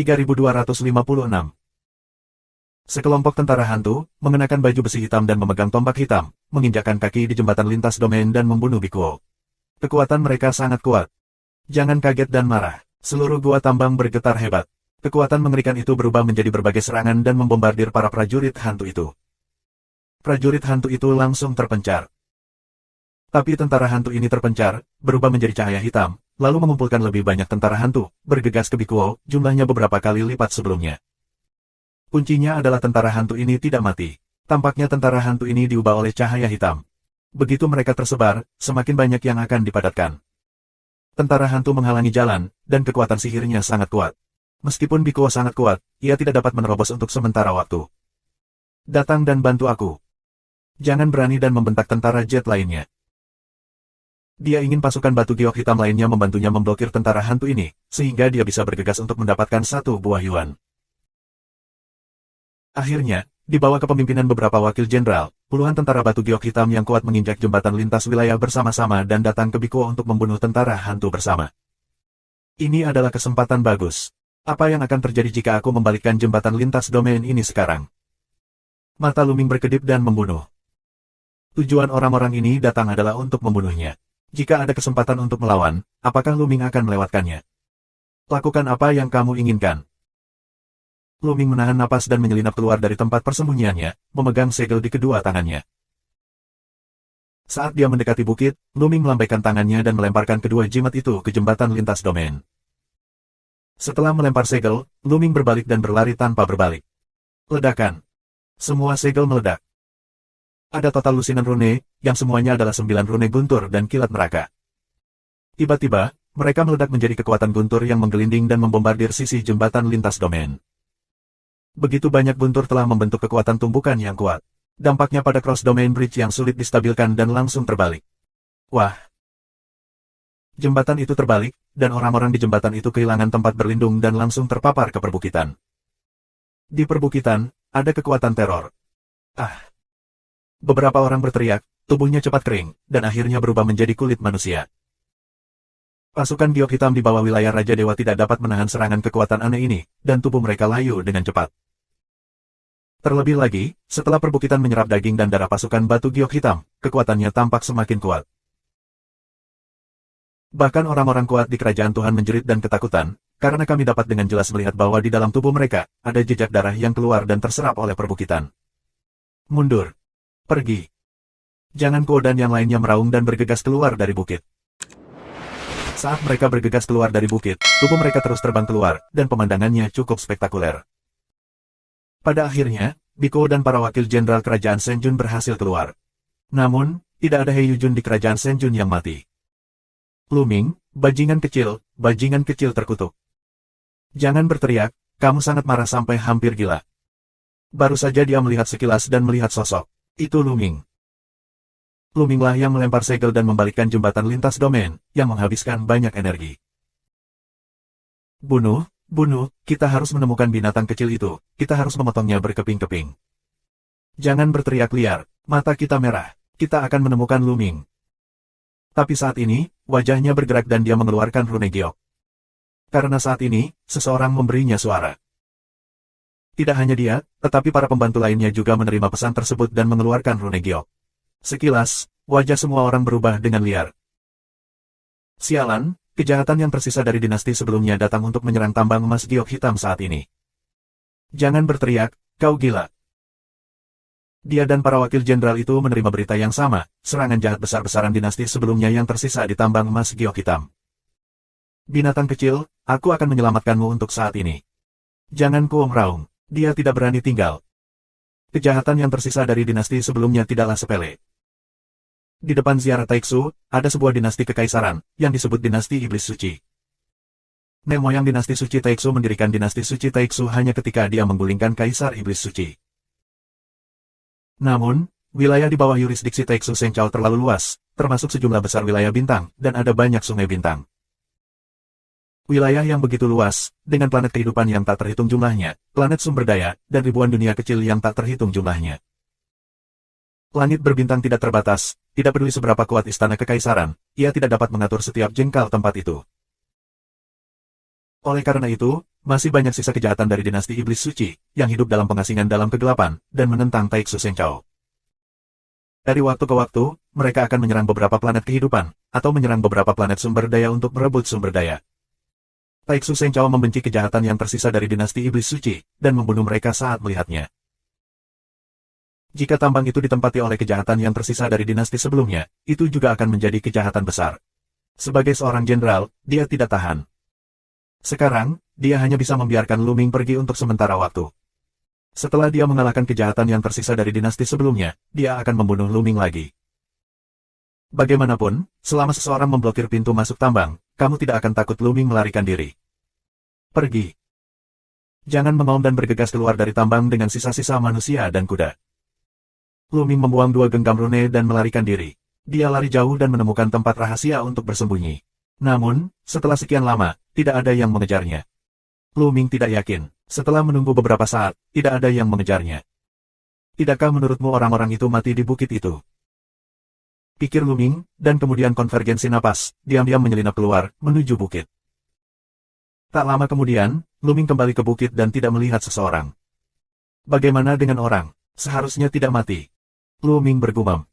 3256. Sekelompok tentara hantu, mengenakan baju besi hitam dan memegang tombak hitam, menginjakkan kaki di jembatan lintas domain dan membunuh Bikuo. Kekuatan mereka sangat kuat. Jangan kaget dan marah. Seluruh gua tambang bergetar hebat. Kekuatan mengerikan itu berubah menjadi berbagai serangan dan membombardir para prajurit hantu itu. Prajurit hantu itu langsung terpencar. Tapi tentara hantu ini terpencar, berubah menjadi cahaya hitam, lalu mengumpulkan lebih banyak tentara hantu, bergegas ke Bikuo, jumlahnya beberapa kali lipat sebelumnya. Kuncinya adalah tentara hantu ini tidak mati. Tampaknya tentara hantu ini diubah oleh cahaya hitam. Begitu mereka tersebar, semakin banyak yang akan dipadatkan. Tentara hantu menghalangi jalan, dan kekuatan sihirnya sangat kuat. Meskipun Bikuo sangat kuat, ia tidak dapat menerobos untuk sementara waktu. Datang dan bantu aku. Jangan berani dan membentak tentara jet lainnya. Dia ingin pasukan batu giok hitam lainnya membantunya memblokir tentara hantu ini, sehingga dia bisa bergegas untuk mendapatkan satu buah yuan. Akhirnya, di bawah kepemimpinan beberapa wakil jenderal, puluhan tentara batu giok hitam yang kuat menginjak jembatan lintas wilayah bersama-sama dan datang ke Bikuo untuk membunuh tentara hantu bersama. Ini adalah kesempatan bagus. Apa yang akan terjadi jika aku membalikkan jembatan lintas domain ini sekarang? Mata Luming berkedip dan membunuh. Tujuan orang-orang ini datang adalah untuk membunuhnya. Jika ada kesempatan untuk melawan, apakah Luming akan melewatkannya? Lakukan apa yang kamu inginkan. Luming menahan napas dan menyelinap keluar dari tempat persembunyiannya, memegang segel di kedua tangannya. Saat dia mendekati bukit, Luming melambaikan tangannya dan melemparkan kedua jimat itu ke jembatan lintas domain. Setelah melempar segel, Luming berbalik dan berlari tanpa berbalik. Ledakan. Semua segel meledak. Ada total lusinan rune, yang semuanya adalah 9 rune guntur dan kilat neraka. Tiba-tiba, mereka meledak menjadi kekuatan guntur yang menggelinding dan membombardir sisi jembatan lintas domain. Begitu banyak guntur telah membentuk kekuatan tumbukan yang kuat. Dampaknya pada cross domain bridge yang sulit distabilkan dan langsung terbalik. Wah! Jembatan itu terbalik, dan orang-orang di jembatan itu kehilangan tempat berlindung dan langsung terpapar ke perbukitan. Di perbukitan, ada kekuatan teror. Ah! Beberapa orang berteriak, tubuhnya cepat kering, dan akhirnya berubah menjadi kulit manusia. Pasukan giok hitam di bawah wilayah Raja Dewa tidak dapat menahan serangan kekuatan aneh ini, dan tubuh mereka layu dengan cepat. Terlebih lagi, setelah perbukitan menyerap daging dan darah pasukan batu giok hitam, kekuatannya tampak semakin kuat. Bahkan orang-orang kuat di kerajaan Tuhan menjerit dan ketakutan, karena kami dapat dengan jelas melihat bahwa di dalam tubuh mereka, ada jejak darah yang keluar dan terserap oleh perbukitan. Mundur. Pergi. Jangan Kuo dan yang lainnya meraung dan bergegas keluar dari bukit. Saat mereka bergegas keluar dari bukit, tubuh mereka terus terbang keluar, dan pemandangannya cukup spektakuler. Pada akhirnya, Bikuo dan para wakil jenderal kerajaan Senjun berhasil keluar. Namun, tidak ada Heiyujun di kerajaan Senjun yang mati. Luming, bajingan kecil terkutuk. Jangan berteriak, kamu sangat marah sampai hampir gila. Baru saja dia melihat sekilas dan melihat sosok. Itu Luming. Luminglah yang melempar segel dan membalikkan jembatan lintas domain, yang menghabiskan banyak energi. Bunuh, kita harus menemukan binatang kecil itu, kita harus memotongnya berkeping-keping. Jangan berteriak liar, mata kita merah, kita akan menemukan Luming. Tapi saat ini, wajahnya bergerak dan dia mengeluarkan rune giok. Karena saat ini, seseorang memberinya suara. Tidak hanya dia, tetapi para pembantu lainnya juga menerima pesan tersebut dan mengeluarkan rune giok. Sekilas, wajah semua orang berubah dengan liar. Sialan, kejahatan yang tersisa dari dinasti sebelumnya datang untuk menyerang tambang emas giok hitam saat ini. Jangan berteriak, kau gila. Dia dan para wakil jenderal itu menerima berita yang sama, serangan jahat besar-besaran dinasti sebelumnya yang tersisa di tambang emas giok hitam. Binatang kecil, aku akan menyelamatkanmu untuk saat ini. Jangan Kuo meraung. Dia tidak berani tinggal. Kejahatan yang tersisa dari dinasti sebelumnya tidaklah sepele. Di depan ziarah Taiksu, ada sebuah dinasti kekaisaran, yang disebut dinasti Iblis Suci. Nenek moyang dinasti suci Taiksu mendirikan dinasti suci Taiksu hanya ketika dia menggulingkan Kaisar Iblis Suci. Namun, wilayah di bawah yurisdiksi Taiksu Sengchao terlalu luas, termasuk sejumlah besar wilayah bintang, dan ada banyak sungai bintang. Wilayah yang begitu luas, dengan planet kehidupan yang tak terhitung jumlahnya, planet sumber daya, dan ribuan dunia kecil yang tak terhitung jumlahnya. Langit berbintang tidak terbatas, tidak peduli seberapa kuat istana kekaisaran, ia tidak dapat mengatur setiap jengkal tempat itu. Oleh karena itu, masih banyak sisa kejahatan dari dinasti Iblis Suci, yang hidup dalam pengasingan dalam kegelapan, dan menentang Taiksu Senchao. Dari waktu ke waktu, mereka akan menyerang beberapa planet kehidupan, atau menyerang beberapa planet sumber daya untuk merebut sumber daya. Taiksu Senchao membenci kejahatan yang tersisa dari dinasti Iblis Suci, dan membunuh mereka saat melihatnya. Jika tambang itu ditempati oleh kejahatan yang tersisa dari dinasti sebelumnya, itu juga akan menjadi kejahatan besar. Sebagai seorang jenderal, dia tidak tahan. Sekarang, dia hanya bisa membiarkan Lu Ming pergi untuk sementara waktu. Setelah dia mengalahkan kejahatan yang tersisa dari dinasti sebelumnya, dia akan membunuh Lu Ming lagi. Bagaimanapun, selama seseorang memblokir pintu masuk tambang, kamu tidak akan takut Lu Ming melarikan diri. Pergi. Jangan mengaum dan bergegas keluar dari tambang dengan sisa-sisa manusia dan kuda. Lu Ming membuang 2 genggam rune dan melarikan diri. Dia lari jauh dan menemukan tempat rahasia untuk bersembunyi. Namun, setelah sekian lama, tidak ada yang mengejarnya. Lu Ming tidak yakin. Setelah menunggu beberapa saat, tidak ada yang mengejarnya. Tidakkah menurutmu orang-orang itu mati di bukit itu? Pikir Lu Ming, dan kemudian konvergensi napas, diam-diam menyelinap keluar, menuju bukit. Tak lama kemudian, Lu Ming kembali ke bukit dan tidak melihat seseorang. Bagaimana dengan orang? Seharusnya tidak mati. Lu Ming bergumam.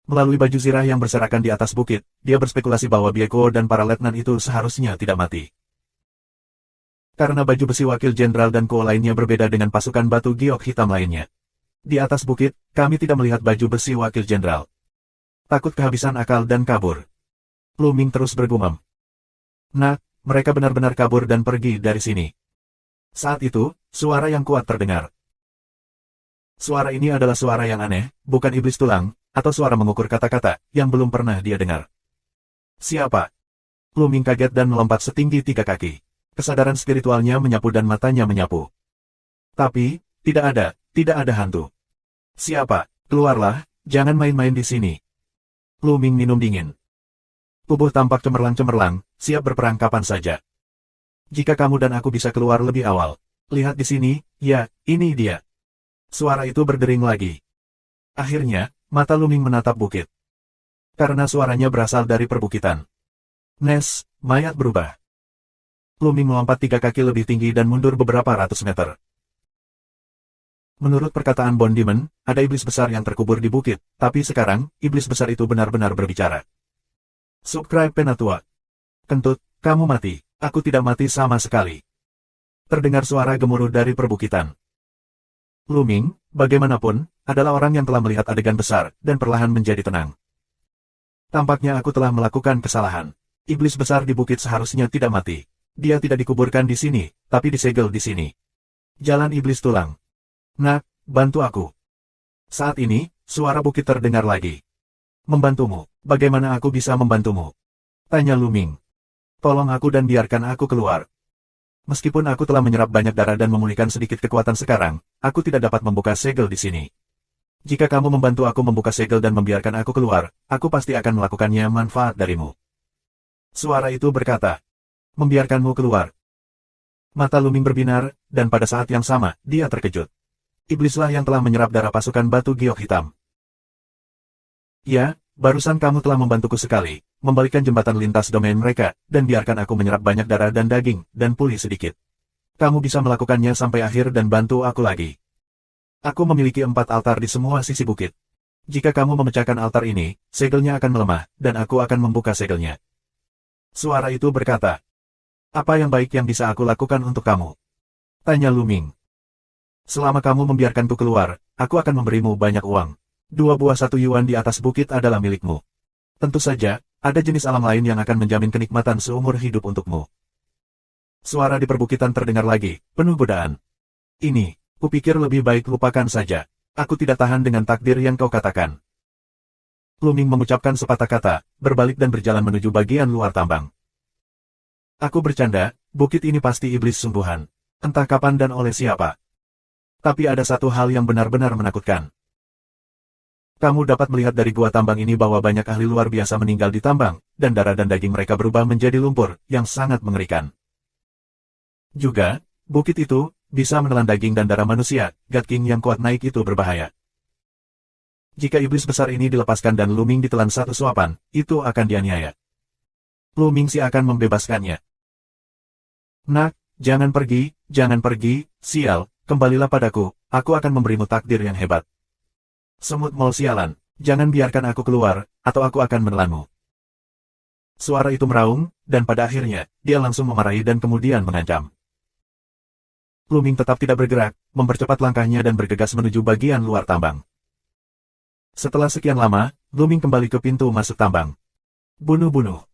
Melalui baju zirah yang berserakan di atas bukit, dia berspekulasi bahwa Bieko dan para letnan itu seharusnya tidak mati. Karena baju besi wakil jenderal dan Kuo lainnya berbeda dengan pasukan batu giok hitam lainnya. Di atas bukit, kami tidak melihat baju besi wakil jenderal. Takut kehabisan akal dan kabur. Lu Ming terus bergumam. Nah, mereka benar-benar kabur dan pergi dari sini. Saat itu, suara yang kuat terdengar. Suara ini adalah suara yang aneh, bukan iblis tulang, atau suara mengukur kata-kata, yang belum pernah dia dengar. Siapa? Lu Ming kaget dan melompat setinggi 3 kaki. Kesadaran spiritualnya menyapu dan matanya menyapu. Tapi, tidak ada hantu. Siapa? Keluarlah, jangan main-main di sini. Lu Ming minum dingin. Tubuh tampak cemerlang-cemerlang, siap berperang kapan saja. Jika kamu dan aku bisa keluar lebih awal. Lihat di sini, ya, ini dia. Suara itu berdering lagi. Akhirnya, mata Lu Ming menatap bukit. Karena suaranya berasal dari perbukitan. Nes, mayat berubah. Lu Ming melompat 3 kaki lebih tinggi dan mundur beberapa ratus meter. Menurut perkataan Bond Demon, ada iblis besar yang terkubur di bukit, tapi sekarang, iblis besar itu benar-benar berbicara. Subscribe Penatua. Kentut, kamu mati. Aku tidak mati sama sekali. Terdengar suara gemuruh dari perbukitan. Lu Ming, bagaimanapun, adalah orang yang telah melihat adegan besar, dan perlahan menjadi tenang. Tampaknya aku telah melakukan kesalahan. Iblis besar di bukit seharusnya tidak mati. Dia tidak dikuburkan di sini, tapi disegel di sini. Jalan iblis tulang. Nak, bantu aku. Saat ini, suara bukit terdengar lagi. Membantumu, bagaimana aku bisa membantumu? Tanya Lu Ming. Tolong aku dan biarkan aku keluar. Meskipun aku telah menyerap banyak darah dan memulihkan sedikit kekuatan sekarang, aku tidak dapat membuka segel di sini. Jika kamu membantu aku membuka segel dan membiarkan aku keluar, aku pasti akan melakukannya manfaat darimu. Suara itu berkata. Membiarkanmu keluar. Mata Lu Ming berbinar, dan pada saat yang sama, dia terkejut. Iblislah yang telah menyerap darah pasukan batu giok hitam. Ya, barusan kamu telah membantuku sekali, membalikkan jembatan lintas domain mereka, dan biarkan aku menyerap banyak darah dan daging, dan pulih sedikit. Kamu bisa melakukannya sampai akhir dan bantu aku lagi. Aku memiliki 4 altar di semua sisi bukit. Jika kamu memecahkan altar ini, segelnya akan melemah, dan aku akan membuka segelnya. Suara itu berkata. Apa yang baik yang bisa aku lakukan untuk kamu? Tanya Lu Ming. Selama kamu membiarkanku keluar, aku akan memberimu banyak uang. 2 buah 1 yuan di atas bukit adalah milikmu. Tentu saja, ada jenis alam lain yang akan menjamin kenikmatan seumur hidup untukmu. Suara di perbukitan terdengar lagi, penuh godaan. Ini, kupikir lebih baik lupakan saja. Aku tidak tahan dengan takdir yang kau katakan. Lu Ming mengucapkan sepatah kata, berbalik dan berjalan menuju bagian luar tambang. Aku bercanda, bukit ini pasti iblis sungguhan. Entah kapan dan oleh siapa. Tapi ada satu hal yang benar-benar menakutkan. Kamu dapat melihat dari gua tambang ini bahwa banyak ahli luar biasa meninggal di tambang, dan darah dan daging mereka berubah menjadi lumpur, yang sangat mengerikan. Juga, bukit itu, bisa menelan daging dan darah manusia, God King yang kuat naik itu berbahaya. Jika iblis besar ini dilepaskan dan Lu Ming ditelan 1 suapan, itu akan dianiaya. Lu Ming akan membebaskannya. Nak, jangan pergi, sial, kembalilah padaku, aku akan memberimu takdir yang hebat. Semut mol sialan, jangan biarkan aku keluar, atau aku akan menelanmu. Suara itu meraung, dan pada akhirnya, dia langsung memarahi dan kemudian mengancam. Luming tetap tidak bergerak, mempercepat langkahnya dan bergegas menuju bagian luar tambang. Setelah sekian lama, Luming kembali ke pintu masuk tambang. Bunuh-bunuh.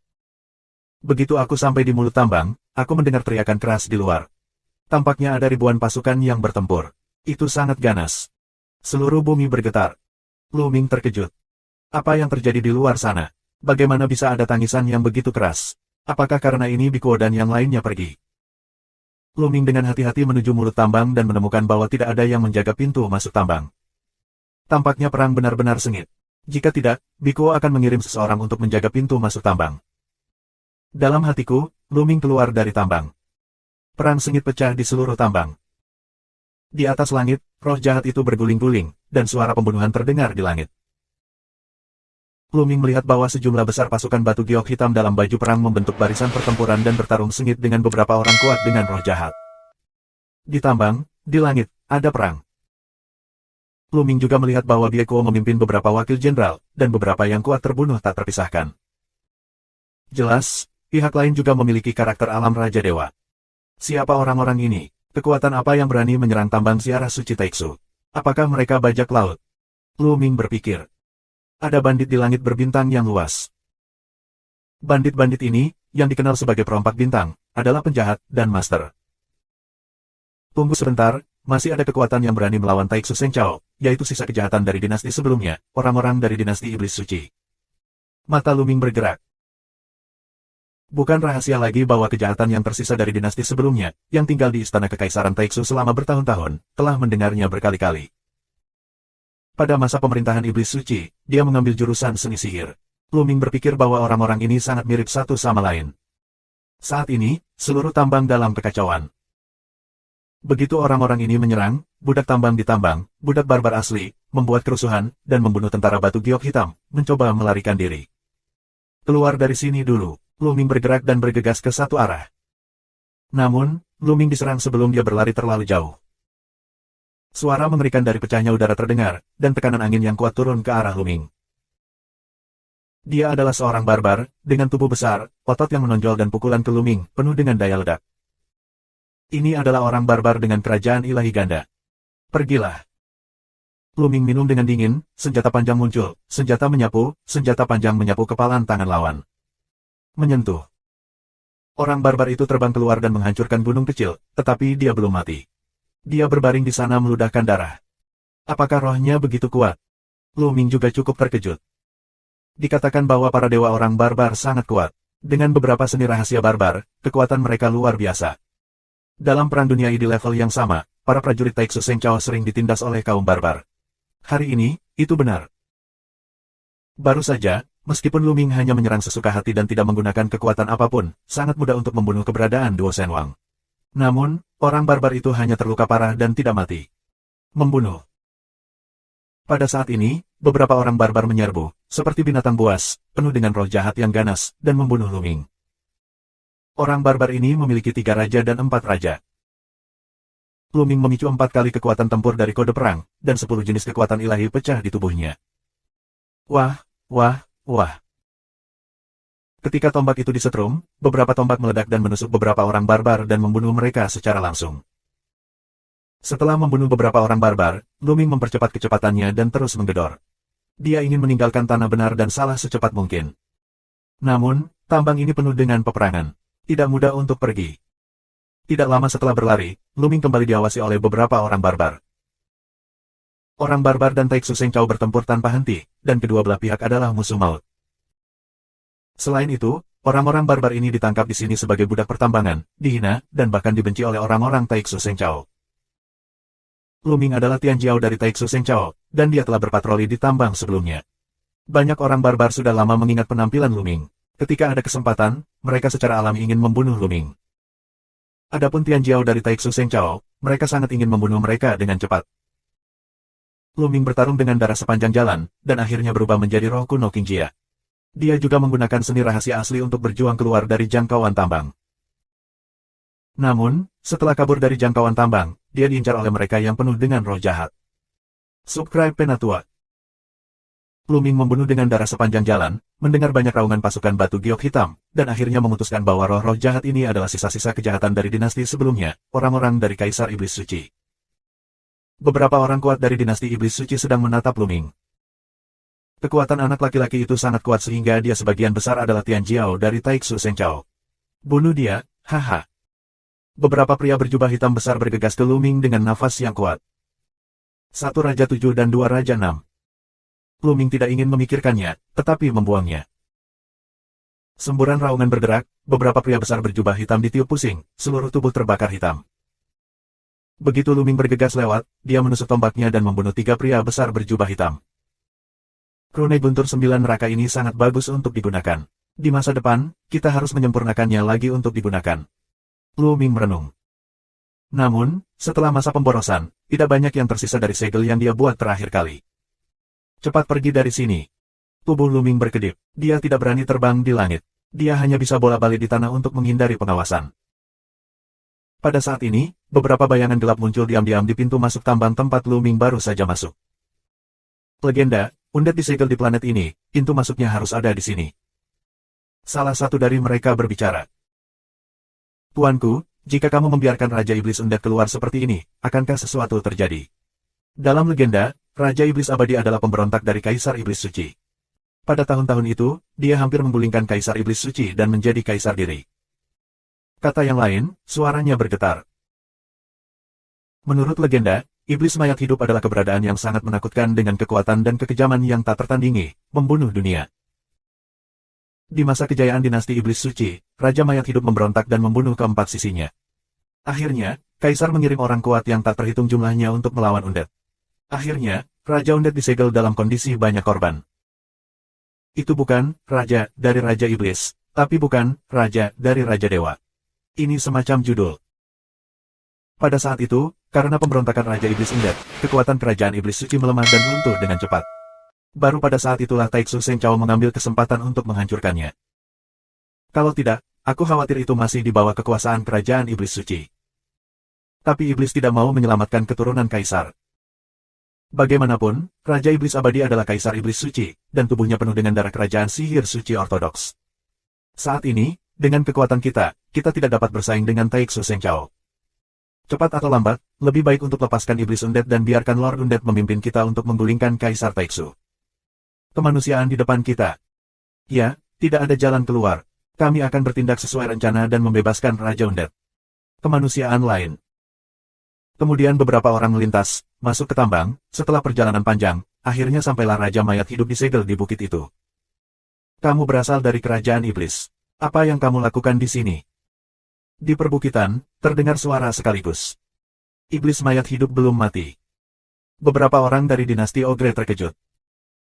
Begitu aku sampai di mulut tambang, aku mendengar teriakan keras di luar. Tampaknya ada ribuan pasukan yang bertempur. Itu sangat ganas. Seluruh bumi bergetar. Luming terkejut. Apa yang terjadi di luar sana? Bagaimana bisa ada tangisan yang begitu keras? Apakah karena ini Biko dan yang lainnya pergi? Luming dengan hati-hati menuju mulut tambang dan menemukan bahwa tidak ada yang menjaga pintu masuk tambang. Tampaknya perang benar-benar sengit. Jika tidak, Biko akan mengirim seseorang untuk menjaga pintu masuk tambang. Dalam hatiku, Luming keluar dari tambang. Perang sengit pecah di seluruh tambang. Di atas langit, roh jahat itu berguling-guling, dan suara pembunuhan terdengar di langit. Luming melihat bahwa sejumlah besar pasukan batu giok hitam dalam baju perang membentuk barisan pertempuran dan bertarung sengit dengan beberapa orang kuat dengan roh jahat. Di tambang, di langit, ada perang. Luming juga melihat bahwa Biko memimpin beberapa wakil jenderal, dan beberapa yang kuat terbunuh tak terpisahkan. Jelas, pihak lain juga memiliki karakter alam Raja Dewa. Siapa orang-orang ini? Kekuatan apa yang berani menyerang tambang ziarah suci Taiksu? Apakah mereka bajak laut? Luming berpikir. Ada bandit di langit berbintang yang luas. Bandit-bandit ini, yang dikenal sebagai perompak bintang, adalah penjahat dan master. Tunggu sebentar, masih ada kekuatan yang berani melawan Taiksu Sengchao, yaitu sisa kejahatan dari dinasti sebelumnya, orang-orang dari dinasti Iblis Suci. Mata Luming bergerak. Bukan rahasia lagi bahwa kejahatan yang tersisa dari dinasti sebelumnya, yang tinggal di Istana Kekaisaran Taiksu selama bertahun-tahun, telah mendengarnya berkali-kali. Pada masa pemerintahan Iblis Suci, dia mengambil jurusan seni sihir. Luming berpikir bahwa orang-orang ini sangat mirip satu sama lain. Saat ini, seluruh tambang dalam kekacauan. Begitu orang-orang ini menyerang, budak tambang ditambang, budak barbar asli, membuat kerusuhan, dan membunuh tentara batu giok hitam, mencoba melarikan diri. Keluar dari sini dulu. Luming bergerak dan bergegas ke satu arah. Namun, Luming diserang sebelum dia berlari terlalu jauh. Suara mengerikan dari pecahnya udara terdengar, dan tekanan angin yang kuat turun ke arah Luming. Dia adalah seorang barbar, dengan tubuh besar, otot yang menonjol dan pukulan ke Luming, penuh dengan daya ledak. Ini adalah orang barbar dengan kerajaan ilahi ganda. Pergilah. Luming minum dengan dingin, senjata panjang muncul, senjata panjang menyapu kepalan tangan lawan. Menyentuh. Orang barbar itu terbang keluar dan menghancurkan gunung kecil, tetapi dia belum mati. Dia berbaring di sana meludahkan darah. Apakah rohnya begitu kuat? Luming juga cukup terkejut. Dikatakan bahwa para dewa orang barbar sangat kuat. Dengan beberapa seni rahasia barbar, kekuatan mereka luar biasa. Dalam perang dunia di level yang sama, para prajurit Taiksu Sengchao sering ditindas oleh kaum barbar. Hari ini, itu benar. Baru saja, meskipun Luming hanya menyerang sesuka hati dan tidak menggunakan kekuatan apapun, sangat mudah untuk membunuh keberadaan Duo Shenwang. Namun, orang barbar itu hanya terluka parah dan tidak mati. Membunuh. Pada saat ini, beberapa orang barbar menyerbu, seperti binatang buas, penuh dengan roh jahat yang ganas, dan membunuh Luming. Orang barbar ini memiliki 3 raja dan 4 raja. Luming memicu 4 kali kekuatan tempur dari kode perang, dan 10 jenis kekuatan ilahi pecah di tubuhnya. Wah. Ketika tombak itu disetrum, beberapa tombak meledak dan menusuk beberapa orang barbar dan membunuh mereka secara langsung. Setelah membunuh beberapa orang barbar, Luming mempercepat kecepatannya dan terus menggedor. Dia ingin meninggalkan tanah benar dan salah secepat mungkin. Namun, tambang ini penuh dengan peperangan. Tidak mudah untuk pergi. Tidak lama setelah berlari, Luming kembali diawasi oleh beberapa orang barbar. Orang barbar dan Taiksu Sengchao bertempur tanpa henti, dan kedua belah pihak adalah musuh maut. Selain itu, orang-orang barbar ini ditangkap di sini sebagai budak pertambangan, dihina, dan bahkan dibenci oleh orang-orang Taiksu Sengchao. Luming adalah Tianjiao dari Taiksu Sengchao, dan dia telah berpatroli di tambang sebelumnya. Banyak orang barbar sudah lama mengingat penampilan Luming. Ketika ada kesempatan, mereka secara alami ingin membunuh Luming. Adapun Tianjiao dari Taiksu Sengchao, mereka sangat ingin membunuh mereka dengan cepat. Luming bertarung dengan darah sepanjang jalan, dan akhirnya berubah menjadi roh kuno Qingjia. Dia juga menggunakan seni rahasia asli untuk berjuang keluar dari jangkauan tambang. Namun, setelah kabur dari jangkauan tambang, dia diincar oleh mereka yang penuh dengan roh jahat. Subscribe Penatua. Luming membunuh dengan darah sepanjang jalan, mendengar banyak raungan pasukan batu giok hitam, dan akhirnya memutuskan bahwa roh-roh jahat ini adalah sisa-sisa kejahatan dari dinasti sebelumnya, orang-orang dari Kaisar Iblis Suci. Beberapa orang kuat dari dinasti Iblis Suci sedang menatap Luming. Kekuatan anak laki-laki itu sangat kuat sehingga dia sebagian besar adalah Tian Jiao dari Taiksu Senchao. Bunuh dia, haha. Beberapa pria berjubah hitam besar bergegas ke Luming dengan nafas yang kuat. Satu Raja 7 dan 2 Raja 6. Luming tidak ingin memikirkannya, tetapi membuangnya. Semburan raungan bergerak, beberapa pria besar berjubah hitam ditiup pusing, seluruh tubuh terbakar hitam. Begitu Luming bergegas lewat, dia menusuk tombaknya dan membunuh 3 pria besar berjubah hitam. Rune guntur 9 neraka ini sangat bagus untuk digunakan. Di masa depan, kita harus menyempurnakannya lagi untuk digunakan. Luming merenung. Namun, setelah masa pemborosan, tidak banyak yang tersisa dari segel yang dia buat terakhir kali. Cepat pergi dari sini. Tubuh Luming berkedip. Dia tidak berani terbang di langit. Dia hanya bisa bola-balik di tanah untuk menghindari pengawasan. Pada saat ini, beberapa bayangan gelap muncul diam-diam di pintu masuk tambang tempat Luming baru saja masuk. Legenda, undet disegel di planet ini, pintu masuknya harus ada di sini. Salah satu dari mereka berbicara. Tuanku, jika kamu membiarkan Raja Iblis Undead keluar seperti ini, akankah sesuatu terjadi? Dalam legenda, Raja Iblis Abadi adalah pemberontak dari Kaisar Iblis Suci. Pada tahun-tahun itu, dia hampir menggulingkan Kaisar Iblis Suci dan menjadi Kaisar diri. Kata yang lain, suaranya bergetar. Menurut legenda, Iblis mayat hidup adalah keberadaan yang sangat menakutkan dengan kekuatan dan kekejaman yang tak tertandingi, membunuh dunia. Di masa kejayaan dinasti Iblis Suci, Raja Mayat Hidup memberontak dan membunuh keempat sisinya. Akhirnya, Kaisar mengirim orang kuat yang tak terhitung jumlahnya untuk melawan Undead. Akhirnya, Raja Undead disegel dalam kondisi banyak korban. Itu bukan Raja dari Raja Iblis, tapi bukan Raja dari Raja Dewa. Ini semacam judul. Pada saat itu, karena pemberontakan Raja Iblis Undead, kekuatan kerajaan Iblis Suci melemah dan runtuh dengan cepat. Baru pada saat itulah Taiksu Senchao mengambil kesempatan untuk menghancurkannya. Kalau tidak, aku khawatir itu masih di bawah kekuasaan kerajaan Iblis Suci. Tapi Iblis tidak mau menyelamatkan keturunan Kaisar. Bagaimanapun, Raja Iblis Abadi adalah Kaisar Iblis Suci, dan tubuhnya penuh dengan darah kerajaan sihir suci ortodoks. Saat ini, dengan kekuatan kita tidak dapat bersaing dengan Taiksu Senchao. Cepat atau lambat, lebih baik untuk lepaskan Iblis Undead dan biarkan Lord Undead memimpin kita untuk menggulingkan Kaisar Taiksu. Kemanusiaan di depan kita. Ya, tidak ada jalan keluar. Kami akan bertindak sesuai rencana dan membebaskan Raja Undead. Kemanusiaan lain. Kemudian beberapa orang melintas, masuk ke tambang, setelah perjalanan panjang, akhirnya sampailah Raja Mayat Hidup disegel di bukit itu. Kamu berasal dari kerajaan iblis. Apa yang kamu lakukan di sini? Di perbukitan, terdengar suara sekaligus. Iblis Mayat Hidup belum mati. Beberapa orang dari dinasti Ogre terkejut.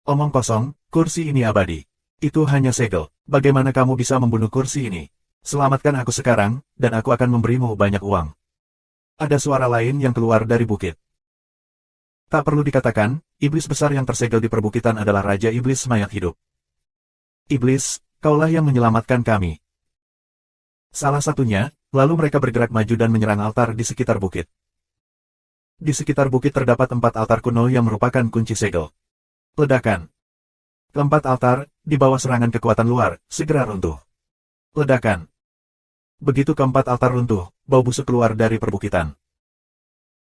Omong kosong, kursi ini abadi. Itu hanya segel. Bagaimana kamu bisa membunuh kursi ini? Selamatkan aku sekarang, dan aku akan memberimu banyak uang. Ada suara lain yang keluar dari bukit. Tak perlu dikatakan, iblis besar yang tersegel di perbukitan adalah Raja Iblis Mayat Hidup. Iblis, kaulah yang menyelamatkan kami. Salah satunya, lalu mereka bergerak maju dan menyerang altar di sekitar bukit. Di sekitar bukit terdapat 4 altar kuno yang merupakan kunci segel. Ledakan. Keempat altar, di bawah serangan kekuatan luar, segera runtuh. Ledakan. Begitu keempat altar runtuh, bau busuk keluar dari perbukitan.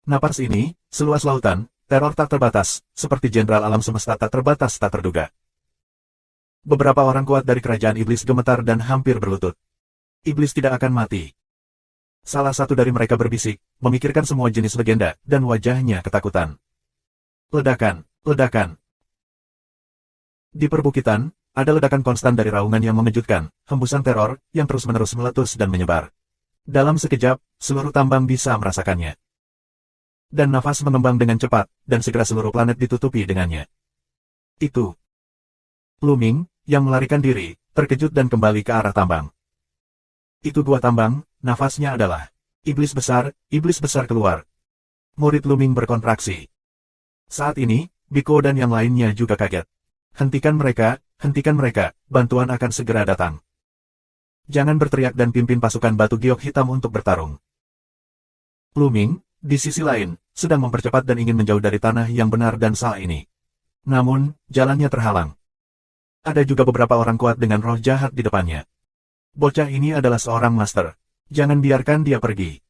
Napas ini, seluas lautan, teror tak terbatas, seperti jenderal alam semesta tak terbatas tak terduga. Beberapa orang kuat dari kerajaan iblis gemetar dan hampir berlutut. Iblis tidak akan mati. Salah satu dari mereka berbisik, memikirkan semua jenis legenda, dan wajahnya ketakutan. Ledakan, ledakan. Di perbukitan, ada ledakan konstan dari raungan yang mengejutkan, hembusan teror, yang terus-menerus meletus dan menyebar. Dalam sekejap, seluruh tambang bisa merasakannya. Dan nafas mengembang dengan cepat, dan segera seluruh planet ditutupi dengannya. Itu. Luming, yang melarikan diri, terkejut dan kembali ke arah tambang. Itu gua tambang, nafasnya adalah iblis besar keluar. Murid Luming berkontraksi. Saat ini, Biko dan yang lainnya juga kaget. Hentikan mereka, bantuan akan segera datang. Jangan berteriak dan pimpin pasukan batu giok hitam untuk bertarung. Luming, di sisi lain, sedang mempercepat dan ingin menjauh dari tanah yang benar dan salah ini. Namun, jalannya terhalang. Ada juga beberapa orang kuat dengan roh jahat di depannya. Bocah ini adalah seorang master. Jangan biarkan dia pergi.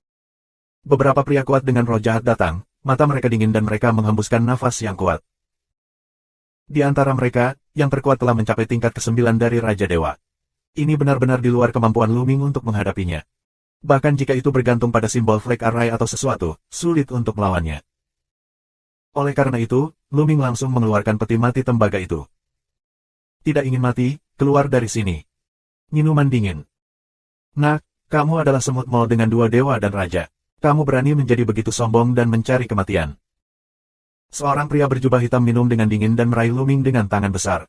Beberapa pria kuat dengan roh jahat datang, mata mereka dingin dan mereka menghembuskan nafas yang kuat. Di antara mereka, yang terkuat telah mencapai tingkat ke-9 dari Raja Dewa. Ini benar-benar di luar kemampuan Luming untuk menghadapinya. Bahkan jika itu bergantung pada simbol Flag Array atau sesuatu, sulit untuk melawannya. Oleh karena itu, Luming langsung mengeluarkan peti mati tembaga itu. Tidak ingin mati, keluar dari sini. Minuman dingin. Nak, kamu adalah semut mol dengan 2 dewa dan raja. Kamu berani menjadi begitu sombong dan mencari kematian. Seorang pria berjubah hitam minum dengan dingin dan meraih Luming dengan tangan besar.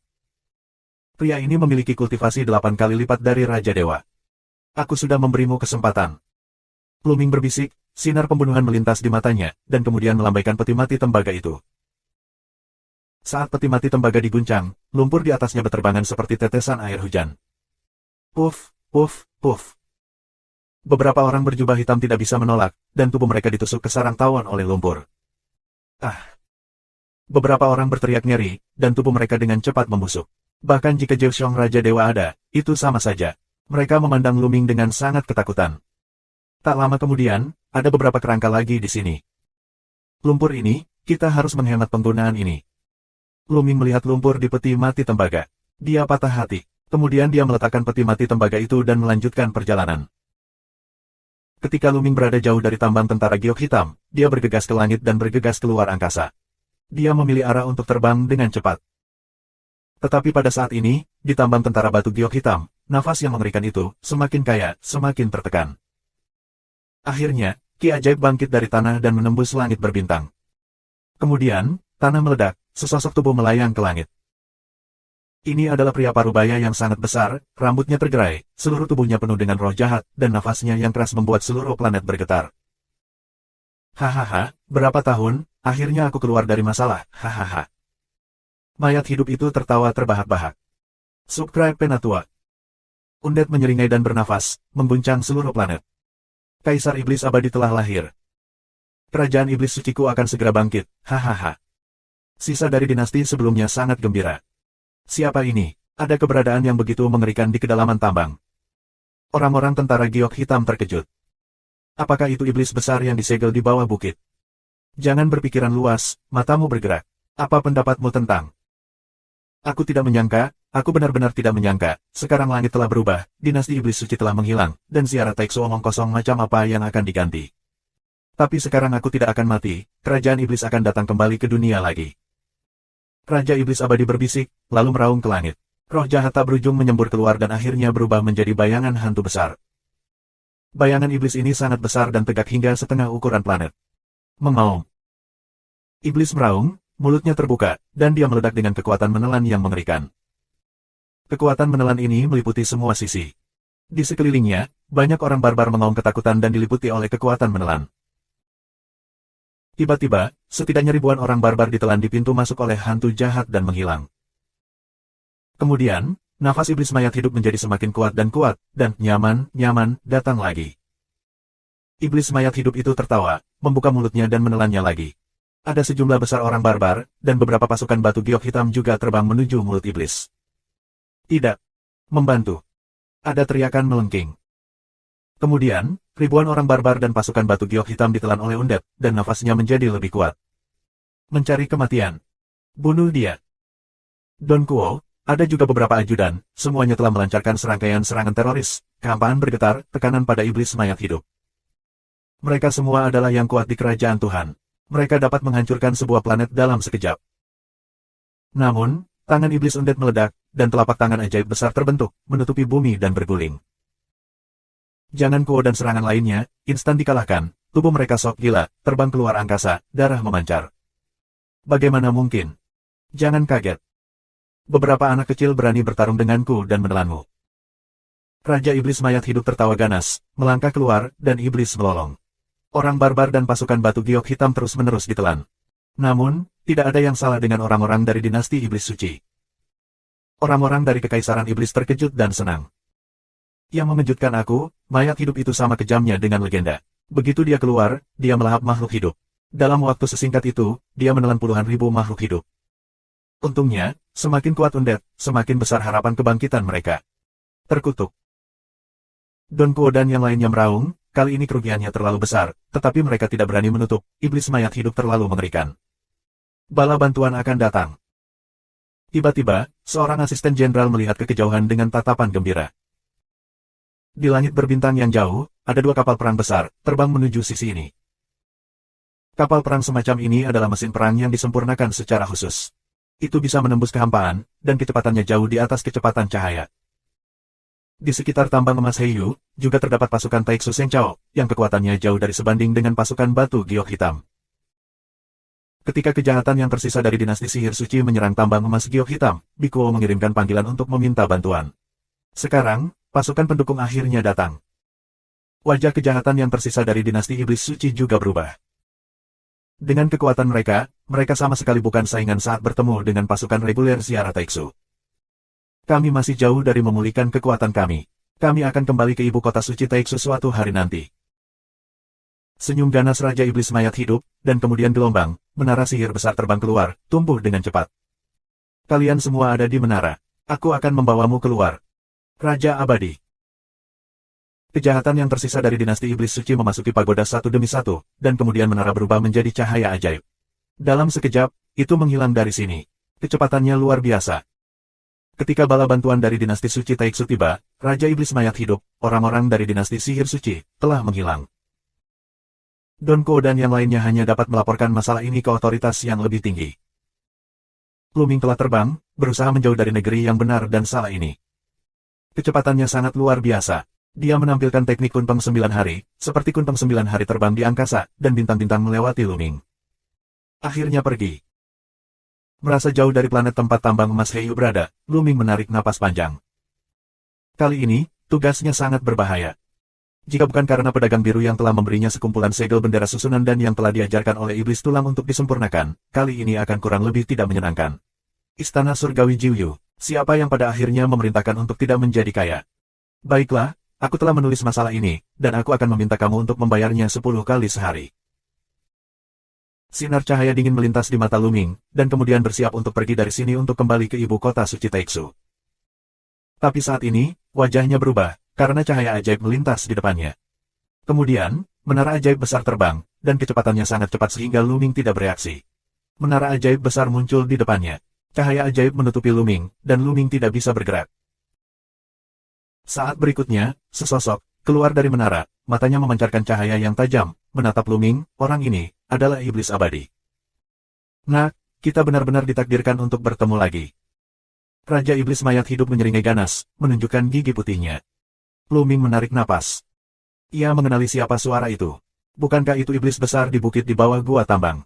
Pria ini memiliki kultivasi 8 kali lipat dari Raja Dewa. Aku sudah memberimu kesempatan. Luming berbisik, sinar pembunuhan melintas di matanya, dan kemudian melambaikan peti mati tembaga itu. Saat peti mati tembaga diguncang, lumpur di atasnya berterbangan seperti tetesan air hujan. Puff, puff, puff. Beberapa orang berjubah hitam tidak bisa menolak, dan tubuh mereka ditusuk ke sarang tawon oleh lumpur. Ah! Beberapa orang berteriak nyeri, dan tubuh mereka dengan cepat membusuk. Bahkan jika Zhao Xiong Raja Dewa ada, itu sama saja. Mereka memandang Luming dengan sangat ketakutan. Tak lama kemudian, ada beberapa kerangka lagi di sini. Lumpur ini, kita harus menghemat penggunaan ini. Luming melihat lumpur di peti mati tembaga. Dia patah hati. Kemudian dia meletakkan peti mati tembaga itu dan melanjutkan perjalanan. Ketika Luming berada jauh dari tambang tentara giok hitam, dia bergegas ke langit dan bergegas keluar angkasa. Dia memilih arah untuk terbang dengan cepat. Tetapi pada saat ini, di tambang tentara batu giok hitam, nafas yang mengerikan itu, semakin kaya, semakin tertekan. Akhirnya, Ki Ajaib bangkit dari tanah dan menembus langit berbintang. Kemudian, tanah meledak, sesosok tubuh melayang ke langit. Ini adalah pria parubaya yang sangat besar, rambutnya tergerai, seluruh tubuhnya penuh dengan roh jahat, dan nafasnya yang keras membuat seluruh planet bergetar. Hahaha, berapa tahun, akhirnya aku keluar dari masalah, hahaha. Mayat hidup itu tertawa terbahak-bahak. Subscribe Penatua. Undead menyeringai dan bernafas, mengguncang seluruh planet. Kaisar Iblis Abadi telah lahir. Kerajaan Iblis Suciku akan segera bangkit, hahaha. Sisa dari dinasti sebelumnya sangat gembira. Siapa ini? Ada keberadaan yang begitu mengerikan di kedalaman tambang. Orang-orang tentara giok hitam terkejut. Apakah itu iblis besar yang disegel di bawah bukit? Jangan berpikiran luas, matamu bergerak. Apa pendapatmu tentang? Aku tidak menyangka, aku benar-benar tidak menyangka, sekarang langit telah berubah, dinasti iblis suci telah menghilang, dan Ziara Taixu omong kosong macam apa yang akan diganti. Tapi sekarang aku tidak akan mati, kerajaan iblis akan datang kembali ke dunia lagi. Raja Iblis Abadi berbisik, lalu meraung ke langit. Roh jahat tak berujung menyembur keluar dan akhirnya berubah menjadi bayangan hantu besar. Bayangan iblis ini sangat besar dan tegak hingga setengah ukuran planet. Mengaum. Iblis meraung, mulutnya terbuka, dan dia meledak dengan kekuatan menelan yang mengerikan. Kekuatan menelan ini meliputi semua sisi. Di sekelilingnya, banyak orang barbar mengaum ketakutan dan diliputi oleh kekuatan menelan. Tiba-tiba, setidaknya ribuan orang barbar ditelan di pintu masuk oleh hantu jahat dan menghilang. Kemudian, nafas iblis mayat hidup menjadi semakin kuat, dan nyaman, datang lagi. Iblis mayat hidup itu tertawa, membuka mulutnya dan menelannya lagi. Ada sejumlah besar orang barbar, dan beberapa pasukan batu giok hitam juga terbang menuju mulut iblis. Tidak. Membantu. Ada teriakan melengking. Kemudian, ribuan orang barbar dan pasukan batu giok hitam ditelan oleh undead, dan nafasnya menjadi lebih kuat. Mencari kematian. Bunuh dia. Don Kuo, ada juga beberapa ajudan, semuanya telah melancarkan serangkaian serangan teroris, kehampaan bergetar, tekanan pada iblis mayat hidup. Mereka semua adalah yang kuat di kerajaan Tuhan. Mereka dapat menghancurkan sebuah planet dalam sekejap. Namun, tangan iblis undead meledak, dan telapak tangan ajaib besar terbentuk, menutupi bumi dan berguling. Jangan Kuo dan serangan lainnya, instan dikalahkan, tubuh mereka sok gila, terbang keluar angkasa, darah memancar. Bagaimana mungkin? Jangan kaget. Beberapa anak kecil berani bertarung denganku dan menelanmu. Raja Iblis mayat hidup tertawa ganas, melangkah keluar, dan iblis melolong. Orang barbar dan pasukan batu giok hitam terus-menerus ditelan. Namun, tidak ada yang salah dengan orang-orang dari dinasti Iblis Suci. Orang-orang dari Kekaisaran Iblis terkejut dan senang. Yang mengejutkan aku, mayat hidup itu sama kejamnya dengan legenda. Begitu dia keluar, dia melahap makhluk hidup. Dalam waktu sesingkat itu, dia menelan puluhan ribu makhluk hidup. Untungnya, semakin kuat undead, semakin besar harapan kebangkitan mereka. Terkutuk. Don Kuo dan yang lainnya meraung, kali ini kerugiannya terlalu besar, tetapi mereka tidak berani menutup, iblis mayat hidup terlalu mengerikan. Bala bantuan akan datang. Tiba-tiba, seorang asisten jenderal melihat ke kejauhan dengan tatapan gembira. Di langit berbintang yang jauh, ada dua kapal perang besar, terbang menuju sisi ini. Kapal perang semacam ini adalah mesin perang yang disempurnakan secara khusus. Itu bisa menembus kehampaan, dan kecepatannya jauh di atas kecepatan cahaya. Di sekitar tambang emas Heiyu, juga terdapat pasukan Taiksu Senchao, yang kekuatannya jauh dari sebanding dengan pasukan batu giok hitam. Ketika kejahatan yang tersisa dari dinasti sihir suci menyerang tambang emas giok hitam, Bikuo mengirimkan panggilan untuk meminta bantuan. Sekarang, pasukan pendukung akhirnya datang. Wajah kejahatan yang tersisa dari dinasti iblis suci juga berubah. Dengan kekuatan mereka, mereka sama sekali bukan saingan saat bertemu dengan pasukan reguler Ziara Taiksu. Kami masih jauh dari memulihkan kekuatan kami. Kami akan kembali ke ibu kota suci Taiksu suatu hari nanti. Senyum ganas Raja Iblis Mayat hidup, dan kemudian gelombang, menara sihir besar terbang keluar, tumbuh dengan cepat. Kalian semua ada di menara. Aku akan membawamu keluar. Raja Abadi. Kejahatan yang tersisa dari dinasti iblis suci memasuki pagoda satu demi satu, dan kemudian menara berubah menjadi cahaya ajaib. Dalam sekejap, itu menghilang dari sini. Kecepatannya luar biasa. Ketika bala bantuan dari dinasti suci Taiksu tiba, Raja Iblis Mayat hidup, orang-orang dari dinasti sihir suci, telah menghilang. Don Kuo dan yang lainnya hanya dapat melaporkan masalah ini ke otoritas yang lebih tinggi. Luming telah terbang, berusaha menjauh dari negeri yang benar dan salah ini. Kecepatannya sangat luar biasa. Dia menampilkan teknik kunpeng 9 hari, seperti kunpeng 9 hari terbang di angkasa, dan bintang-bintang melewati Luming. Akhirnya pergi. Merasa jauh dari planet tempat tambang emas Heiyu berada, Luming menarik napas panjang. Kali ini, tugasnya sangat berbahaya. Jika bukan karena pedagang biru yang telah memberinya sekumpulan segel bendera susunan dan yang telah diajarkan oleh iblis tulang untuk disempurnakan, kali ini akan kurang lebih tidak menyenangkan. Istana Surgawi Jiuyu. Siapa yang pada akhirnya memerintahkan untuk tidak menjadi kaya? Baiklah, aku telah menulis masalah ini, dan aku akan meminta kamu untuk membayarnya 10 kali sehari. Sinar cahaya dingin melintas di mata Luming, dan kemudian bersiap untuk pergi dari sini untuk kembali ke ibu kota suci Taiksu. Tapi saat ini, wajahnya berubah, karena cahaya ajaib melintas di depannya. Kemudian, menara ajaib besar terbang, dan kecepatannya sangat cepat sehingga Luming tidak bereaksi. Menara ajaib besar muncul di depannya. Cahaya ajaib menutupi Luming, dan Luming tidak bisa bergerak. Saat berikutnya, sesosok keluar dari menara, matanya memancarkan cahaya yang tajam, menatap Luming. Orang ini adalah iblis abadi. Nah, kita benar-benar ditakdirkan untuk bertemu lagi. Raja Iblis Mayat hidup menyeringai ganas, menunjukkan gigi putihnya. Luming menarik napas. Ia mengenali siapa suara itu. Bukankah itu iblis besar di bukit di bawah gua tambang?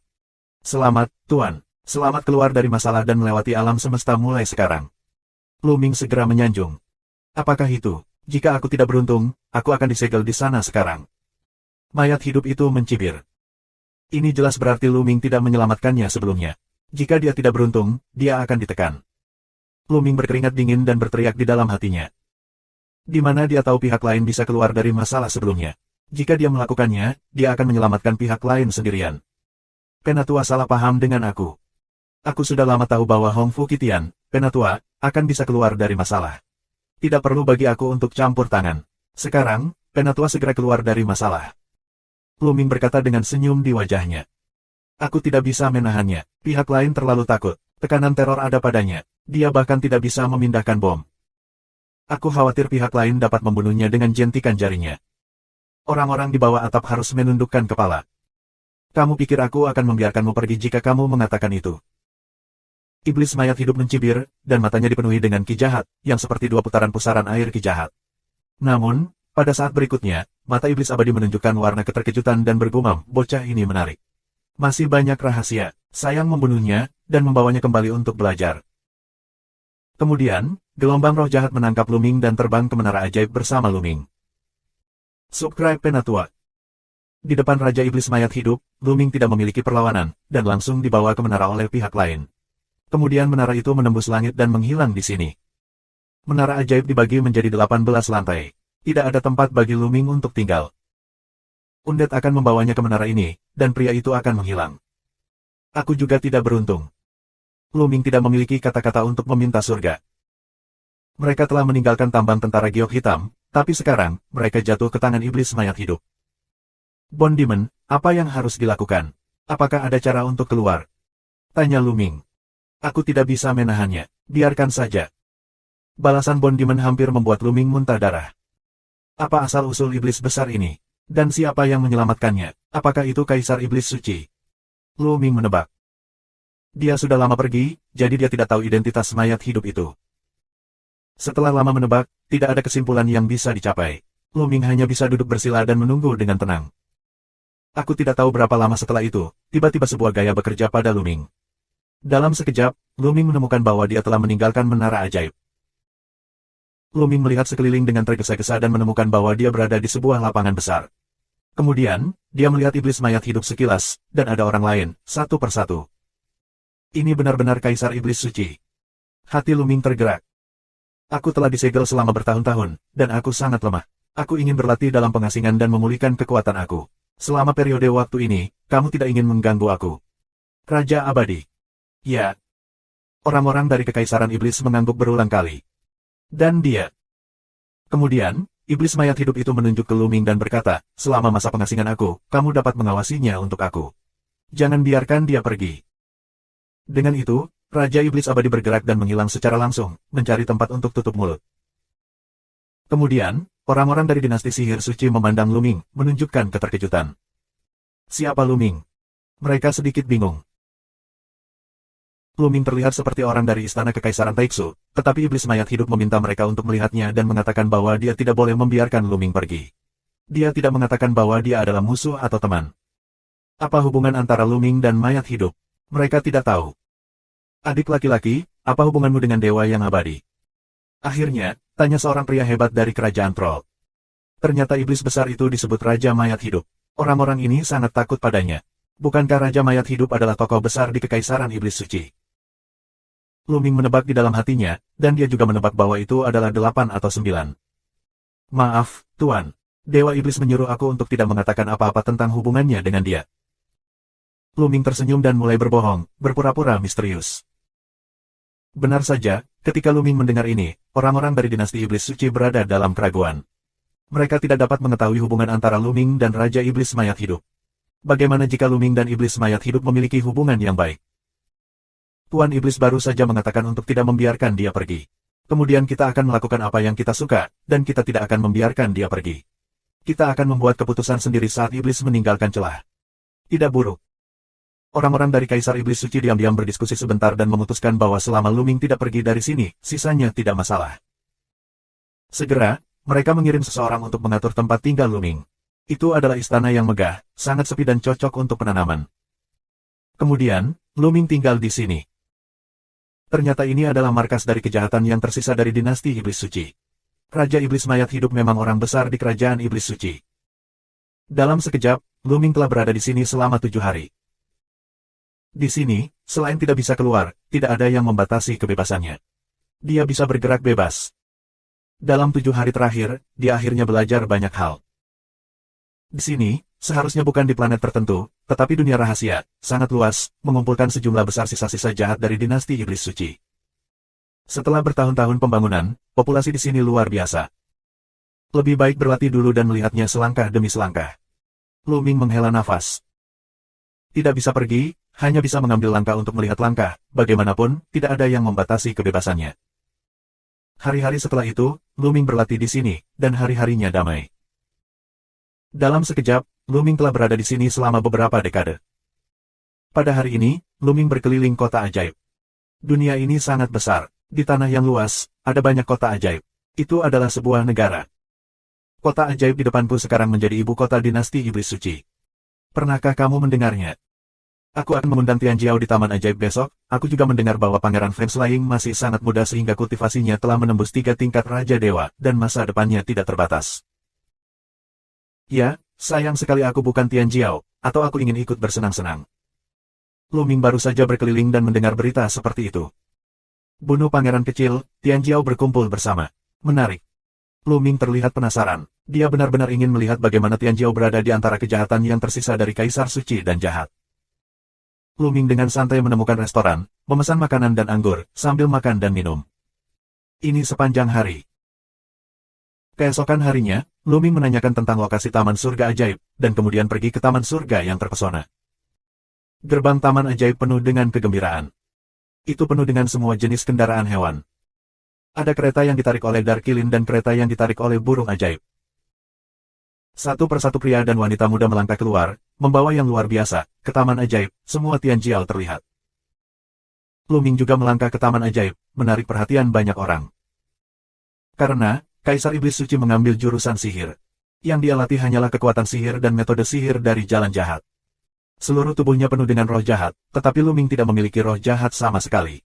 Selamat, Tuan. Selamat keluar dari masalah dan melewati alam semesta mulai sekarang. Luming segera menyanjung. Apakah itu? Jika aku tidak beruntung, aku akan disegel di sana sekarang. Mayat hidup itu mencibir. Ini jelas berarti Luming tidak menyelamatkannya sebelumnya. Jika dia tidak beruntung, dia akan ditekan. Luming berkeringat dingin dan berteriak di dalam hatinya. Di mana dia tahu pihak lain bisa keluar dari masalah sebelumnya. Jika dia melakukannya, dia akan menyelamatkan pihak lain sendirian. Penatua salah paham dengan aku. Aku sudah lama tahu bahwa Hong Fu Kitian, Penatua, akan bisa keluar dari masalah. Tidak perlu bagi aku untuk campur tangan. Sekarang, Penatua segera keluar dari masalah. Luming berkata dengan senyum di wajahnya. Aku tidak bisa menahannya. Pihak lain terlalu takut. Tekanan teror ada padanya. Dia bahkan tidak bisa memindahkan bom. Aku khawatir pihak lain dapat membunuhnya dengan jentikan jarinya. Orang-orang di bawah atap harus menundukkan kepala. Kamu pikir aku akan membiarkanmu pergi jika kamu mengatakan itu? Iblis mayat hidup mencibir, dan matanya dipenuhi dengan ki jahat, yang seperti dua putaran pusaran air ki jahat. Namun, pada saat berikutnya, mata iblis abadi menunjukkan warna keterkejutan dan bergumam, bocah ini menarik. Masih banyak rahasia, sayang membunuhnya, dan membawanya kembali untuk belajar. Kemudian, gelombang roh jahat menangkap Luming dan terbang ke menara ajaib bersama Luming. Subscribe Penatua. Di depan Raja Iblis Mayat hidup, Luming tidak memiliki perlawanan, dan langsung dibawa ke menara oleh pihak lain. Kemudian menara itu menembus langit dan menghilang di sini. Menara ajaib dibagi menjadi 18 lantai. Tidak ada tempat bagi Luming untuk tinggal. Undead akan membawanya ke menara ini, dan pria itu akan menghilang. Aku juga tidak beruntung. Luming tidak memiliki kata-kata untuk meminta surga. Mereka telah meninggalkan tambang tentara giok hitam, tapi sekarang, mereka jatuh ke tangan iblis mayat hidup. Bone Demon, apa yang harus dilakukan? Apakah ada cara untuk keluar? Tanya Luming. Aku tidak bisa menahannya, biarkan saja. Balasan Bone Demon hampir membuat Luming muntah darah. Apa asal-usul iblis besar ini? Dan siapa yang menyelamatkannya? Apakah itu Kaisar Iblis Suci? Luming menebak. Dia sudah lama pergi, jadi dia tidak tahu identitas mayat hidup itu. Setelah lama menebak, tidak ada kesimpulan yang bisa dicapai. Luming hanya bisa duduk bersila dan menunggu dengan tenang. Aku tidak tahu berapa lama setelah itu, tiba-tiba sebuah gaya bekerja pada Luming. Dalam sekejap, Luming menemukan bahwa dia telah meninggalkan menara ajaib. Luming melihat sekeliling dengan tergesa-gesa dan menemukan bahwa dia berada di sebuah lapangan besar. Kemudian, dia melihat iblis mayat hidup sekilas, dan ada orang lain, satu persatu. Ini benar-benar Kaisar Iblis Suci. Hati Luming tergerak. Aku telah disegel selama bertahun-tahun, dan aku sangat lemah. Aku ingin berlatih dalam pengasingan dan memulihkan kekuatan aku. Selama periode waktu ini, kamu tidak ingin mengganggu aku. Raja Abadi. Ya. Orang-orang dari Kekaisaran Iblis mengangguk berulang kali. Dan dia. Kemudian, iblis mayat hidup itu menunjuk ke Luming dan berkata, selama masa pengasingan aku, kamu dapat mengawasinya untuk aku. Jangan biarkan dia pergi. Dengan itu, Raja Iblis Abadi bergerak dan menghilang secara langsung, mencari tempat untuk tutup mulut. Kemudian, orang-orang dari dinasti sihir suci memandang Luming, menunjukkan keterkejutan. Siapa Luming? Mereka sedikit bingung. Luming terlihat seperti orang dari istana Kekaisaran Taiksu, tetapi iblis mayat hidup meminta mereka untuk melihatnya dan mengatakan bahwa dia tidak boleh membiarkan Luming pergi. Dia tidak mengatakan bahwa dia adalah musuh atau teman. Apa hubungan antara Luming dan mayat hidup? Mereka tidak tahu. Adik laki-laki, apa hubunganmu dengan dewa yang abadi? Akhirnya, tanya seorang pria hebat dari kerajaan troll. Ternyata iblis besar itu disebut Raja Mayat Hidup. Orang-orang ini sangat takut padanya. Bukankah Raja Mayat Hidup adalah tokoh besar di Kekaisaran Iblis Suci? Luming menebak di dalam hatinya, dan dia juga menebak bahwa itu adalah 8 atau 9. Maaf, Tuan. Dewa Iblis menyuruh aku untuk tidak mengatakan apa-apa tentang hubungannya dengan dia. Luming tersenyum dan mulai berbohong, berpura-pura misterius. Benar saja, ketika Luming mendengar ini, orang-orang dari dinasti Iblis Suci berada dalam keraguan. Mereka tidak dapat mengetahui hubungan antara Luming dan Raja Iblis Mayat Hidup. Bagaimana jika Luming dan Iblis Mayat Hidup memiliki hubungan yang baik? Tuan Iblis baru saja mengatakan untuk tidak membiarkan dia pergi. Kemudian kita akan melakukan apa yang kita suka, dan kita tidak akan membiarkan dia pergi. Kita akan membuat keputusan sendiri saat Iblis meninggalkan celah. Tidak buruk. Orang-orang dari Kaisar Iblis Suci diam-diam berdiskusi sebentar dan memutuskan bahwa selama Luming tidak pergi dari sini, sisanya tidak masalah. Segera, mereka mengirim seseorang untuk mengatur tempat tinggal Luming. Itu adalah istana yang megah, sangat sepi dan cocok untuk penanaman. Kemudian, Luming tinggal di sini. Ternyata ini adalah markas dari kejahatan yang tersisa dari dinasti Iblis Suci. Raja Iblis Mayat Hidup memang orang besar di kerajaan Iblis Suci. Dalam sekejap, Luming telah berada di sini selama 7 hari. Di sini, selain tidak bisa keluar, tidak ada yang membatasi kebebasannya. Dia bisa bergerak bebas. Dalam 7 hari terakhir, dia akhirnya belajar banyak hal. Di sini, seharusnya bukan di planet tertentu, tetapi dunia rahasia, sangat luas, mengumpulkan sejumlah besar sisa-sisa jahat dari dinasti Iblis Suci. Setelah bertahun-tahun pembangunan, populasi di sini luar biasa. Lebih baik berlatih dulu dan melihatnya selangkah demi selangkah. Luming menghela nafas. Tidak bisa pergi, hanya bisa mengambil langkah untuk melihat langkah, bagaimanapun, tidak ada yang membatasi kebebasannya. Hari-hari setelah itu, Luming berlatih di sini, dan hari-harinya damai. Dalam sekejap, Luming telah berada di sini selama beberapa dekade. Pada hari ini, Luming berkeliling kota ajaib. Dunia ini sangat besar. Di tanah yang luas, ada banyak kota ajaib. Itu adalah sebuah negara. Kota ajaib di depanku sekarang menjadi ibu kota dinasti Iblis Suci. Pernahkah kamu mendengarnya? Aku akan mengundang Tianjiao di Taman Ajaib besok. Aku juga mendengar bahwa Pangeran Flameslaying masih sangat muda sehingga kultivasinya telah menembus 3 tingkat Raja Dewa, dan masa depannya tidak terbatas. Ya, sayang sekali aku bukan Tianjiao, atau aku ingin ikut bersenang-senang. Luming baru saja berkeliling dan mendengar berita seperti itu. Bunuh pangeran kecil, Tianjiao berkumpul bersama. Menarik. Luming terlihat penasaran. Dia benar-benar ingin melihat bagaimana Tianjiao berada di antara kejahatan yang tersisa dari Kaisar Suci dan jahat. Luming dengan santai menemukan restoran, memesan makanan dan anggur, sambil makan dan minum. Ini sepanjang hari. Keesokan harinya, Luming menanyakan tentang lokasi Taman Surga Ajaib, dan kemudian pergi ke Taman Surga yang terpesona. Gerbang Taman Ajaib penuh dengan kegembiraan. Itu penuh dengan semua jenis kendaraan hewan. Ada kereta yang ditarik oleh Darkilin dan kereta yang ditarik oleh burung ajaib. Satu persatu pria dan wanita muda melangkah keluar, membawa yang luar biasa, ke Taman Ajaib, semua Tianjiao terlihat. Luming juga melangkah ke Taman Ajaib, menarik perhatian banyak orang. Karena, Kaisar Iblis Suci mengambil jurusan sihir. Yang dia latih hanyalah kekuatan sihir dan metode sihir dari jalan jahat. Seluruh tubuhnya penuh dengan roh jahat, tetapi Luming tidak memiliki roh jahat sama sekali.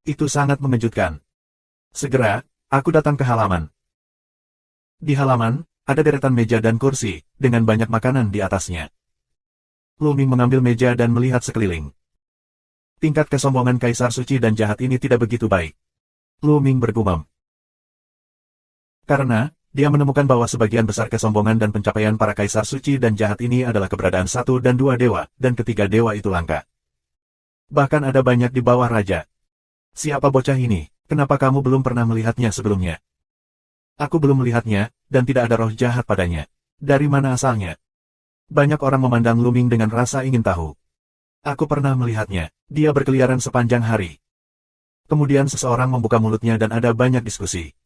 Itu sangat mengejutkan. Segera, aku datang ke halaman. Di halaman, ada deretan meja dan kursi, dengan banyak makanan di atasnya. Luming mengambil meja dan melihat sekeliling. Tingkat kesombongan Kaisar Suci dan jahat ini tidak begitu baik. Luming bergumam. Karena, dia menemukan bahwa sebagian besar kesombongan dan pencapaian para Kaisar Suci dan jahat ini adalah keberadaan satu dan dua dewa, dan ketiga dewa itu langka. Bahkan ada banyak di bawah raja. Siapa bocah ini? Kenapa kamu belum pernah melihatnya sebelumnya? Aku belum melihatnya, dan tidak ada roh jahat padanya. Dari mana asalnya? Banyak orang memandang Luming dengan rasa ingin tahu. Aku pernah melihatnya. Dia berkeliaran sepanjang hari. Kemudian seseorang membuka mulutnya dan ada banyak diskusi.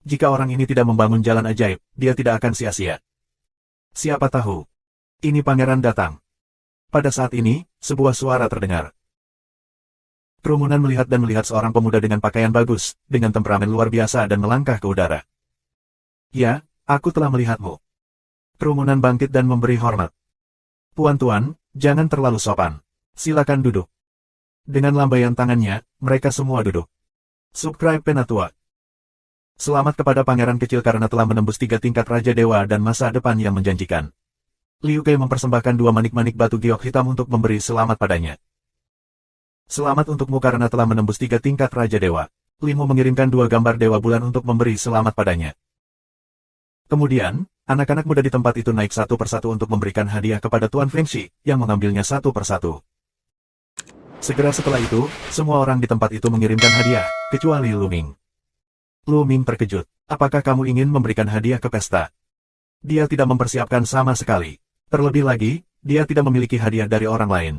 Jika orang ini tidak membangun jalan ajaib, dia tidak akan sia-sia. Siapa tahu? Ini pangeran datang. Pada saat ini, sebuah suara terdengar. Kerumunan melihat seorang pemuda dengan pakaian bagus, dengan temperamen luar biasa dan melangkah ke udara. Ya, aku telah melihatmu. Kerumunan bangkit dan memberi hormat. Puan-tuan, jangan terlalu sopan. Silakan duduk. Dengan lambaian tangannya, mereka semua duduk. Subscribe Penatua. Selamat kepada pangeran kecil karena telah menembus 3 tingkat Raja Dewa dan masa depan yang menjanjikan. Liu Kei mempersembahkan 2 manik-manik batu giok hitam untuk memberi selamat padanya. Selamat untukmu karena telah menembus 3 tingkat Raja Dewa. Limu mengirimkan 2 gambar Dewa Bulan untuk memberi selamat padanya. Kemudian, anak-anak muda di tempat itu naik satu persatu untuk memberikan hadiah kepada Tuan Fengxi, yang mengambilnya satu persatu. Segera setelah itu, semua orang di tempat itu mengirimkan hadiah, kecuali Luming. Luming terkejut. Apakah kamu ingin memberikan hadiah ke pesta? Dia tidak mempersiapkan sama sekali. Terlebih lagi, dia tidak memiliki hadiah dari orang lain.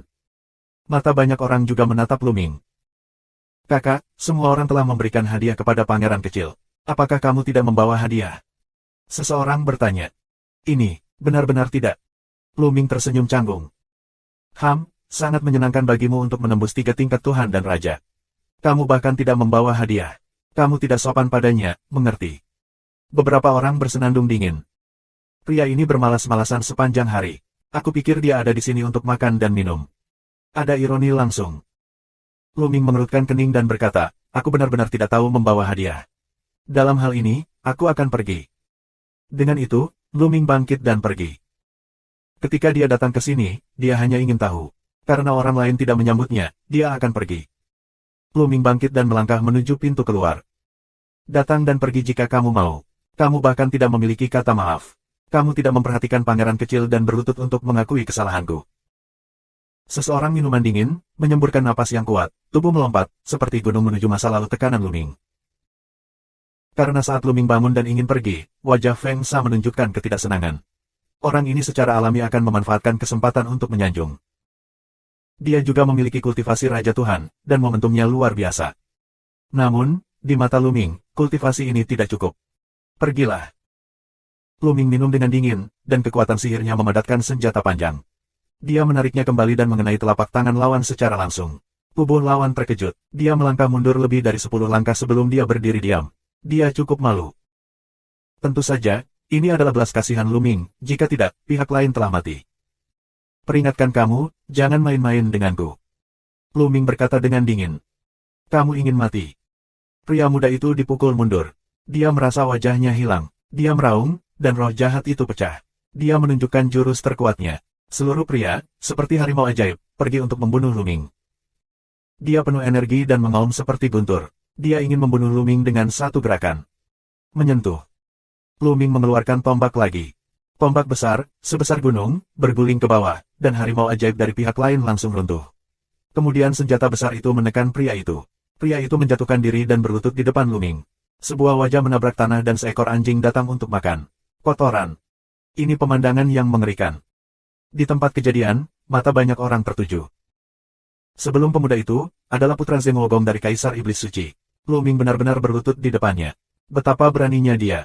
Mata banyak orang juga menatap Luming. Kakak, semua orang telah memberikan hadiah kepada pangeran kecil. Apakah kamu tidak membawa hadiah? Seseorang bertanya. Ini, benar-benar tidak. Luming tersenyum canggung. Sangat menyenangkan bagimu untuk menembus 3 tingkat Tuhan dan Raja. Kamu bahkan tidak membawa hadiah. Kamu tidak sopan padanya, mengerti? Beberapa orang bersenandung dingin. Pria ini bermalas-malasan sepanjang hari. Aku pikir dia ada di sini untuk makan dan minum. Ada ironi langsung. Luming mengerutkan kening dan berkata, aku benar-benar tidak tahu membawa hadiah. Dalam hal ini, aku akan pergi. Dengan itu, Luming bangkit dan pergi. Ketika dia datang ke sini, dia hanya ingin tahu. Karena orang lain tidak menyambutnya, dia akan pergi. Luming bangkit dan melangkah menuju pintu keluar. Datang dan pergi jika kamu mau. Kamu bahkan tidak memiliki kata maaf. Kamu tidak memperhatikan pangeran kecil dan berlutut untuk mengakui kesalahanku. Seseorang minuman dingin, menyemburkan napas yang kuat, tubuh melompat, seperti gunung menuju masa lalu tekanan Luming. Karena saat Luming bangun dan ingin pergi, wajah Feng Sha menunjukkan ketidaksenangan. Orang ini secara alami akan memanfaatkan kesempatan untuk menyanjung. Dia juga memiliki kultivasi Raja Tuhan, dan momentumnya luar biasa. Namun, di mata Luming, kultivasi ini tidak cukup. Pergilah. Luming minum dengan dingin, dan kekuatan sihirnya memadatkan senjata panjang. Dia menariknya kembali dan mengenai telapak tangan lawan secara langsung. Tubuh lawan terkejut. Dia melangkah mundur lebih dari 10 langkah sebelum dia berdiri diam. Dia cukup malu. Tentu saja, ini adalah belas kasihan Luming, jika tidak, pihak lain telah mati. Peringatkan kamu, jangan main-main denganku. Luming berkata dengan dingin. Kamu ingin mati. Pria muda itu dipukul mundur. Dia merasa wajahnya hilang. Dia meraung, dan roh jahat itu pecah. Dia menunjukkan jurus terkuatnya. Seluruh pria, seperti harimau ajaib, pergi untuk membunuh Luming. Dia penuh energi dan mengaum seperti guntur. Dia ingin membunuh Luming dengan satu gerakan. Menyentuh. Luming mengeluarkan tombak lagi. Tombak besar, sebesar gunung, berguling ke bawah, dan harimau ajaib dari pihak lain langsung runtuh. Kemudian senjata besar itu menekan pria itu. Pria itu menjatuhkan diri dan berlutut di depan Luming. Sebuah wajah menabrak tanah dan seekor anjing datang untuk makan kotoran. Ini pemandangan yang mengerikan. Di tempat kejadian, mata banyak orang tertuju. Sebelum pemuda itu, adalah putra Zeng Wogong dari Kaisar Iblis Suci. Luming benar-benar berlutut di depannya. Betapa beraninya dia.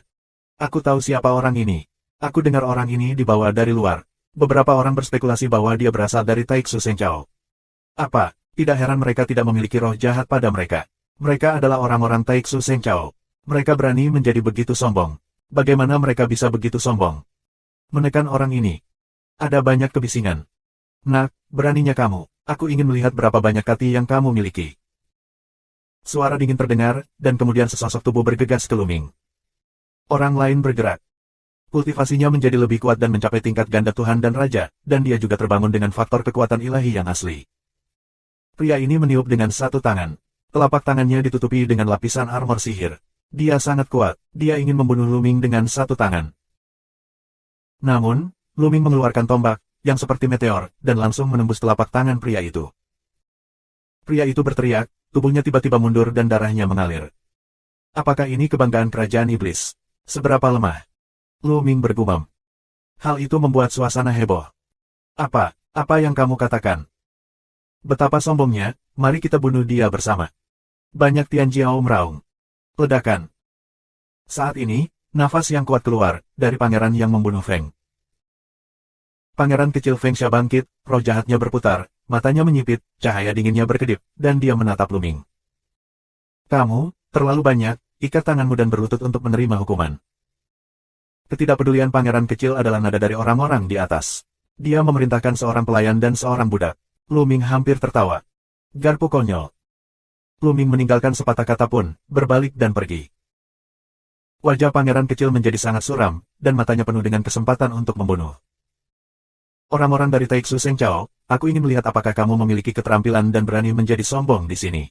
Aku tahu siapa orang ini. Aku dengar orang ini dibawa dari luar. Beberapa orang berspekulasi bahwa dia berasal dari Taiksu Senchao. Apa? Tidak heran mereka tidak memiliki roh jahat pada mereka. Mereka adalah orang-orang Taiksu Senchao. Mereka berani menjadi begitu sombong. Bagaimana mereka bisa begitu sombong? Menekan orang ini. Ada banyak kebisingan. Nak, beraninya kamu. Aku ingin melihat berapa banyak kati yang kamu miliki. Suara dingin terdengar, dan kemudian sesosok tubuh bergegas ke Luming. Orang lain bergerak. Kultivasinya menjadi lebih kuat dan mencapai tingkat ganda Tuhan dan Raja, dan dia juga terbangun dengan faktor kekuatan ilahi yang asli. Pria ini meniup dengan satu tangan. Telapak tangannya ditutupi dengan lapisan armor sihir. Dia sangat kuat, dia ingin membunuh Luming dengan satu tangan. Namun, Luming mengeluarkan tombak, yang seperti meteor, dan langsung menembus telapak tangan pria itu. Pria itu berteriak, tubuhnya tiba-tiba mundur dan darahnya mengalir. Apakah ini kebanggaan kerajaan iblis? Seberapa lemah? Luming bergumam. Hal itu membuat suasana heboh. Apa yang kamu katakan? Betapa sombongnya, mari kita bunuh dia bersama. Banyak Tianjiao meraung. Ledakan. Saat ini, nafas yang kuat keluar, dari pangeran yang membunuh Feng. Pangeran kecil Feng Xia bangkit, roh jahatnya berputar, matanya menyipit, cahaya dinginnya berkedip, dan dia menatap Luming. Kamu, terlalu banyak, ikat tanganmu dan berlutut untuk menerima hukuman. Ketidakpedulian pangeran kecil adalah nada dari orang-orang di atas. Dia memerintahkan seorang pelayan dan seorang budak. Luming hampir tertawa. Garpu konyol. Luming meninggalkan sepatah kata pun, berbalik dan pergi. Wajah pangeran kecil menjadi sangat suram, dan matanya penuh dengan kesempatan untuk membunuh. Orang-orang dari Taiksu Senchao, aku ingin melihat apakah kamu memiliki keterampilan dan berani menjadi sombong di sini.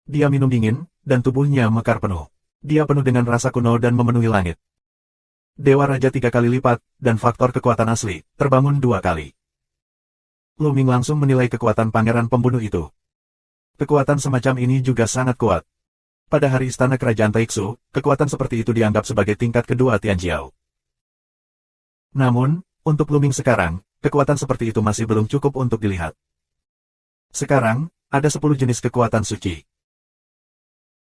Dia minum dingin, dan tubuhnya mekar penuh. Dia penuh dengan rasa kuno dan memenuhi langit. Dewa Raja 3 kali lipat, dan faktor kekuatan asli, terbangun 2 kali. Luming langsung menilai kekuatan pangeran pembunuh itu. Kekuatan semacam ini juga sangat kuat. Pada hari istana kerajaan Taiksu, kekuatan seperti itu dianggap sebagai tingkat kedua Tianjiao. Namun, untuk Luming sekarang, kekuatan seperti itu masih belum cukup untuk dilihat. Sekarang, ada 10 jenis kekuatan suci.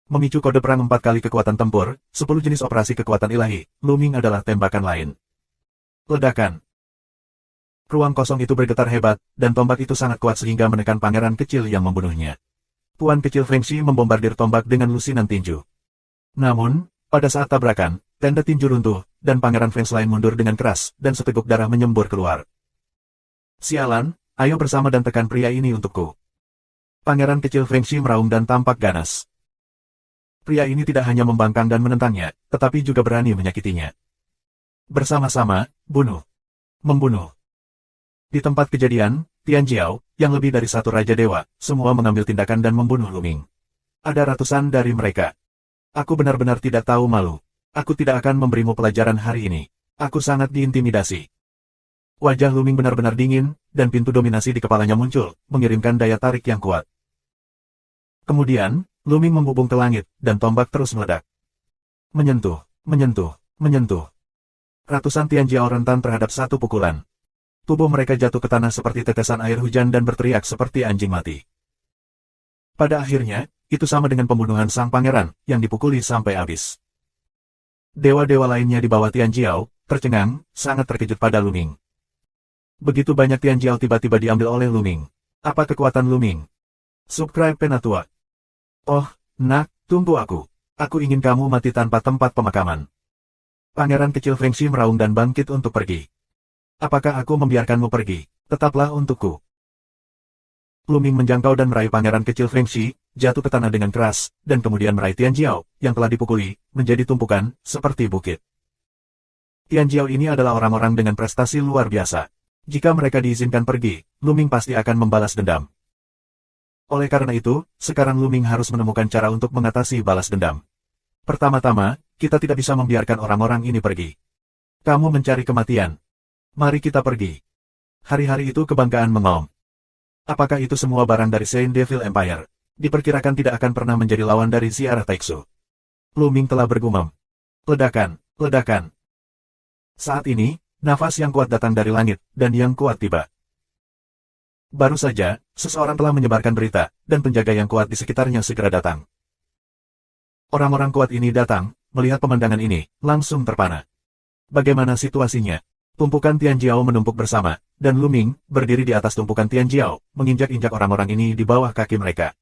Memicu kode perang 4 kali kekuatan tempur, 10 jenis operasi kekuatan ilahi, Luming adalah tembakan lain. Ledakan. Ruang kosong itu bergetar hebat, dan tombak itu sangat kuat sehingga menekan pangeran kecil yang membunuhnya. Tuan kecil Feng Xi membombardir tombak dengan lusinan tinju. Namun, pada saat tabrakan, tenda tinju runtuh, dan pangeran Feng Shui mundur dengan keras, dan seteguk darah menyembur keluar. Sialan, ayo bersama dan tekan pria ini untukku. Pangeran kecil Feng Xi meraung dan tampak ganas. Pria ini tidak hanya membangkang dan menentangnya, tetapi juga berani menyakitinya. Bersama-sama, bunuh. Membunuh. Di tempat kejadian, Tianjiao, yang lebih dari satu Raja Dewa, semua mengambil tindakan dan membunuh Luming. Ada ratusan dari mereka. Aku benar-benar tidak tahu malu. Aku tidak akan memberimu pelajaran hari ini. Aku sangat diintimidasi. Wajah Luming benar-benar dingin, dan pintu dominasi di kepalanya muncul, mengirimkan daya tarik yang kuat. Kemudian, Luming membubung ke langit, dan tombak terus meledak. Menyentuh, menyentuh, menyentuh. Ratusan Tianjiao rentan terhadap satu pukulan. Tubuh mereka jatuh ke tanah seperti tetesan air hujan dan berteriak seperti anjing mati. Pada akhirnya, itu sama dengan pembunuhan sang pangeran, yang dipukuli sampai habis. Dewa-dewa lainnya di bawah Tianjiao, tercengang, sangat terkejut pada Luming. Begitu banyak Tianjiao tiba-tiba diambil oleh Luming. Apa kekuatan Luming? Subscribe Penatua. Oh, nak, tunggu aku. Aku ingin kamu mati tanpa tempat pemakaman. Pangeran kecil Feng Xi meraung dan bangkit untuk pergi. Apakah aku membiarkanmu pergi? Tetaplah untukku. Luming menjangkau dan meraih pangeran kecil Feng Xi, jatuh ke tanah dengan keras, dan kemudian meraih Tianjiao, yang telah dipukuli, menjadi tumpukan, seperti bukit. Tianjiao ini adalah orang-orang dengan prestasi luar biasa. Jika mereka diizinkan pergi, Luming pasti akan membalas dendam. Oleh karena itu, sekarang Luming harus menemukan cara untuk mengatasi balas dendam. Pertama-tama, kita tidak bisa membiarkan orang-orang ini pergi. Kamu mencari kematian. Mari kita pergi. Hari-hari itu kebanggaan mengaum. Apakah itu semua barang dari Saint Devil Empire? Diperkirakan tidak akan pernah menjadi lawan dari ziarah Taixu. Lu Ming telah bergumam. Ledakan, ledakan. Saat ini, nafas yang kuat datang dari langit, dan yang kuat tiba. Baru saja, seseorang telah menyebarkan berita, dan penjaga yang kuat di sekitarnya segera datang. Orang-orang kuat ini datang, melihat pemandangan ini, langsung terpana. Bagaimana situasinya? Tumpukan Tianjiao menumpuk bersama, dan Lu Ming berdiri di atas tumpukan Tianjiao, menginjak-injak orang-orang ini di bawah kaki mereka.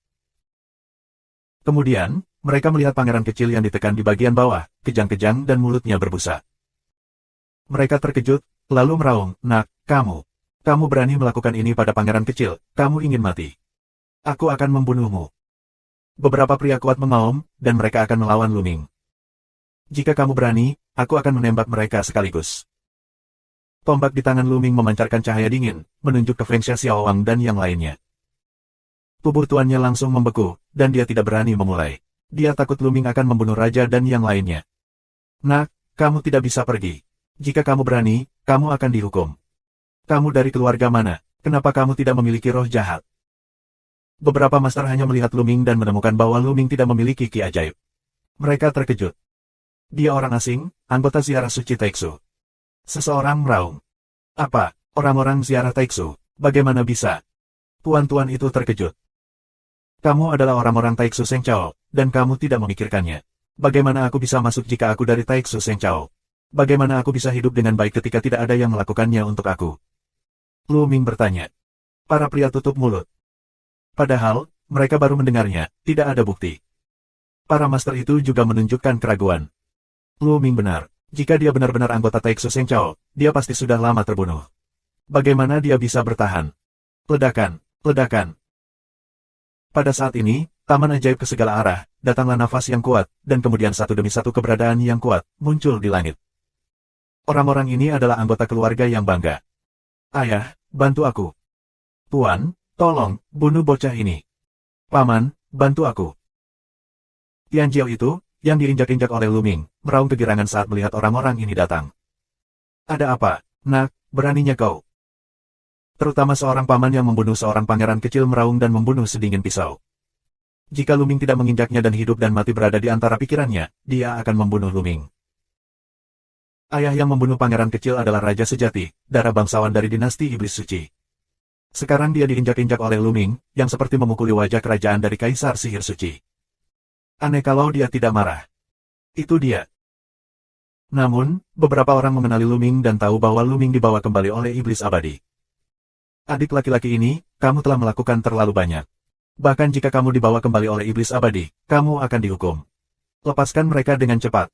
Kemudian, mereka melihat pangeran kecil yang ditekan di bagian bawah, kejang-kejang dan mulutnya berbusa. Mereka terkejut, lalu meraung, "Nak, kamu berani melakukan ini pada pangeran kecil, kamu ingin mati. Aku akan membunuhmu." Beberapa pria kuat mengaum, dan mereka akan melawan Lu Ming. "Jika kamu berani, aku akan menembak mereka sekaligus." Tombak di tangan Lu Ming memancarkan cahaya dingin, menunjuk ke Feng Xiaowang dan yang lainnya. Tubuh tuannya langsung membeku, dan dia tidak berani memulai. Dia takut Lu Ming akan membunuh raja dan yang lainnya. "Nak, kamu tidak bisa pergi. Jika kamu berani, kamu akan dihukum. Kamu dari keluarga mana? Kenapa kamu tidak memiliki roh jahat?" Beberapa master hanya melihat Lu Ming dan menemukan bahwa Lu Ming tidak memiliki ki ajaib. Mereka terkejut. Dia orang asing, anggota ziarah suci Taixu. Seseorang meraung. "Apa, orang-orang ziarah Taixu? Bagaimana bisa?" Tuan-tuan itu terkejut. "Kamu adalah orang-orang Taixu Seng Chao, dan kamu tidak memikirkannya. Bagaimana aku bisa masuk jika aku dari Taixu Seng Chao? Bagaimana aku bisa hidup dengan baik ketika tidak ada yang melakukannya untuk aku?" Lu Ming bertanya. Para pria tutup mulut. Padahal, mereka baru mendengarnya, tidak ada bukti. Para master itu juga menunjukkan keraguan. Lu Ming benar. Jika dia benar-benar anggota Taixu Seng Chao, dia pasti sudah lama terbunuh. Bagaimana dia bisa bertahan? Ledakan, ledakan. Pada saat ini, taman ajaib ke segala arah, datanglah nafas yang kuat, dan kemudian satu demi satu keberadaan yang kuat, muncul di langit. Orang-orang ini adalah anggota keluarga yang bangga. "Ayah, bantu aku." "Tuan, tolong, bunuh bocah ini." "Paman, bantu aku." Tianjiao itu, yang diinjak-injak oleh Lu Ming, meraung kegirangan saat melihat orang-orang ini datang. "Ada apa, Nak, beraninya kau?" Terutama seorang paman yang membunuh seorang pangeran kecil meraung dan membunuh sedingin pisau. Jika Lu Ming tidak menginjaknya dan hidup dan mati berada di antara pikirannya, dia akan membunuh Lu Ming. Ayah yang membunuh pangeran kecil adalah raja sejati, darah bangsawan dari dinasti iblis suci. Sekarang dia diinjak-injak oleh Lu Ming, yang seperti memukuli wajah kerajaan dari kaisar sihir suci. Aneh kalau dia tidak marah. Itu dia. Namun, beberapa orang mengenali Lu Ming dan tahu bahwa Lu Ming dibawa kembali oleh iblis abadi. "Adik laki-laki ini, kamu telah melakukan terlalu banyak. Bahkan jika kamu dibawa kembali oleh iblis abadi, kamu akan dihukum. Lepaskan mereka dengan cepat."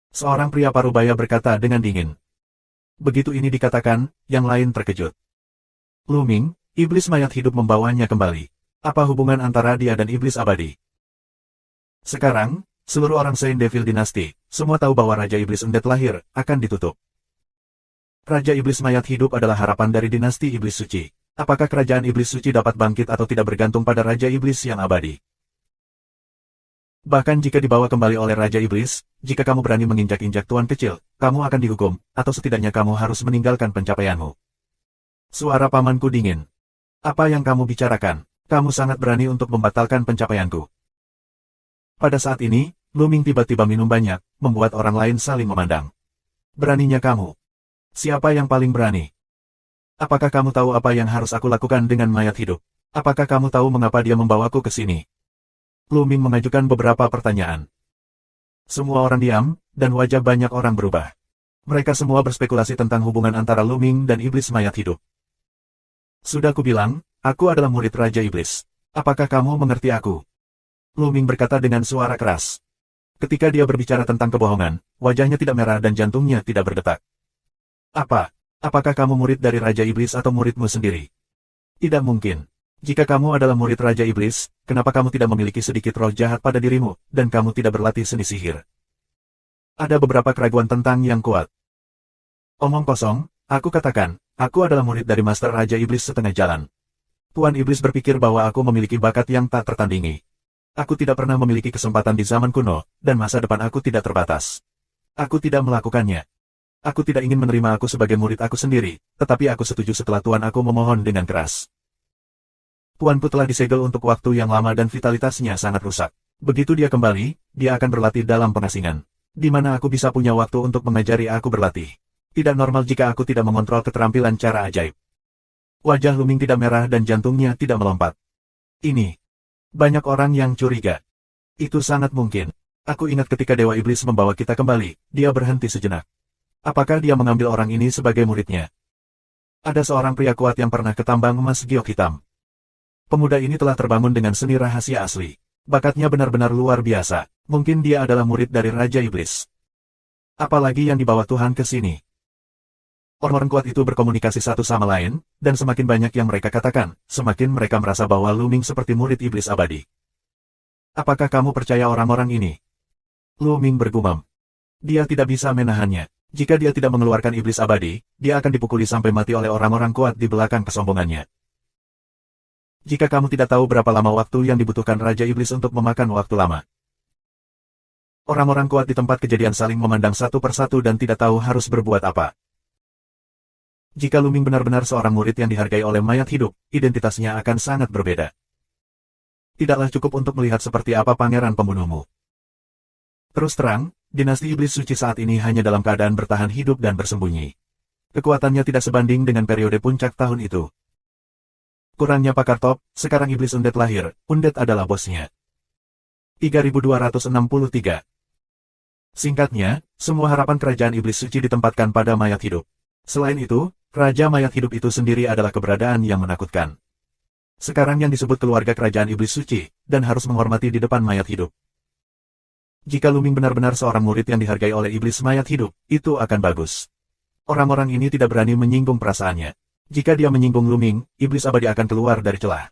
Seorang pria parubaya berkata dengan dingin. Begitu ini dikatakan, yang lain terkejut. "Lu Ming, iblis mayat hidup membawanya kembali. Apa hubungan antara dia dan iblis abadi?" Sekarang, seluruh orang Saint Devil dinasti, semua tahu bahwa Raja Iblis Undead lahir, akan ditutup. Raja Iblis mayat hidup adalah harapan dari dinasti Iblis Suci. Apakah kerajaan Iblis Suci dapat bangkit atau tidak bergantung pada Raja Iblis yang abadi? Bahkan jika dibawa kembali oleh Raja Iblis, jika kamu berani menginjak-injak tuan kecil, kamu akan dihukum, atau setidaknya kamu harus meninggalkan pencapaianmu. Suara pamanku dingin. "Apa yang kamu bicarakan? Kamu sangat berani untuk membatalkan pencapaianku." Pada saat ini, Lu Ming tiba-tiba minum banyak, membuat orang lain saling memandang. "Beraninya kamu? Siapa yang paling berani? Apakah kamu tahu apa yang harus aku lakukan dengan mayat hidup? Apakah kamu tahu mengapa dia membawaku ke sini?" Lu Ming mengajukan beberapa pertanyaan. Semua orang diam, dan wajah banyak orang berubah. Mereka semua berspekulasi tentang hubungan antara Lu Ming dan iblis mayat hidup. "Sudah kubilang, aku adalah murid Raja Iblis. Apakah kamu mengerti aku?" Lu Ming berkata dengan suara keras. Ketika dia berbicara tentang kebohongan, wajahnya tidak merah dan jantungnya tidak berdetak. Apakah kamu murid dari Raja Iblis atau muridmu sendiri?" "Tidak mungkin. Jika kamu adalah murid Raja Iblis, kenapa kamu tidak memiliki sedikit roh jahat pada dirimu, dan kamu tidak berlatih seni sihir?" Ada beberapa keraguan tentang yang kuat. "Omong kosong, aku katakan, aku adalah murid dari Master Raja Iblis setengah jalan. Tuan Iblis berpikir bahwa aku memiliki bakat yang tak tertandingi. Aku tidak pernah memiliki kesempatan di zaman kuno, dan masa depan aku tidak terbatas. Aku tidak melakukannya. Aku tidak ingin menerima aku sebagai murid aku sendiri, tetapi aku setuju setelah tuan aku memohon dengan keras. Tuanku telah disegel untuk waktu yang lama dan vitalitasnya sangat rusak. Begitu dia kembali, dia akan berlatih dalam pengasingan. Di mana aku bisa punya waktu untuk mengajari aku berlatih. Tidak normal jika aku tidak mengontrol keterampilan cara ajaib. Wajah Luming tidak merah dan jantungnya tidak melompat. Ini. Banyak orang yang curiga. Itu sangat mungkin. Aku ingat ketika Dewa Iblis membawa kita kembali, dia berhenti sejenak. Apakah dia mengambil orang ini sebagai muridnya? Ada seorang pria kuat yang pernah ke tambang emas giok hitam. Pemuda ini telah terbangun dengan seni rahasia asli. Bakatnya benar-benar luar biasa. Mungkin dia adalah murid dari Raja Iblis. Apalagi yang dibawa Tuhan ke sini. Orang-orang kuat itu berkomunikasi satu sama lain, dan semakin banyak yang mereka katakan, semakin mereka merasa bahwa Luming seperti murid iblis abadi. Apakah kamu percaya orang-orang ini? Luming bergumam. Dia tidak bisa menahannya. Jika dia tidak mengeluarkan iblis abadi, dia akan dipukuli sampai mati oleh orang-orang kuat di belakang kesombongannya. Jika kamu tidak tahu berapa lama waktu yang dibutuhkan Raja Iblis untuk memakan waktu lama. Orang-orang kuat di tempat kejadian saling memandang satu persatu dan tidak tahu harus berbuat apa. Jika Luming benar-benar seorang murid yang dihargai oleh mayat hidup, identitasnya akan sangat berbeda. Tidaklah cukup untuk melihat seperti apa pangeran pembunuhmu. Terus terang, dinasti iblis suci saat ini hanya dalam keadaan bertahan hidup dan bersembunyi. Kekuatannya tidak sebanding dengan periode puncak tahun itu. Kurangnya pakar top, sekarang iblis undead lahir, undead adalah bosnya. 3263. Singkatnya, semua harapan kerajaan iblis suci ditempatkan pada mayat hidup. Selain itu, Raja Mayat Hidup itu sendiri adalah keberadaan yang menakutkan. Sekarang yang disebut keluarga kerajaan iblis suci, dan harus menghormati di depan mayat hidup. Jika Luming benar-benar seorang murid yang dihargai oleh iblis mayat hidup, itu akan bagus. Orang-orang ini tidak berani menyinggung perasaannya. Jika dia menyinggung Luming, iblis abadi akan keluar dari celah.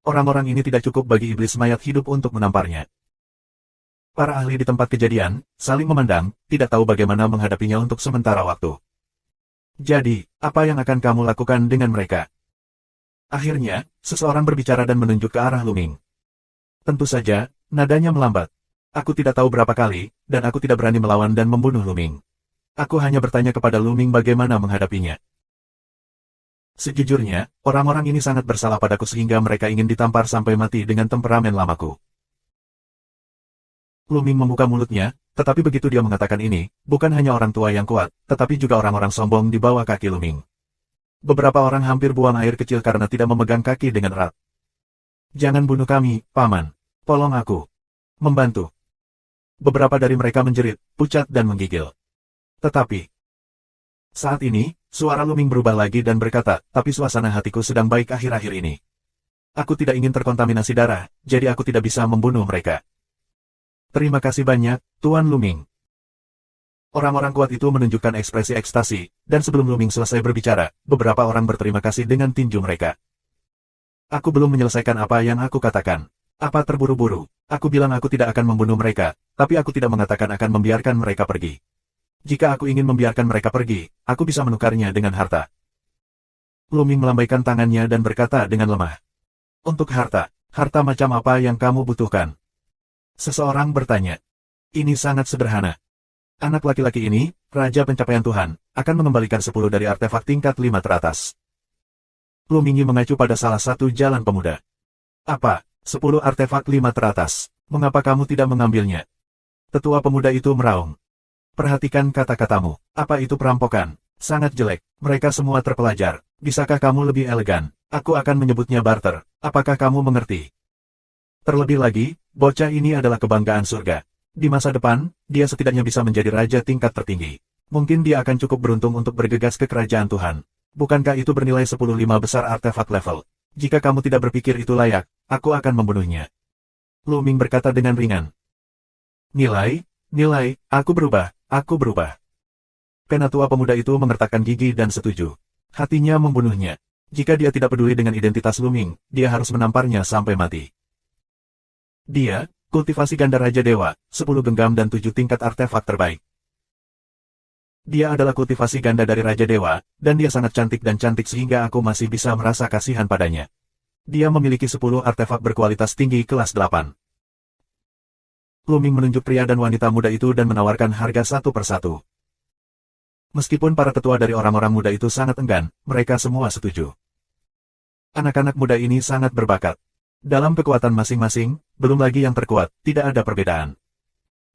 Orang-orang ini tidak cukup bagi iblis mayat hidup untuk menamparnya. Para ahli di tempat kejadian, saling memandang, tidak tahu bagaimana menghadapinya untuk sementara waktu. Jadi, apa yang akan kamu lakukan dengan mereka? Akhirnya, seseorang berbicara dan menunjuk ke arah Luming. Tentu saja, nadanya melambat. Aku tidak tahu berapa kali, dan aku tidak berani melawan dan membunuh Luming. Aku hanya bertanya kepada Luming bagaimana menghadapinya. Sejujurnya, orang-orang ini sangat bersalah padaku sehingga mereka ingin ditampar sampai mati dengan temperamen lamaku. Luming membuka mulutnya, tetapi begitu dia mengatakan ini, bukan hanya orang tua yang kuat, tetapi juga orang-orang sombong di bawah kaki Luming. Beberapa orang hampir buang air kecil karena tidak memegang kaki dengan erat. Jangan bunuh kami, Paman. Tolong aku. Membantu. Beberapa dari mereka menjerit, pucat dan menggigil. Tetapi, saat ini, suara Luming berubah lagi dan berkata, tapi suasana hatiku sedang baik akhir-akhir ini. Aku tidak ingin terkontaminasi darah, jadi aku tidak bisa membunuh mereka. Terima kasih banyak, Tuan Luming. Orang-orang kuat itu menunjukkan ekspresi ekstasi, dan sebelum Luming selesai berbicara, beberapa orang berterima kasih dengan tinju mereka. Aku belum menyelesaikan apa yang aku katakan. Apa terburu-buru? Aku bilang aku tidak akan membunuh mereka, tapi aku tidak mengatakan akan membiarkan mereka pergi. Jika aku ingin membiarkan mereka pergi, aku bisa menukarnya dengan harta. Luming melambaikan tangannya dan berkata dengan lemah. Untuk harta, harta macam apa yang kamu butuhkan? Seseorang bertanya. Ini sangat sederhana. Anak laki-laki ini, Raja Pencapaian Tuhan, akan mengembalikan 10 dari artefak tingkat 5 teratas. Luming mengacu pada salah satu jalan pemuda. Apa? 10 artefak 5 teratas. Mengapa kamu tidak mengambilnya? Tetua pemuda itu meraung. Perhatikan kata-katamu. Apa itu perampokan? Sangat jelek. Mereka semua terpelajar. Bisakah kamu lebih elegan? Aku akan menyebutnya barter. Apakah kamu mengerti? Terlebih lagi, bocah ini adalah kebanggaan surga. Di masa depan, dia setidaknya bisa menjadi raja tingkat tertinggi. Mungkin dia akan cukup beruntung untuk bergegas ke kerajaan Tuhan. Bukankah itu bernilai 10 5 besar artefak level? Jika kamu tidak berpikir itu layak, aku akan membunuhnya. Luming berkata dengan ringan. Nilai, aku berubah. Penatua pemuda itu mengertakkan gigi dan setuju. Hatinya membunuhnya. Jika dia tidak peduli dengan identitas Luming, dia harus menamparnya sampai mati. Dia, kultivasi ganda Raja Dewa, 10 genggam dan 7 tingkat artefak terbaik. Dia adalah kultivasi ganda dari Raja Dewa, dan dia sangat cantik dan cantik sehingga aku masih bisa merasa kasihan padanya. Dia memiliki 10 artefak berkualitas tinggi kelas 8. Luming menunjuk pria dan wanita muda itu dan menawarkan harga satu persatu. Meskipun para tetua dari orang-orang muda itu sangat enggan, mereka semua setuju. Anak-anak muda ini sangat berbakat. Dalam kekuatan masing-masing, belum lagi yang terkuat, tidak ada perbedaan.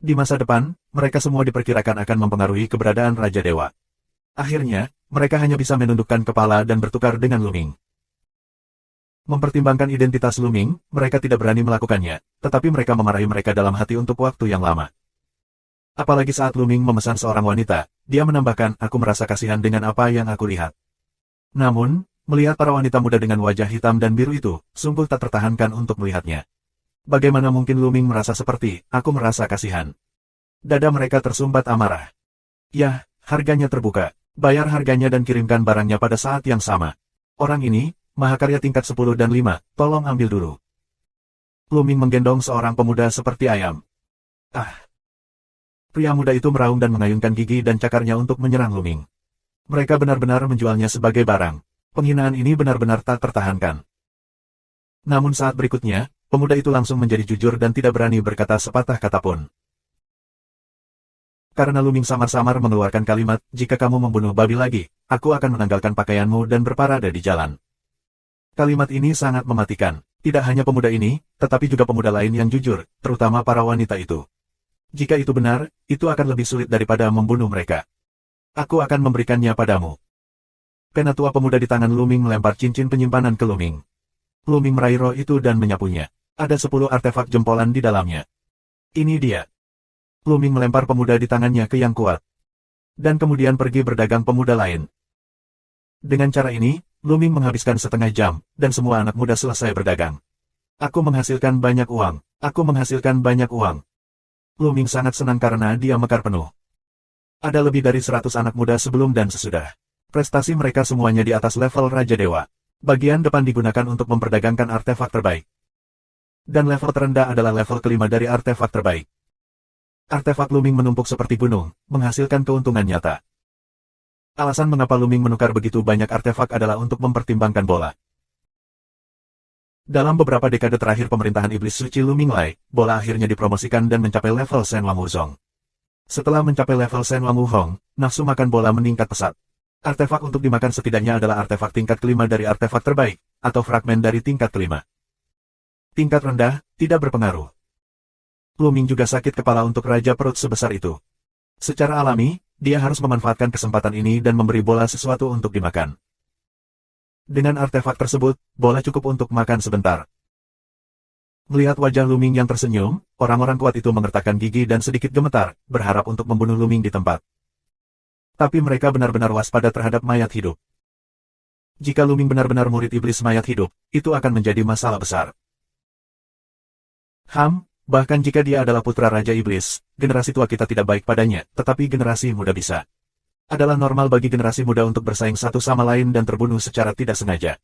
Di masa depan, mereka semua diperkirakan akan mempengaruhi keberadaan Raja Dewa. Akhirnya, mereka hanya bisa menundukkan kepala dan bertukar dengan Luming. Mempertimbangkan identitas Luming, mereka tidak berani melakukannya, tetapi mereka memarahi mereka dalam hati untuk waktu yang lama. Apalagi saat Luming memesan seorang wanita, dia menambahkan, aku merasa kasihan dengan apa yang aku lihat. Namun, melihat para wanita muda dengan wajah hitam dan biru itu, sungguh tak tertahankan untuk melihatnya. Bagaimana mungkin Luming merasa seperti, aku merasa kasihan. Dada mereka tersumbat amarah. Yah, harganya terbuka. Bayar harganya dan kirimkan barangnya pada saat yang sama. Orang ini, mahakarya tingkat 10 dan 5, tolong ambil dulu. Luming menggendong seorang pemuda seperti ayam. Ah! Pria muda itu meraung dan mengayunkan gigi dan cakarnya untuk menyerang Luming. Mereka benar-benar menjualnya sebagai barang. Penghinaan ini benar-benar tak tertahankan. Namun saat berikutnya, pemuda itu langsung menjadi jujur dan tidak berani berkata sepatah kata pun. Karena Luming samar-samar mengeluarkan kalimat, jika kamu membunuh babi lagi, aku akan menanggalkan pakaianmu dan berparade di jalan. Kalimat ini sangat mematikan. Tidak hanya pemuda ini, tetapi juga pemuda lain yang jujur, terutama para wanita itu. Jika itu benar, itu akan lebih sulit daripada membunuh mereka. Aku akan memberikannya padamu. Penatua pemuda di tangan Luming melempar cincin penyimpanan ke Luming. Luming meraih roh itu dan menyapunya. Ada 10 artefak jempolan di dalamnya. Ini dia. Luming melempar pemuda di tangannya ke yang kuat. Dan kemudian pergi berdagang pemuda lain. Dengan cara ini, Luming menghabiskan setengah jam, dan semua anak muda selesai berdagang. Aku menghasilkan banyak uang. Aku menghasilkan banyak uang. Luming sangat senang karena dia mekar penuh. Ada lebih dari 100 anak muda sebelum dan sesudah. Prestasi mereka semuanya di atas level Raja Dewa. Bagian depan digunakan untuk memperdagangkan artefak terbaik. Dan level terendah adalah level kelima dari artefak terbaik. Artefak Luming menumpuk seperti gunung, menghasilkan keuntungan nyata. Alasan mengapa Luming menukar begitu banyak artefak adalah untuk mempertimbangkan bola. Dalam beberapa dekade terakhir pemerintahan iblis suci Luming Lai, bola akhirnya dipromosikan dan mencapai level Shen Wang Wuzong. Setelah mencapai level Shen Wang Wuzong, nafsu makan bola meningkat pesat. Artefak untuk dimakan setidaknya adalah artefak tingkat kelima dari artefak terbaik, atau fragmen dari tingkat kelima. Tingkat rendah, tidak berpengaruh. Luming juga sakit kepala untuk raja perut sebesar itu. Secara alami, dia harus memanfaatkan kesempatan ini dan memberi bola sesuatu untuk dimakan. Dengan artefak tersebut, bola cukup untuk makan sebentar. Melihat wajah Luming yang tersenyum, orang-orang kuat itu mengertakkan gigi dan sedikit gemetar, berharap untuk membunuh Luming di tempat. Tapi mereka benar-benar waspada terhadap mayat hidup. Jika Luming benar-benar murid iblis mayat hidup, itu akan menjadi masalah besar. Bahkan jika dia adalah putra Raja Iblis, generasi tua kita tidak baik padanya, tetapi generasi muda bisa. Adalah normal bagi generasi muda untuk bersaing satu sama lain dan terbunuh secara tidak sengaja.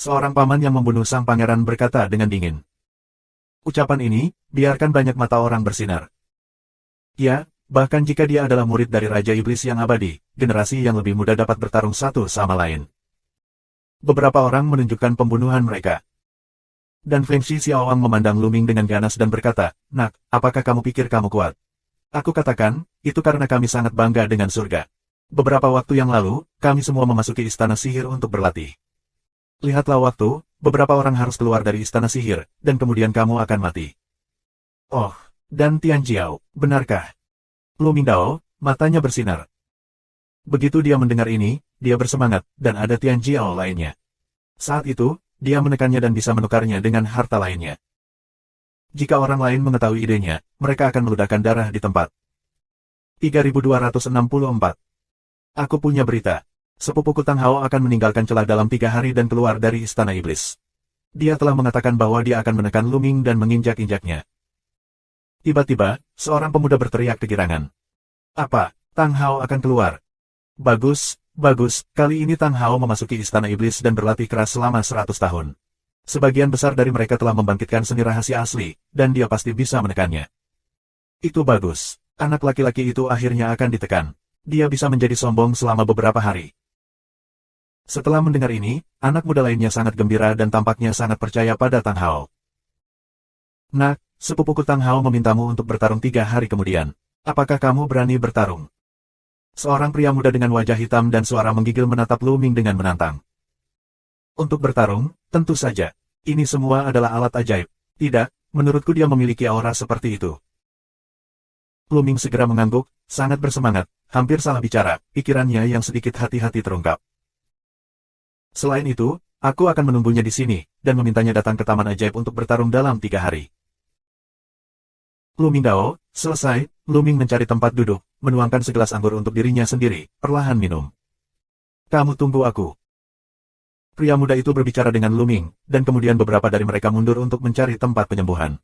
Seorang paman yang membunuh sang pangeran berkata dengan dingin. Ucapan ini, biarkan banyak mata orang bersinar. Ya, bahkan jika dia adalah murid dari Raja Iblis yang abadi, generasi yang lebih muda dapat bertarung satu sama lain. Beberapa orang menunjukkan pembunuhan mereka. Dan Feng Shi Xiaowang memandang Luming dengan ganas dan berkata, Nak, apakah kamu pikir kamu kuat? Aku katakan, itu karena kami sangat bangga dengan surga. Beberapa waktu yang lalu, kami semua memasuki istana sihir untuk berlatih. Lihatlah waktu, beberapa orang harus keluar dari istana sihir, dan kemudian kamu akan mati. Oh, dan Tian Jiao, benarkah? Luming Dao, matanya bersinar. Begitu dia mendengar ini, dia bersemangat, dan ada Tian Jiao lainnya. Saat itu, dia menekannya dan bisa menukarnya dengan harta lainnya. Jika orang lain mengetahui idenya, mereka akan meledakkan darah di tempat. 3264. Aku punya berita. Sepupuku Tang Hao akan meninggalkan celah dalam 3 hari dan keluar dari istana iblis. Dia telah mengatakan bahwa dia akan menekan Luming dan menginjak-injaknya. Tiba-tiba, seorang pemuda berteriak kegirangan. Apa, Tang Hao akan keluar? Bagus. Bagus, kali ini Tang Hao memasuki istana iblis dan berlatih keras selama 100 tahun. Sebagian besar dari mereka telah membangkitkan seni rahasia asli, dan dia pasti bisa menekannya. Itu bagus. Anak laki-laki itu akhirnya akan ditekan. Dia bisa menjadi sombong selama beberapa hari. Setelah mendengar ini, anak muda lainnya sangat gembira dan tampaknya sangat percaya pada Tang Hao. Nak, sepupuku Tang Hao memintamu untuk bertarung 3 hari kemudian. Apakah kamu berani bertarung? Seorang pria muda dengan wajah hitam dan suara menggigil menatap Lu Ming dengan menantang. Untuk bertarung, tentu saja. Ini semua adalah alat ajaib. Tidak, menurutku dia memiliki aura seperti itu. Lu Ming segera mengangguk, sangat bersemangat, hampir salah bicara, pikirannya yang sedikit hati-hati terungkap. Selain itu, aku akan menunggunya di sini, dan memintanya datang ke Taman Ajaib untuk bertarung dalam 3 hari. Lu Ming Dao, selesai, Lu Ming mencari tempat duduk, menuangkan segelas anggur untuk dirinya sendiri, perlahan minum. Kamu tunggu aku. Pria muda itu berbicara dengan Lu Ming, dan kemudian beberapa dari mereka mundur untuk mencari tempat penyembuhan.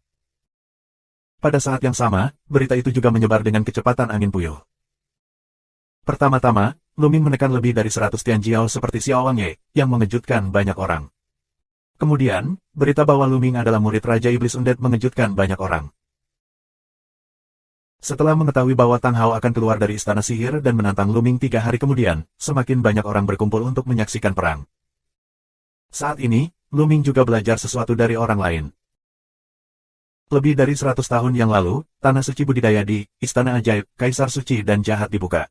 Pada saat yang sama, berita itu juga menyebar dengan kecepatan angin puyuh. Pertama-tama, Lu Ming menekan lebih dari 100 Tianjiao seperti Xiao Wang Ye, yang mengejutkan banyak orang. Kemudian, berita bahwa Lu Ming adalah murid Raja Iblis Undead mengejutkan banyak orang. Setelah mengetahui bahwa Tang Hao akan keluar dari istana sihir dan menantang Lu Ming 3 hari kemudian, semakin banyak orang berkumpul untuk menyaksikan perang. Saat ini, Lu Ming juga belajar sesuatu dari orang lain. Lebih dari 100 tahun yang lalu, Tanah Suci Budidaya di Istana Ajaib, Kaisar Suci dan Jahat dibuka.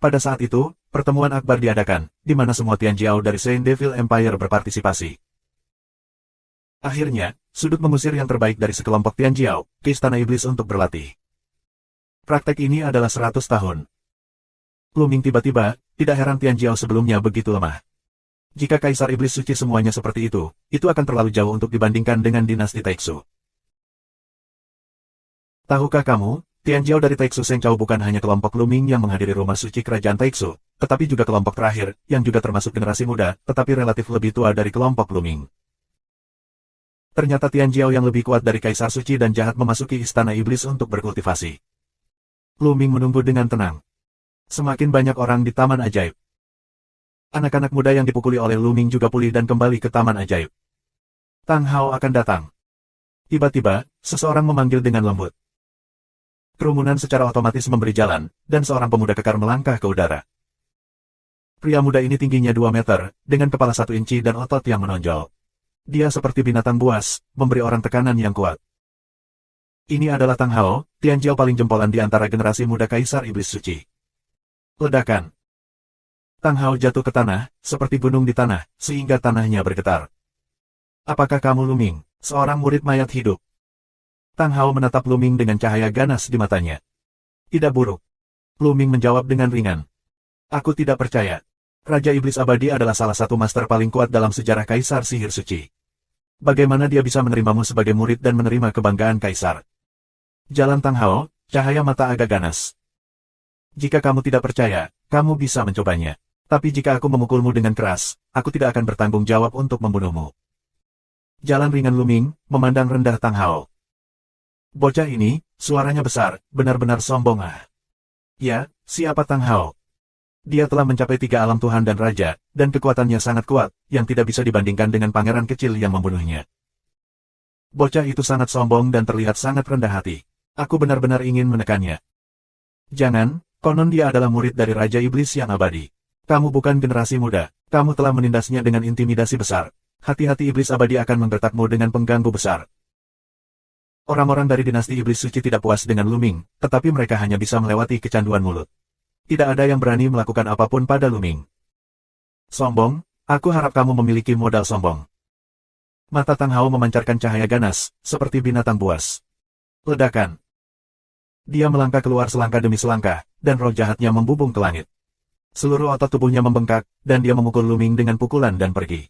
Pada saat itu, pertemuan akbar diadakan, di mana semua Tianjiao dari Saint Devil Empire berpartisipasi. Akhirnya, Sudut mengusir yang terbaik dari sekelompok Tianjiao ke Istana Iblis untuk berlatih. Praktek ini adalah 100 tahun. Lu Ming tiba-tiba, tidak heran Tianjiao sebelumnya begitu lemah. Jika Kaisar Iblis Suci semuanya seperti itu akan terlalu jauh untuk dibandingkan dengan dinasti Taixu. Tahukah kamu, Tianjiao dari Taixu Sengcao bukan hanya kelompok Lu Ming yang menghadiri rumah suci kerajaan Taixu, tetapi juga kelompok terakhir, yang juga termasuk generasi muda, tetapi relatif lebih tua dari kelompok Lu Ming. Ternyata Tianjiao yang lebih kuat dari Kaisar Suci dan Jahat memasuki Istana Iblis untuk berkultivasi. Lu Ming menunggu dengan tenang. Semakin banyak orang di Taman Ajaib. Anak-anak muda yang dipukuli oleh Lu Ming juga pulih dan kembali ke Taman Ajaib. Tang Hao akan datang. Tiba-tiba, seseorang memanggil dengan lembut. Kerumunan secara otomatis memberi jalan, dan seorang pemuda kekar melangkah ke udara. Pria muda ini tingginya 2 meter, dengan kepala 1 inci dan otot yang menonjol. Dia seperti binatang buas, memberi orang tekanan yang kuat. Ini adalah Tang Hao, Tianjiao paling jempolan di antara generasi muda Kaisar Iblis Suci. Ledakan. Tang Hao jatuh ke tanah, seperti gunung di tanah, sehingga tanahnya bergetar. Apakah kamu Lu Ming, seorang murid mayat hidup? Tang Hao menatap Lu Ming dengan cahaya ganas di matanya. Tidak buruk. Lu Ming menjawab dengan ringan. Aku tidak percaya. Raja Iblis Abadi adalah salah satu master paling kuat dalam sejarah Kaisar Sihir Suci. Bagaimana dia bisa menerimamu sebagai murid dan menerima kebanggaan Kaisar? Jalan Tang Hao, cahaya mata agak ganas. Jika kamu tidak percaya, kamu bisa mencobanya. Tapi jika aku memukulmu dengan keras, aku tidak akan bertanggung jawab untuk membunuhmu. Jalan ringan Lu Ming, memandang rendah Tang Hao. Bocah ini, suaranya besar, benar-benar sombong ah. Ya, siapa Tang Hao? Dia telah mencapai 3 alam Tuhan dan Raja, dan kekuatannya sangat kuat, yang tidak bisa dibandingkan dengan pangeran kecil yang membunuhnya. Bocah itu sangat sombong dan terlihat sangat rendah hati. Aku benar-benar ingin menekannya. Jangan, konon dia adalah murid dari Raja Iblis yang abadi. Kamu bukan generasi muda, kamu telah menindasnya dengan intimidasi besar. Hati-hati Iblis Abadi akan menggertakmu dengan pengganggu besar. Orang-orang dari dinasti Iblis Suci tidak puas dengan Lu Ming, tetapi mereka hanya bisa melewati kecanduan mulut. Tidak ada yang berani melakukan apapun pada Lu Ming. Sombong, aku harap kamu memiliki modal sombong. Mata Tang Hao memancarkan cahaya ganas, seperti binatang buas. Ledakan. Dia melangkah keluar selangkah demi selangkah, dan roh jahatnya membubung ke langit. Seluruh otot tubuhnya membengkak, dan dia memukul Lu Ming dengan pukulan dan pergi.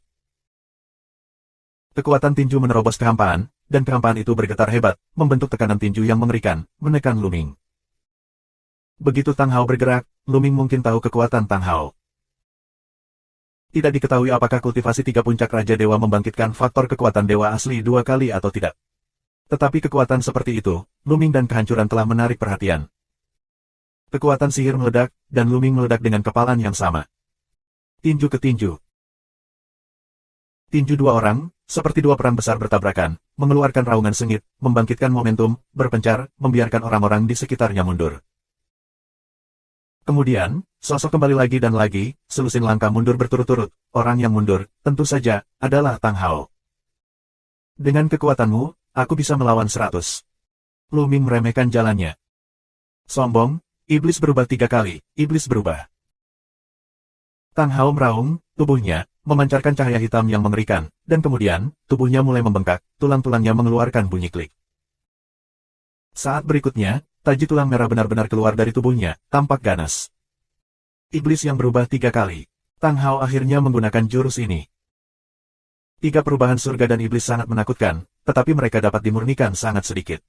Kekuatan tinju menerobos kehampaan, dan kehampaan itu bergetar hebat, membentuk tekanan tinju yang mengerikan, menekan Lu Ming. Begitu Tang Hao bergerak, Lu Ming mungkin tahu kekuatan Tang Hao. Tidak diketahui apakah kultivasi 3 puncak Raja Dewa membangkitkan faktor kekuatan dewa asli 2 kali atau tidak. Tetapi kekuatan seperti itu, Lu Ming dan kehancuran telah menarik perhatian. Kekuatan sihir meledak, dan Lu Ming meledak dengan kepalan yang sama. Tinju ke tinju. Tinju 2 orang, seperti 2 perang besar bertabrakan, mengeluarkan raungan sengit, membangkitkan momentum, berpencar, membiarkan orang-orang di sekitarnya mundur. Kemudian, sosok kembali lagi dan lagi, selusin langkah mundur berturut-turut, orang yang mundur, tentu saja, adalah Tang Hao. Dengan kekuatanmu, aku bisa melawan 100. Lu Ming meremehkan jalannya. Sombong, iblis berubah 3 kali, iblis berubah. Tang Hao meraung, tubuhnya memancarkan cahaya hitam yang mengerikan, dan kemudian, tubuhnya mulai membengkak, tulang-tulangnya mengeluarkan bunyi klik. Saat berikutnya, taji tulang merah benar-benar keluar dari tubuhnya, tampak ganas. Iblis yang berubah 3 kali. Tang Hao akhirnya menggunakan jurus ini. 3 perubahan surga dan iblis sangat menakutkan, tetapi mereka dapat dimurnikan sangat sedikit.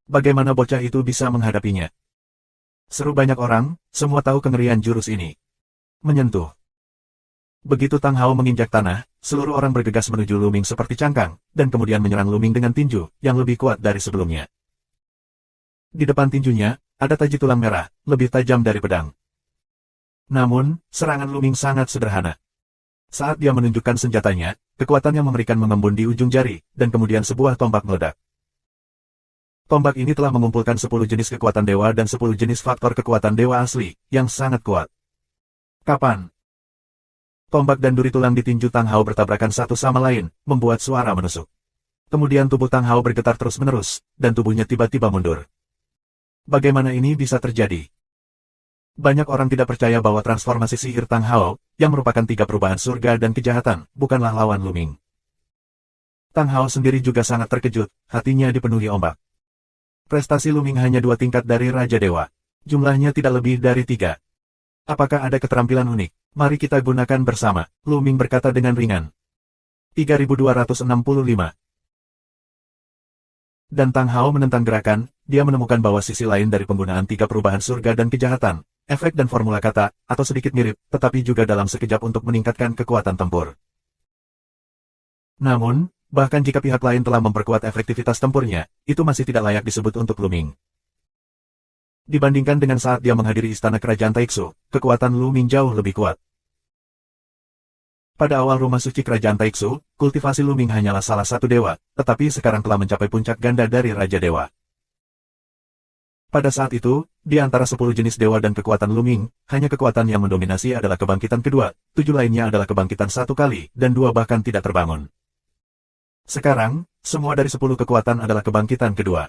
Bagaimana bocah itu bisa menghadapinya? Seru banyak orang, semua tahu kengerian jurus ini. Menyentuh. Begitu Tang Hao menginjak tanah, seluruh orang bergegas menuju Lu Ming seperti cangkang, dan kemudian menyerang Lu Ming dengan tinju, yang lebih kuat dari sebelumnya. Di depan tinjunya, ada taji tulang merah, lebih tajam dari pedang. Namun, serangan Lu Ming sangat sederhana. Saat dia menunjukkan senjatanya, kekuatan yang mengerikan mengembun di ujung jari, dan kemudian sebuah tombak meledak. Tombak ini telah mengumpulkan 10 jenis kekuatan dewa dan 10 jenis faktor kekuatan dewa asli, yang sangat kuat. Kapan? Tombak dan duri tulang di tinju Tang Hao bertabrakan satu sama lain, membuat suara menusuk. Kemudian tubuh Tang Hao bergetar terus-menerus, dan tubuhnya tiba-tiba mundur. Bagaimana ini bisa terjadi? Banyak orang tidak percaya bahwa transformasi sihir Tang Hao, yang merupakan 3 perubahan surga dan kejahatan, bukanlah lawan Lu Ming. Tang Hao sendiri juga sangat terkejut, hatinya dipenuhi ombak. Prestasi Lu Ming hanya 2 tingkat dari Raja Dewa. Jumlahnya tidak lebih dari 3. Apakah ada keterampilan unik? Mari kita gunakan bersama, Lu Ming berkata dengan ringan. 3265. Dan Tang Hao menentang gerakan, dia menemukan bahwa sisi lain dari penggunaan 3 perubahan surga dan kejahatan, efek dan formula kata, atau sedikit mirip, tetapi juga dalam sekejap untuk meningkatkan kekuatan tempur. Namun, bahkan jika pihak lain telah memperkuat efektivitas tempurnya, itu masih tidak layak disebut untuk Lu Ming. Dibandingkan dengan saat dia menghadiri istana kerajaan Taixu, kekuatan Lu Ming jauh lebih kuat. Pada awal rumah suci kerajaan Taixu, kultivasi Lu Ming hanyalah salah satu dewa, tetapi sekarang telah mencapai puncak ganda dari Raja Dewa. Pada saat itu, di antara 10 jenis dewa dan kekuatan Lu Ming, hanya kekuatan yang mendominasi adalah kebangkitan kedua, 7 lainnya adalah kebangkitan 1 kali, dan 2 bahkan tidak terbangun. Sekarang, semua dari 10 kekuatan adalah kebangkitan kedua.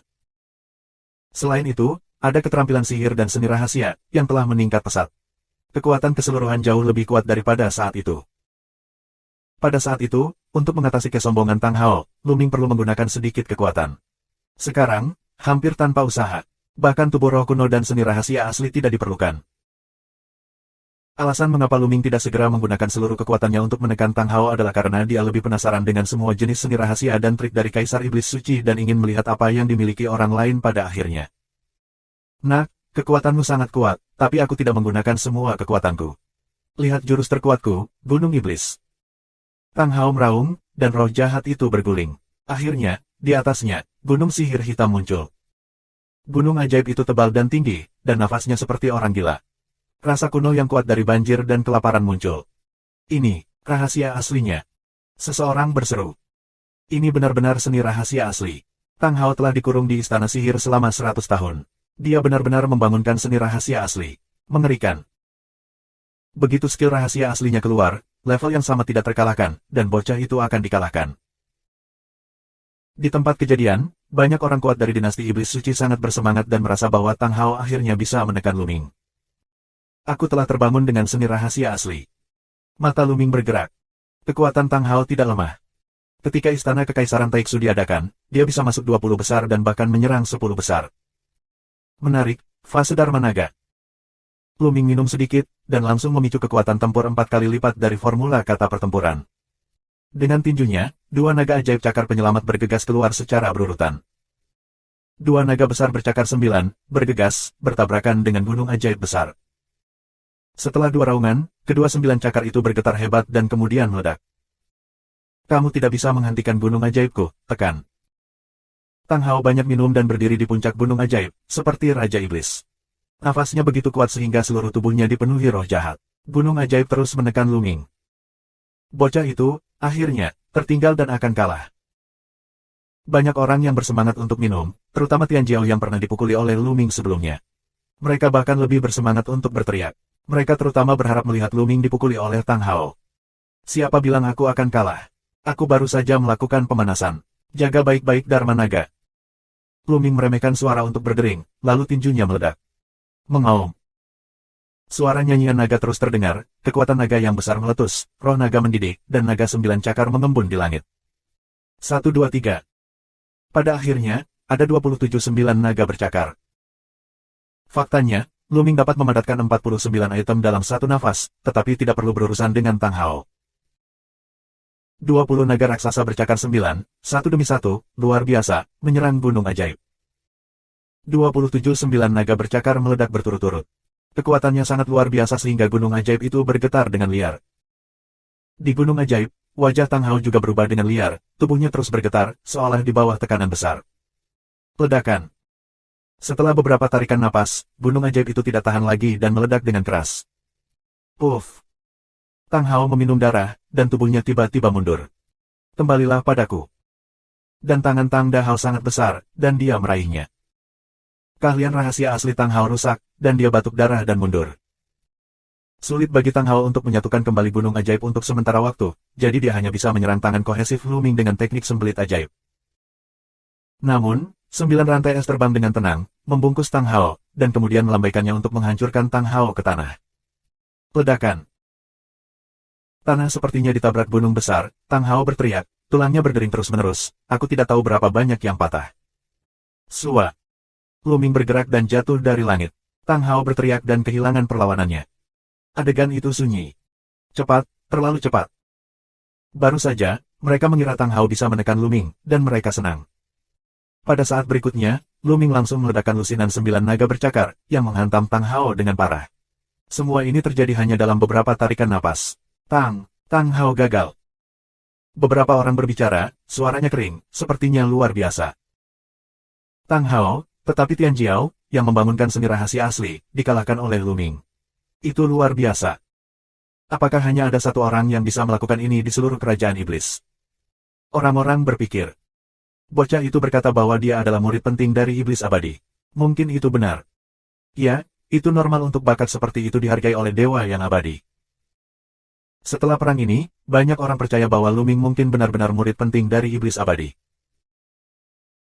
Selain itu, ada keterampilan sihir dan seni rahasia, yang telah meningkat pesat. Kekuatan keseluruhan jauh lebih kuat daripada saat itu. Pada saat itu, untuk mengatasi kesombongan Tang Hao, Lu Ming perlu menggunakan sedikit kekuatan. Sekarang, hampir tanpa usaha, bahkan tubuh roh kuno dan seni rahasia asli tidak diperlukan. Alasan mengapa Lu Ming tidak segera menggunakan seluruh kekuatannya untuk menekan Tang Hao adalah karena dia lebih penasaran dengan semua jenis seni rahasia dan trik dari Kaisar Iblis Suci dan ingin melihat apa yang dimiliki orang lain pada akhirnya. Nak, kekuatanmu sangat kuat, tapi aku tidak menggunakan semua kekuatanku. Lihat jurus terkuatku, Gunung Iblis. Tang Hao meraung, dan roh jahat itu berguling. Akhirnya, di atasnya, gunung sihir hitam muncul. Gunung ajaib itu tebal dan tinggi, dan nafasnya seperti orang gila. Rasa kuno yang kuat dari banjir dan kelaparan muncul. Ini, rahasia aslinya. Seseorang berseru. Ini benar-benar seni rahasia asli. Tang Hao telah dikurung di istana sihir selama 100 tahun. Dia benar-benar membangunkan seni rahasia asli. Mengerikan. Begitu skill rahasia aslinya keluar, level yang sama tidak terkalahkan, dan bocah itu akan dikalahkan. Di tempat kejadian, banyak orang kuat dari dinasti Iblis Suci sangat bersemangat dan merasa bahwa Tang Hao akhirnya bisa menekan Lu Ming. Aku telah terbangun dengan seni rahasia asli. Mata Lu Ming bergerak. Kekuatan Tang Hao tidak lemah. Ketika istana kekaisaran Taixu diadakan, dia bisa masuk 20 besar dan bahkan menyerang 10 besar. Menarik, fase Dharma Naga. Lu Ming minum sedikit, dan langsung memicu kekuatan tempur 4 kali lipat dari formula kata pertempuran. Dengan tinjunya, 2 naga ajaib cakar penyelamat bergegas keluar secara berurutan. 2 naga besar bercakar 9, bergegas, bertabrakan dengan gunung ajaib besar. Setelah 2 raungan, kedua 9 cakar itu bergetar hebat dan kemudian meledak. Kamu tidak bisa menghentikan gunung ajaibku, tekan. Tang Hao banyak minum dan berdiri di puncak gunung ajaib, seperti Raja Iblis. Nafasnya begitu kuat sehingga seluruh tubuhnya dipenuhi roh jahat. Gunung ajaib terus menekan Lu Ming. Bocah itu, akhirnya, tertinggal dan akan kalah. Banyak orang yang bersemangat untuk minum, terutama Tian Jiao yang pernah dipukuli oleh Lu Ming sebelumnya. Mereka bahkan lebih bersemangat untuk berteriak. Mereka terutama berharap melihat Lu Ming dipukuli oleh Tang Hao. Siapa bilang aku akan kalah? Aku baru saja melakukan pemanasan. Jaga baik-baik Dharma Naga. Luming meremehkan suara untuk berdering, lalu tinjunya meledak. Mengaum. Suara nyanyian naga terus terdengar, kekuatan naga yang besar meletus, roh naga mendidih, dan naga 9 cakar mengembun di langit. 1, 2, 3. Pada akhirnya, ada 27 naga bercakar. Faktanya, Luming dapat memadatkan 49 item dalam satu nafas, tetapi tidak perlu berurusan dengan Tang Hao. 20 naga raksasa bercakar 9, satu demi satu, luar biasa, menyerang gunung ajaib. 27 naga bercakar meledak berturut-turut. Kekuatannya sangat luar biasa sehingga gunung ajaib itu bergetar dengan liar. Di gunung ajaib, wajah Tang Hao juga berubah dengan liar, tubuhnya terus bergetar, seolah di bawah tekanan besar. Ledakan. Setelah beberapa tarikan napas, gunung ajaib itu tidak tahan lagi dan meledak dengan keras. Puff. Tang Hao meminum darah, dan tubuhnya tiba-tiba mundur. Kembalilah padaku. Dan tangan Tang Dahao sangat besar, dan dia meraihnya. Keahlian rahasia asli Tang Hao rusak, dan dia batuk darah dan mundur. Sulit bagi Tang Hao untuk menyatukan kembali gunung ajaib untuk sementara waktu, jadi dia hanya bisa menyerang tangan kohesif Luming dengan teknik sembelit ajaib. Namun, 9 rantai es terbang dengan tenang, membungkus Tang Hao, dan kemudian melambaikannya untuk menghancurkan Tang Hao ke tanah. Ledakan. Tanah sepertinya ditabrak gunung besar, Tang Hao berteriak, tulangnya berdering terus-menerus, aku tidak tahu berapa banyak yang patah. Sua. Luming bergerak dan jatuh dari langit. Tang Hao berteriak dan kehilangan perlawanannya. Adegan itu sunyi. Cepat, terlalu cepat. Baru saja, mereka mengira Tang Hao bisa menekan Luming, dan mereka senang. Pada saat berikutnya, Luming langsung meledakkan lusinan 9 naga bercakar, yang menghantam Tang Hao dengan parah. Semua ini terjadi hanya dalam beberapa tarikan napas. Tang Hao gagal. Beberapa orang berbicara, suaranya kering, sepertinya luar biasa. Tang Hao, tetapi Tian Jiao, yang membangunkan seni rahasia asli, dikalahkan oleh Luming. Itu luar biasa. Apakah hanya ada satu orang yang bisa melakukan ini di seluruh kerajaan iblis? Orang-orang berpikir. Bocah itu berkata bahwa dia adalah murid penting dari iblis abadi. Mungkin itu benar. Ya, itu normal untuk bakat seperti itu dihargai oleh dewa yang abadi. Setelah perang ini, banyak orang percaya bahwa Luming mungkin benar-benar murid penting dari iblis abadi.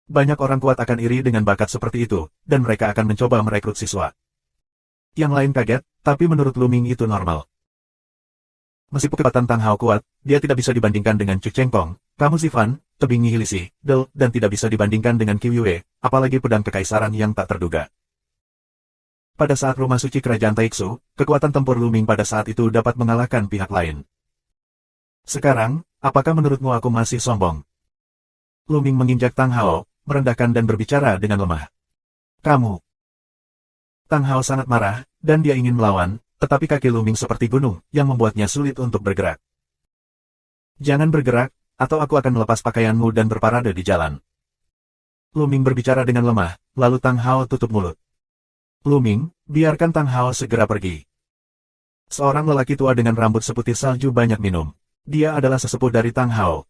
Banyak orang kuat akan iri dengan bakat seperti itu, dan mereka akan mencoba merekrut siswa. Yang lain kaget, tapi menurut Luming itu normal. Meskipun kekuatan Tang Hao kuat, dia tidak bisa dibandingkan dengan Chu Chengkong, Kamu Sifan, Tebing Nihilisi, Del, dan tidak bisa dibandingkan dengan Qiu Yue, apalagi pedang kekaisaran yang tak terduga. Pada saat rumah suci kerajaan Taixu, kekuatan tempur Luming pada saat itu dapat mengalahkan pihak lain. Sekarang, apakah menurutmu aku masih sombong? Luming menginjak Tang Hao, merendahkan dan berbicara dengan lemah. Kamu. Tang Hao sangat marah, dan dia ingin melawan, tetapi kaki Luming seperti gunung, yang membuatnya sulit untuk bergerak. Jangan bergerak, atau aku akan melepas pakaianmu dan berparade di jalan. Luming berbicara dengan lemah, lalu Tang Hao tutup mulut. Luming, biarkan Tang Hao segera pergi. Seorang lelaki tua dengan rambut seputih salju banyak minum. Dia adalah sesepuh dari Tang Hao.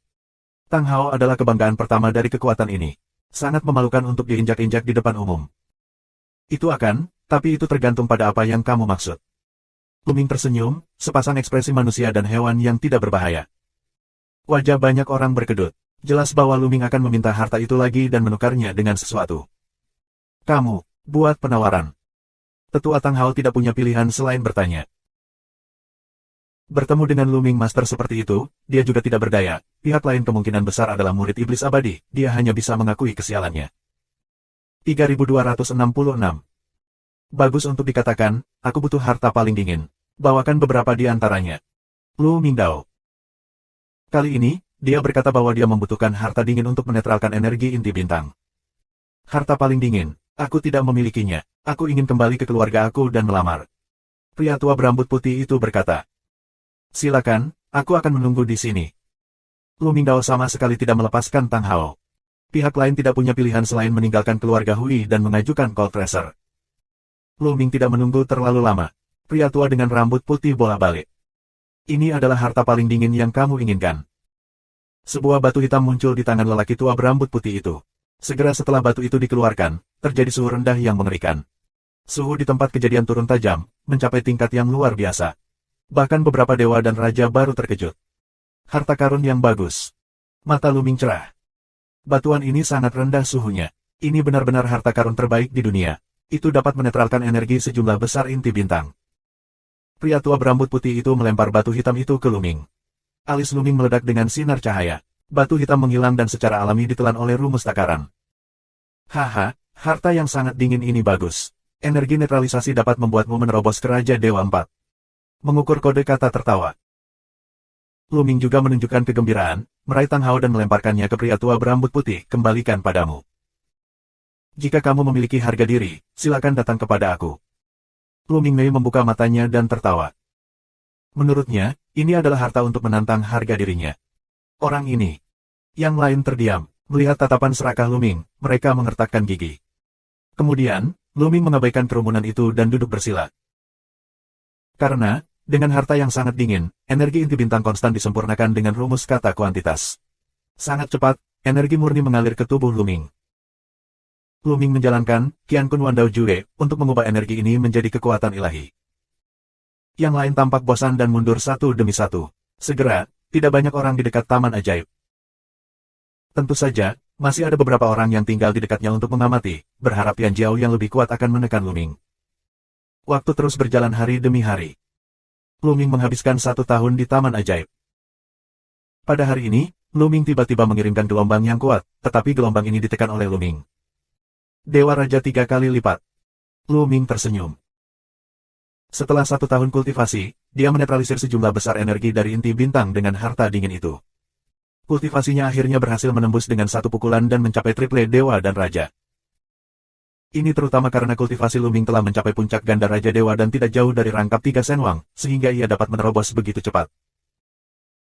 Tang Hao adalah kebanggaan pertama dari kekuatan ini. Sangat memalukan untuk diinjak-injak di depan umum. Itu akan, tapi itu tergantung pada apa yang kamu maksud. Luming tersenyum, sepasang ekspresi manusia dan hewan yang tidak berbahaya. Wajah banyak orang berkedut. Jelas bahwa Luming akan meminta harta itu lagi dan menukarnya dengan sesuatu. Kamu, buat penawaran. Tetua Tang Hao tidak punya pilihan selain bertanya. Bertemu dengan Luming Master seperti itu, dia juga tidak berdaya. Pihak lain kemungkinan besar adalah murid iblis abadi, dia hanya bisa mengakui kesialannya. 3266. Bagus untuk dikatakan, aku butuh harta paling dingin. Bawakan beberapa di antaranya. Lu Mingdao. Kali ini, dia berkata bahwa dia membutuhkan harta dingin untuk menetralkan energi inti bintang. Harta paling dingin. Aku tidak memilikinya. Aku ingin kembali ke keluarga aku dan melamar. Pria tua berambut putih itu berkata. Silakan, aku akan menunggu di sini. Lu Mingdao sama sekali tidak melepaskan Tang Hao. Pihak lain tidak punya pilihan selain meninggalkan keluarga Hui dan mengajukan Cold Tracer. Lu Ming tidak menunggu terlalu lama. Pria tua dengan rambut putih bola-balik. Ini adalah harta paling dingin yang kamu inginkan. Sebuah batu hitam muncul di tangan lelaki tua berambut putih itu. Segera setelah batu itu dikeluarkan, terjadi suhu rendah yang mengerikan. Suhu di tempat kejadian turun tajam, mencapai tingkat yang luar biasa. Bahkan beberapa dewa dan raja baru terkejut. Harta karun yang bagus. Mata Luming cerah. Batuan ini sangat rendah suhunya. Ini benar-benar harta karun terbaik di dunia. Itu dapat menetralkan energi sejumlah besar inti bintang. Pria tua berambut putih itu melempar batu hitam itu ke Luming. Alis Luming meledak dengan sinar cahaya. Batu hitam menghilang dan secara alami ditelan oleh rumus takaran. Haha, harta yang sangat dingin ini bagus. Energi netralisasi dapat membuatmu menerobos ke Raja Dewa 4. Mengukur kode kata tertawa. Luming juga menunjukkan kegembiraan, meraih Tang Hao dan melemparkannya ke pria tua berambut putih, kembalikan padamu. Jika kamu memiliki harga diri, silakan datang kepada aku. Luming Mei membuka matanya dan tertawa. Menurutnya, ini adalah harta untuk menantang harga dirinya. Orang ini. Yang lain terdiam, melihat tatapan serakah Luming, mereka mengertakkan gigi. Kemudian, Luming mengabaikan kerumunan itu dan duduk bersila. Karena, dengan harta yang sangat dingin, energi inti bintang konstan disempurnakan dengan rumus kata kuantitas. Sangat cepat, energi murni mengalir ke tubuh Luming. Luming menjalankan Qian Kun Wandao Jue untuk mengubah energi ini menjadi kekuatan ilahi. Yang lain tampak bosan dan mundur satu demi satu. Segera, tidak banyak orang di dekat Taman Ajaib. Tentu saja, masih ada beberapa orang yang tinggal di dekatnya untuk mengamati, berharap Tian Jiao yang lebih kuat akan menekan Luming. Waktu terus berjalan hari demi hari. Luming menghabiskan 1 tahun di Taman Ajaib. Pada hari ini, Luming tiba-tiba mengirimkan gelombang yang kuat, tetapi gelombang ini ditekan oleh Luming. Dewa Raja 3 kali lipat. Luming tersenyum. Setelah 1 tahun kultivasi, dia menetralisir sejumlah besar energi dari inti bintang dengan harta dingin itu. Kultivasinya akhirnya berhasil menembus dengan 1 pukulan dan mencapai triple Dewa dan Raja. Ini terutama karena kultivasi Luming telah mencapai puncak ganda Raja Dewa dan tidak jauh dari rangkap 3 Senwang, sehingga ia dapat menerobos begitu cepat.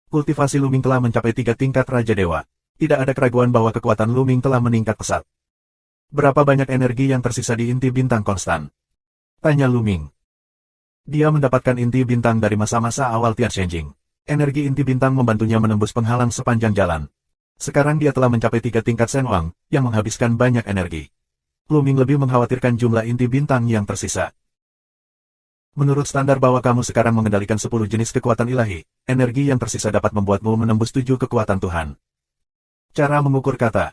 Kultivasi Luming telah mencapai 3 tingkat Raja Dewa. Tidak ada keraguan bahwa kekuatan Luming telah meningkat pesat. Berapa banyak energi yang tersisa di inti bintang konstan? Tanya Luming. Dia mendapatkan inti bintang dari masa-masa awal Tianxinjing. Energi inti bintang membantunya menembus penghalang sepanjang jalan. Sekarang dia telah mencapai 3 tingkat Senwang, yang menghabiskan banyak energi. Luming lebih mengkhawatirkan jumlah inti bintang yang tersisa. Menurut standar bahwa kamu sekarang mengendalikan 10 jenis kekuatan ilahi, energi yang tersisa dapat membuatmu menembus 7 kekuatan Tuhan. Cara mengukur kata.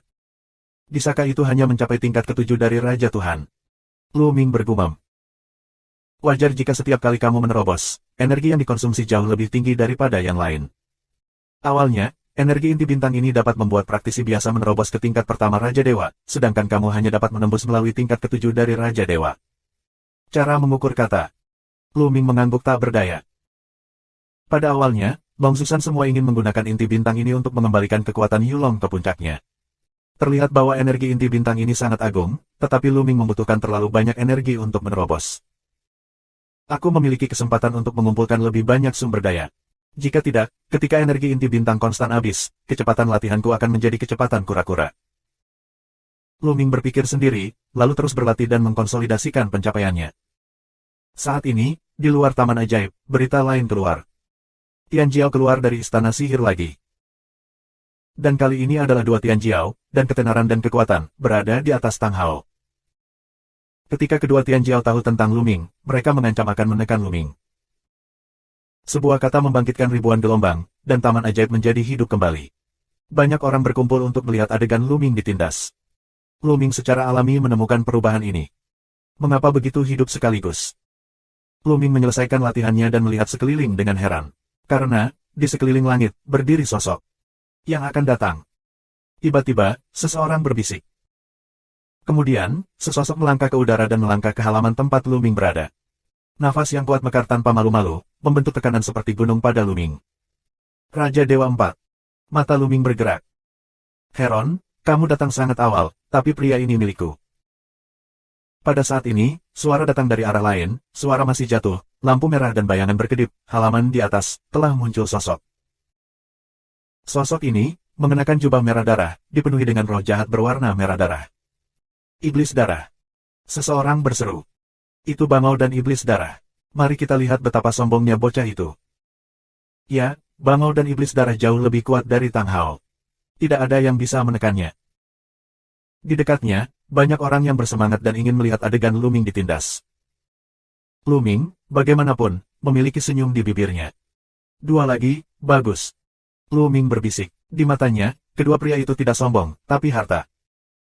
Bisakah itu hanya mencapai tingkat ke-7 dari Raja Tuhan? Luming bergumam. Wajar jika setiap kali kamu menerobos, energi yang dikonsumsi jauh lebih tinggi daripada yang lain. Awalnya, energi inti bintang ini dapat membuat praktisi biasa menerobos ke tingkat pertama Raja Dewa, sedangkan kamu hanya dapat menembus melalui tingkat ke-7 dari Raja Dewa. Cara mengukur kata. Luming mengangguk tak berdaya. Pada awalnya, Long Susan semua ingin menggunakan inti bintang ini untuk mengembalikan kekuatan Yulong ke puncaknya. Terlihat bahwa energi inti bintang ini sangat agung, tetapi Luming membutuhkan terlalu banyak energi untuk menerobos. Aku memiliki kesempatan untuk mengumpulkan lebih banyak sumber daya. Jika tidak, ketika energi inti bintang konstan habis, kecepatan latihanku akan menjadi kecepatan kura-kura. Luming berpikir sendiri, lalu terus berlatih dan mengkonsolidasikan pencapaiannya. Saat ini, di luar Taman Ajaib, berita lain keluar. Tian Jiao keluar dari istana sihir lagi. Dan kali ini adalah 2 Tian Jiao, dan ketenaran dan kekuatan, berada di atas Tang Hao. Ketika kedua Tian Jiao tahu tentang Luming, mereka mengancam akan menekan Luming. Sebuah kata membangkitkan ribuan gelombang, dan Taman Ajaib menjadi hidup kembali. Banyak orang berkumpul untuk melihat adegan Luming ditindas. Luming secara alami menemukan perubahan ini. Mengapa begitu hidup sekaligus? Luming menyelesaikan latihannya dan melihat sekeliling dengan heran. Karena, di sekeliling langit, berdiri sosok yang akan datang. Tiba-tiba, seseorang berbisik. Kemudian, sesosok melangkah ke udara dan melangkah ke halaman tempat Luming berada. Nafas yang kuat mekar tanpa malu-malu, membentuk tekanan seperti gunung pada Luming. Raja Dewa 4. Mata Luming bergerak. Heron, kamu datang sangat awal, tapi pria ini milikku. Pada saat ini, suara datang dari arah lain, suara masih jatuh, lampu merah dan bayangan berkedip, halaman di atas, telah muncul sosok. Sosok ini, mengenakan jubah merah darah, dipenuhi dengan roh jahat berwarna merah darah. Iblis darah. Seseorang berseru. Itu Bangau dan Iblis darah. Mari kita lihat betapa sombongnya bocah itu. Ya, Bangau dan Iblis darah jauh lebih kuat dari Tang Hao. Tidak ada yang bisa menekannya. Di dekatnya, banyak orang yang bersemangat dan ingin melihat adegan Luming ditindas. Luming, bagaimanapun, memiliki senyum di bibirnya. 2 lagi, bagus. Luming berbisik. Di matanya, kedua pria itu tidak sombong, tapi harta.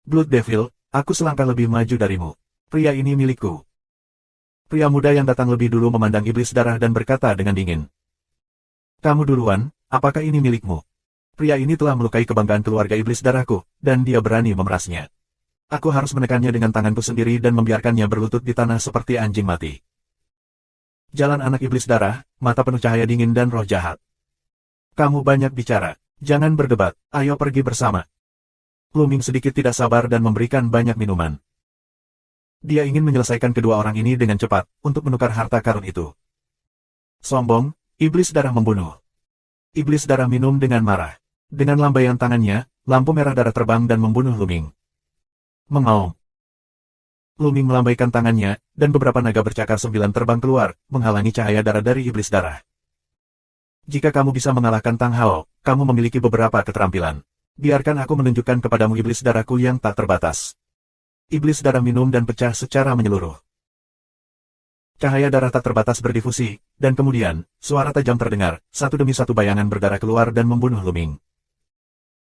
Blood Devil, aku selangkah lebih maju darimu. Pria ini milikku. Pria muda yang datang lebih dulu memandang iblis darah dan berkata dengan dingin. Kamu duluan, apakah ini milikmu? Pria ini telah melukai kebanggaan keluarga iblis darahku, dan dia berani memerasnya. Aku harus menekannya dengan tanganku sendiri dan membiarkannya berlutut di tanah seperti anjing mati. Jalan anak iblis darah, mata penuh cahaya dingin dan roh jahat. Kamu banyak bicara, jangan berdebat, ayo pergi bersama. Luming sedikit tidak sabar dan memberikan banyak minuman. Dia ingin menyelesaikan kedua orang ini dengan cepat, untuk menukar harta karun itu. Sombong, iblis darah membunuh. Iblis darah minum dengan marah. Dengan lambaian tangannya, lampu merah darah terbang dan membunuh Luming. Mengaum. Luming melambaikan tangannya, dan beberapa naga bercakar 9 terbang keluar, menghalangi cahaya darah dari iblis darah. Jika kamu bisa mengalahkan Tang Hao, kamu memiliki beberapa keterampilan. Biarkan aku menunjukkan kepadamu iblis darahku yang tak terbatas. Iblis darah minum dan pecah secara menyeluruh. Cahaya darah tak terbatas berdifusi, dan kemudian, suara tajam terdengar, satu demi satu bayangan berdarah keluar dan membunuh Luming.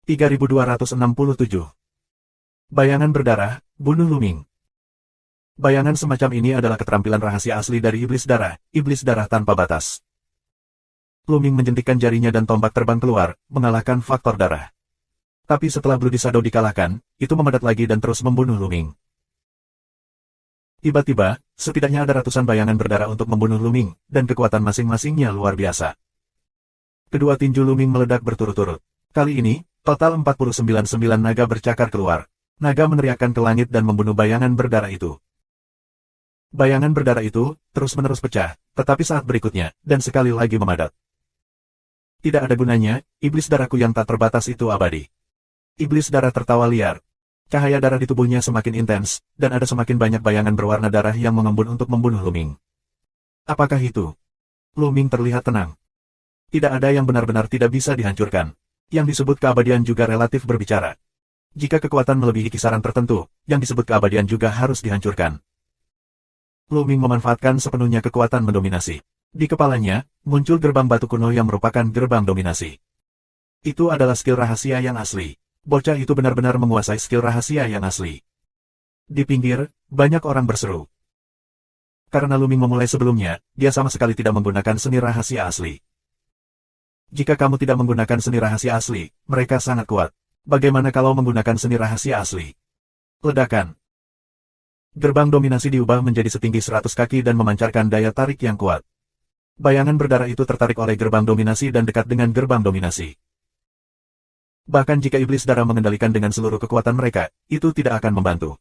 3267. Bayangan berdarah, bunuh Luming. Bayangan semacam ini adalah keterampilan rahasia asli dari iblis darah tanpa batas. Luming menjentikkan jarinya dan tombak terbang keluar, mengalahkan faktor darah. Tapi setelah Bloody Shadow dikalahkan, itu memadat lagi dan terus membunuh Luming. Tiba-tiba, setidaknya ada ratusan bayangan berdarah untuk membunuh Luming, dan kekuatan masing-masingnya luar biasa. Kedua tinju Luming meledak berturut-turut. Kali ini, total 49 naga bercakar keluar. Naga meneriakkan ke langit dan membunuh bayangan berdarah itu. Bayangan berdarah itu, terus-menerus pecah, tetapi saat berikutnya, dan sekali lagi memadat. Tidak ada gunanya, iblis darahku yang tak terbatas itu abadi. Iblis darah tertawa liar. Cahaya darah di tubuhnya semakin intens, dan ada semakin banyak bayangan berwarna darah yang mengembun untuk membunuh Luming. Apakah itu? Luming terlihat tenang. Tidak ada yang benar-benar tidak bisa dihancurkan. Yang disebut keabadian juga relatif berbicara. Jika kekuatan melebihi kisaran tertentu, yang disebut keabadian juga harus dihancurkan. Luming memanfaatkan sepenuhnya kekuatan mendominasi. Di kepalanya, muncul gerbang batu kuno yang merupakan gerbang dominasi. Itu adalah skill rahasia yang asli. Bocah itu benar-benar menguasai skill rahasia yang asli. Di pinggir, banyak orang berseru. Karena Luming memulai sebelumnya, dia sama sekali tidak menggunakan seni rahasia asli. Jika kamu tidak menggunakan seni rahasia asli, mereka sangat kuat. Bagaimana kalau menggunakan seni rahasia asli? Ledakan. Gerbang dominasi diubah menjadi setinggi 100 kaki dan memancarkan daya tarik yang kuat. Bayangan berdarah itu tertarik oleh gerbang dominasi dan dekat dengan gerbang dominasi. Bahkan jika iblis darah mengendalikan dengan seluruh kekuatan mereka, itu tidak akan membantu.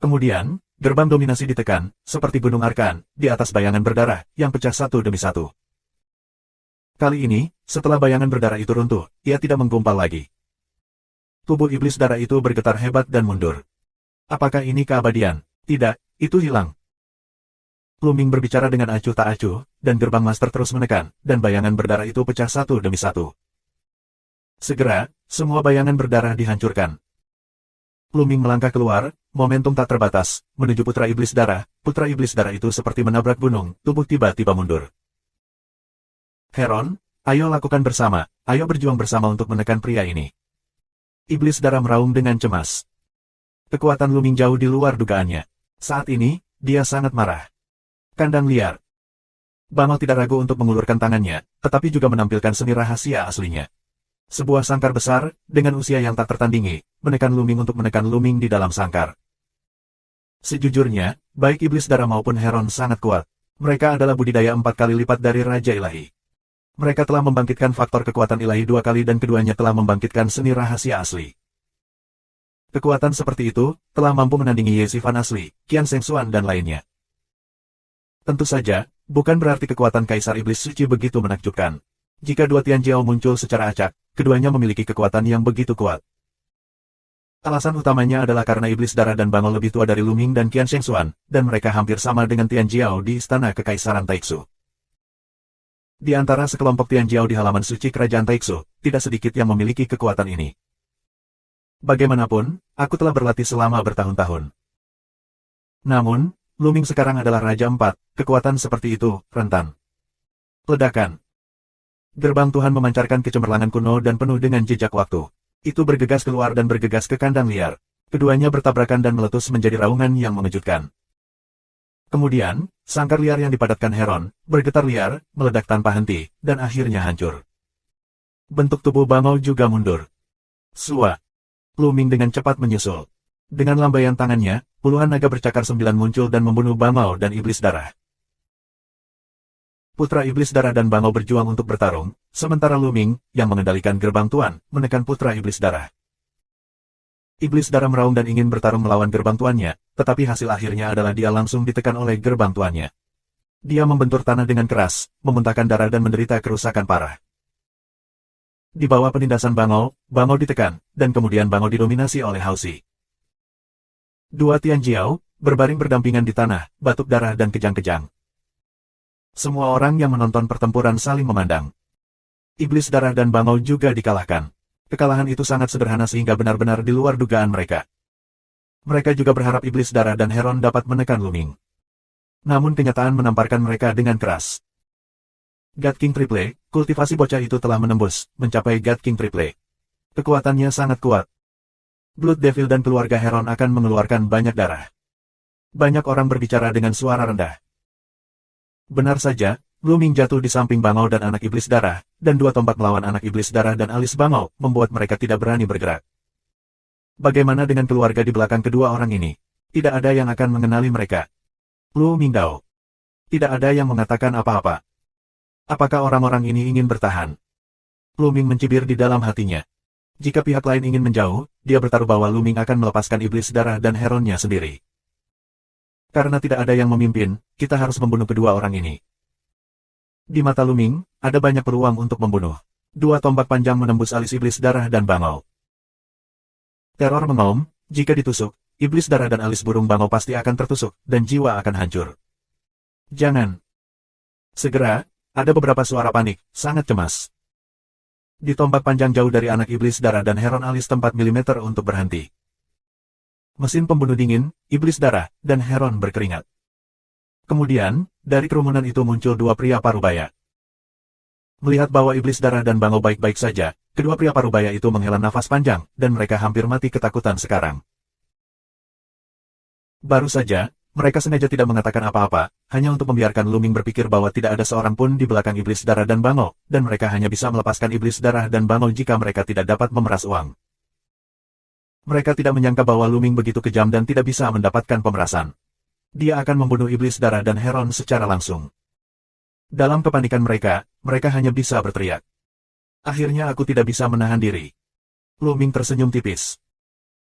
Kemudian, gerbang dominasi ditekan, seperti gunung Arkan, di atas bayangan berdarah, yang pecah satu demi satu. Kali ini, setelah bayangan berdarah itu runtuh, ia tidak menggumpal lagi. Tubuh iblis darah itu bergetar hebat dan mundur. Apakah ini keabadian? Tidak, itu hilang. Luming berbicara dengan acuh tak acuh, dan gerbang master terus menekan, dan bayangan berdarah itu pecah satu demi satu. Segera, semua bayangan berdarah dihancurkan. Luming melangkah keluar, momentum tak terbatas, menuju putra iblis darah. Putra iblis darah itu seperti menabrak gunung, tubuh tiba-tiba mundur. Heron, ayo lakukan bersama, ayo berjuang bersama untuk menekan pria ini. Iblis darah meraung dengan cemas. Kekuatan Luming jauh di luar dugaannya. Saat ini, dia sangat marah. Kandang liar. Bangau tidak ragu untuk mengulurkan tangannya, tetapi juga menampilkan seni rahasia aslinya. Sebuah sangkar besar, dengan usia yang tak tertandingi, menekan Luming untuk menekan Luming di dalam sangkar. Sejujurnya, baik iblis darah maupun Heron sangat kuat. Mereka adalah budidaya 4 kali lipat dari Raja Ilahi. Mereka telah membangkitkan faktor kekuatan ilahi 2 kali dan keduanya telah membangkitkan seni rahasia asli. Kekuatan seperti itu, telah mampu menandingi Ye Sifan asli, Qian Sheng Xuan dan lainnya. Tentu saja, bukan berarti kekuatan Kaisar Iblis Suci begitu menakjubkan. Jika dua Tian Jiao muncul secara acak, keduanya memiliki kekuatan yang begitu kuat. Alasan utamanya adalah karena Iblis Darah dan Bangau lebih tua dari Luming dan Qian Sheng Xuan, dan mereka hampir sama dengan Tian Jiao di Istana Kekaisaran Taixu. Di antara sekelompok Tian Jiao di halaman suci Kerajaan Taixu, tidak sedikit yang memiliki kekuatan ini. Bagaimanapun, aku telah berlatih selama bertahun-tahun. Namun, Luming sekarang adalah Raja 4, kekuatan seperti itu, rentan. Ledakan. Gerbang Tuhan memancarkan kecemerlangan kuno dan penuh dengan jejak waktu. Itu bergegas keluar dan bergegas ke kandang liar. Keduanya bertabrakan dan meletus menjadi raungan yang mengejutkan. Kemudian, sangkar liar yang dipadatkan Heron, bergetar liar, meledak tanpa henti, dan akhirnya hancur. Bentuk tubuh bangau juga mundur. Sua. Luming dengan cepat menyusul. Dengan lambaian tangannya, puluhan naga bercakar 9 muncul dan membunuh bangau dan iblis darah. Putra Iblis Darah dan Bangau berjuang untuk bertarung, sementara Luming, yang mengendalikan gerbang Tuan, menekan Putra Iblis Darah. Iblis Darah meraung dan ingin bertarung melawan gerbang tuannya, tetapi hasil akhirnya adalah dia langsung ditekan oleh gerbang tuannya. Dia membentur tanah dengan keras, memuntahkan darah dan menderita kerusakan parah. Di bawah penindasan Bangau, Bangau ditekan, dan kemudian Bangau didominasi oleh Hausi. Dua Tian Jiao, berbaring berdampingan di tanah, batuk darah dan kejang-kejang. Semua orang yang menonton pertempuran saling memandang. Iblis Darah dan Bangau juga dikalahkan. Kekalahan itu sangat sederhana sehingga benar-benar di luar dugaan mereka. Mereka juga berharap Iblis Darah dan Heron dapat menekan Luming. Namun kenyataan menamparkan mereka dengan keras. God King Triple, kultivasi bocah itu telah menembus, mencapai God King Triple. Kekuatannya sangat kuat. Blood Devil dan keluarga Heron akan mengeluarkan banyak darah. Banyak orang berbicara dengan suara rendah. Benar saja, Luming jatuh di samping Bangau dan anak Iblis Darah, dan dua tombak melawan anak Iblis Darah dan alis Bangau, membuat mereka tidak berani bergerak. Bagaimana dengan keluarga di belakang kedua orang ini? Tidak ada yang akan mengenali mereka. Lu Mingdao. Tidak ada yang mengatakan apa-apa. Apakah orang-orang ini ingin bertahan? Luming mencibir di dalam hatinya. Jika pihak lain ingin menjauh, dia bertaruh bahwa Luming akan melepaskan Iblis Darah dan Heronnya sendiri. Karena tidak ada yang memimpin, kita harus membunuh kedua orang ini. Di mata Luming, ada banyak peluang untuk membunuh. Dua tombak panjang menembus alis Iblis Darah dan Bangau. Teror mengaum, jika ditusuk, Iblis Darah dan alis burung Bangau pasti akan tertusuk, dan jiwa akan hancur. Jangan. Segera, ada beberapa suara panik, sangat cemas. Di tombak panjang jauh dari anak Iblis Darah dan Heron alis tempat milimeter untuk berhenti. Mesin pembunuh dingin, Iblis Darah, dan Heron berkeringat. Kemudian, dari kerumunan itu muncul dua pria parubaya. Melihat bahwa Iblis Darah dan Bangau baik-baik saja, kedua pria parubaya itu menghela nafas panjang, dan mereka hampir mati ketakutan sekarang. Baru saja, mereka sengaja tidak mengatakan apa-apa, hanya untuk membiarkan Luming berpikir bahwa tidak ada seorang pun di belakang Iblis Darah dan Bangau, dan mereka hanya bisa melepaskan Iblis Darah dan Bangau jika mereka tidak dapat memeras uang. Mereka tidak menyangka bahwa Luming begitu kejam dan tidak bisa mendapatkan pemerasan. Dia akan membunuh Iblis Darah dan Heron secara langsung. Dalam kepanikan mereka hanya bisa berteriak. Akhirnya aku tidak bisa menahan diri. Luming tersenyum tipis.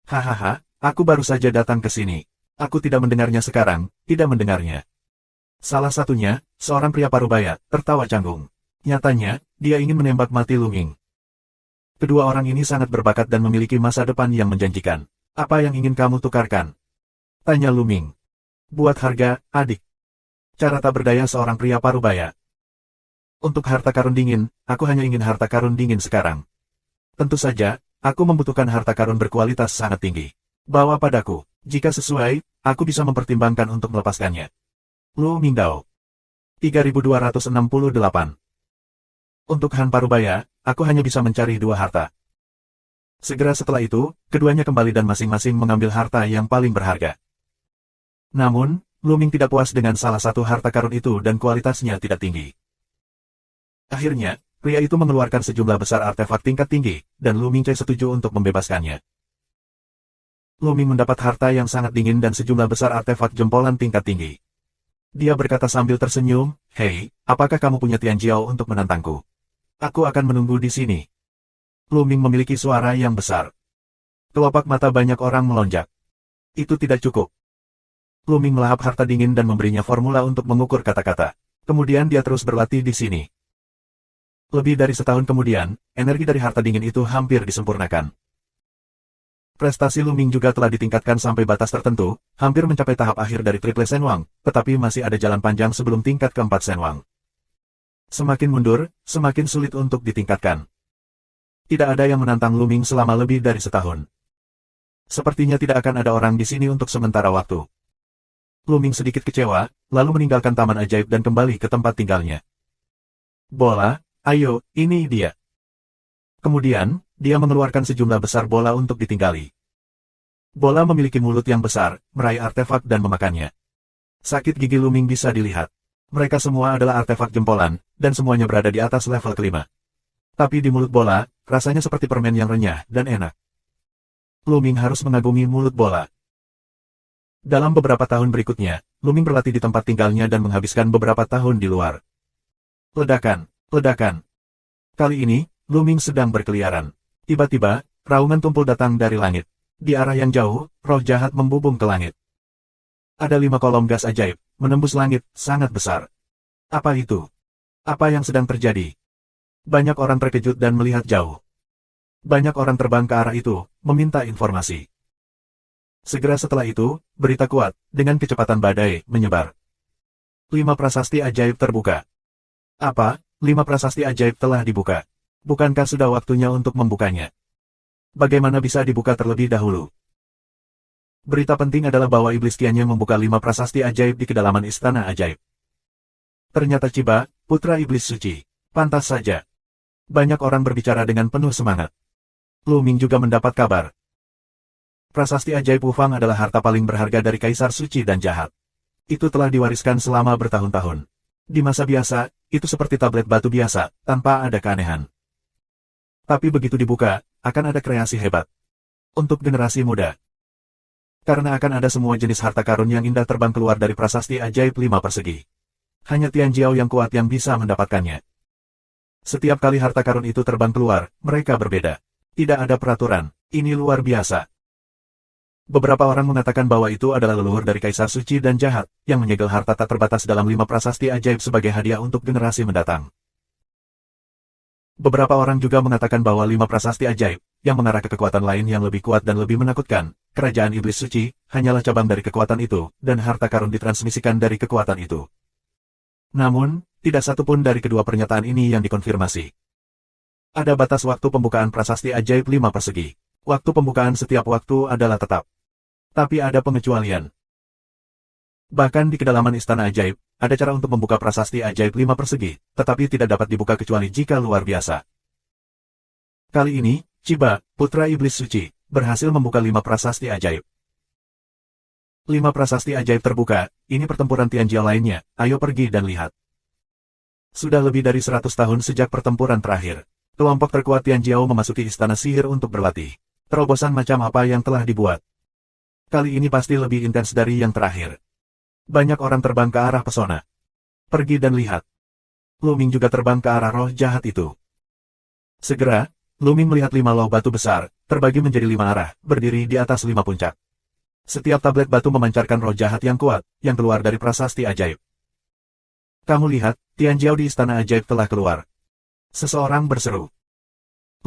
Hahaha, aku baru saja datang ke sini. Aku tidak mendengarnya sekarang, tidak mendengarnya. Salah satunya, seorang pria parubaya, tertawa canggung. Nyatanya, dia ingin menembak mati Luming. Kedua orang ini sangat berbakat dan memiliki masa depan yang menjanjikan. Apa yang ingin kamu tukarkan? Tanya Luming. Buat harga, adik. Cara tak berdaya seorang pria parubaya. Untuk harta karun dingin, aku hanya ingin harta karun dingin sekarang. Tentu saja, aku membutuhkan harta karun berkualitas sangat tinggi. Bawa padaku, jika sesuai, aku bisa mempertimbangkan untuk melepaskannya. Lu Mingdao. 3268. Untuk Han Parubaya, aku hanya bisa mencari dua harta. Segera setelah itu, keduanya kembali dan masing-masing mengambil harta yang paling berharga. Namun, Luming tidak puas dengan salah satu harta karun itu dan kualitasnya tidak tinggi. Akhirnya, pria itu mengeluarkan sejumlah besar artefak tingkat tinggi, dan Luming setuju untuk membebaskannya. Luming mendapat harta yang sangat dingin dan sejumlah besar artefak jempolan tingkat tinggi. Dia berkata sambil tersenyum, "Hei, apakah kamu punya Tian Jiao untuk menantangku? Aku akan menunggu di sini." Luming memiliki suara yang besar. Kelopak mata banyak orang melonjak. Itu tidak cukup. Luming melahap harta dingin dan memberinya formula untuk mengukur kata-kata. Kemudian dia terus berlatih di sini. Lebih dari setahun kemudian, energi dari harta dingin itu hampir disempurnakan. Prestasi Luming juga telah ditingkatkan sampai batas tertentu, hampir mencapai tahap akhir dari Triple Senwang, tetapi masih ada jalan panjang sebelum tingkat keempat Senwang. Semakin mundur, semakin sulit untuk ditingkatkan. Tidak ada yang menantang Luming selama lebih dari setahun. Sepertinya tidak akan ada orang di sini untuk sementara waktu. Luming sedikit kecewa, lalu meninggalkan taman ajaib dan kembali ke tempat tinggalnya. Bola, Ayo, ini dia. Kemudian, dia mengeluarkan sejumlah besar bola untuk ditinggali. Bola memiliki mulut yang besar, meraih artefak dan memakannya. Sakit gigi Luming bisa dilihat. Mereka semua adalah artefak jempolan, dan semuanya berada di atas level kelima. Tapi di mulut bola, rasanya seperti permen yang renyah dan enak. Luming harus mengagumi mulut bola. Dalam beberapa tahun berikutnya, Luming berlatih di tempat tinggalnya dan menghabiskan beberapa tahun di luar. Ledakan, ledakan. Kali ini, Luming sedang berkeliaran. Tiba-tiba, raungan tumpul datang dari langit. Di arah yang jauh, roh jahat membubung ke langit. Ada 5 kolom gas ajaib, menembus langit, sangat besar. Apa itu? Apa yang sedang terjadi? Banyak orang terkejut dan melihat jauh. Banyak orang terbang ke arah itu, meminta informasi. Segera setelah itu, berita kuat, dengan kecepatan badai, menyebar. 5 prasasti ajaib terbuka. Apa? 5 prasasti ajaib telah dibuka. Bukankah sudah waktunya untuk membukanya? Bagaimana bisa dibuka terlebih dahulu? Berita penting adalah bahwa iblis kiannya membuka 5 prasasti ajaib di kedalaman istana ajaib. Ternyata Chiba, putra iblis suci. Pantas saja. Banyak orang berbicara dengan penuh semangat. Luming juga mendapat kabar. Prasasti ajaib Wufang adalah harta paling berharga dari Kaisar Suci dan Jahat. Itu telah diwariskan selama bertahun-tahun. Di masa biasa, itu seperti tablet batu biasa, tanpa ada keanehan. Tapi begitu dibuka, akan ada kreasi hebat. Untuk generasi muda. Karena akan ada semua jenis harta karun yang indah terbang keluar dari prasasti ajaib 5 persegi. Hanya Tian Jiao yang kuat yang bisa mendapatkannya. Setiap kali harta karun itu terbang keluar, mereka berbeda. Tidak ada peraturan, ini luar biasa. Beberapa orang mengatakan bahwa itu adalah leluhur dari Kaisar Suci dan Jahat, yang menyegel harta tak terbatas dalam 5 prasasti ajaib sebagai hadiah untuk generasi mendatang. Beberapa orang juga mengatakan bahwa 5 prasasti ajaib, yang mengarah ke kekuatan lain yang lebih kuat dan lebih menakutkan, kerajaan iblis suci, hanyalah cabang dari kekuatan itu, dan harta karun ditransmisikan dari kekuatan itu. Namun, tidak satu pun dari kedua pernyataan ini yang dikonfirmasi. Ada batas waktu pembukaan prasasti ajaib 5 persegi. Waktu pembukaan setiap waktu adalah tetap. Tapi ada pengecualian. Bahkan di kedalaman istana ajaib, ada cara untuk membuka prasasti ajaib 5 persegi, tetapi tidak dapat dibuka kecuali jika luar biasa. Kali ini, Chiba, putra iblis suci, berhasil membuka 5 prasasti ajaib. 5 prasasti ajaib terbuka, ini pertempuran Tianjiao lainnya, ayo pergi dan lihat. Sudah lebih dari 100 tahun sejak pertempuran terakhir. Kelompok terkuat Tianjiao memasuki istana sihir untuk berlatih. Terobosan macam apa yang telah dibuat? Kali ini pasti lebih intens dari yang terakhir. Banyak orang terbang ke arah pesona. Pergi dan lihat. Luming juga terbang ke arah roh jahat itu. Segera, Luming melihat 5 loh batu besar, terbagi menjadi 5 arah, berdiri di atas 5 puncak. Setiap tablet batu memancarkan roh jahat yang kuat, yang keluar dari prasasti ajaib. Kamu lihat, Tianjiao di istana ajaib telah keluar. Seseorang berseru.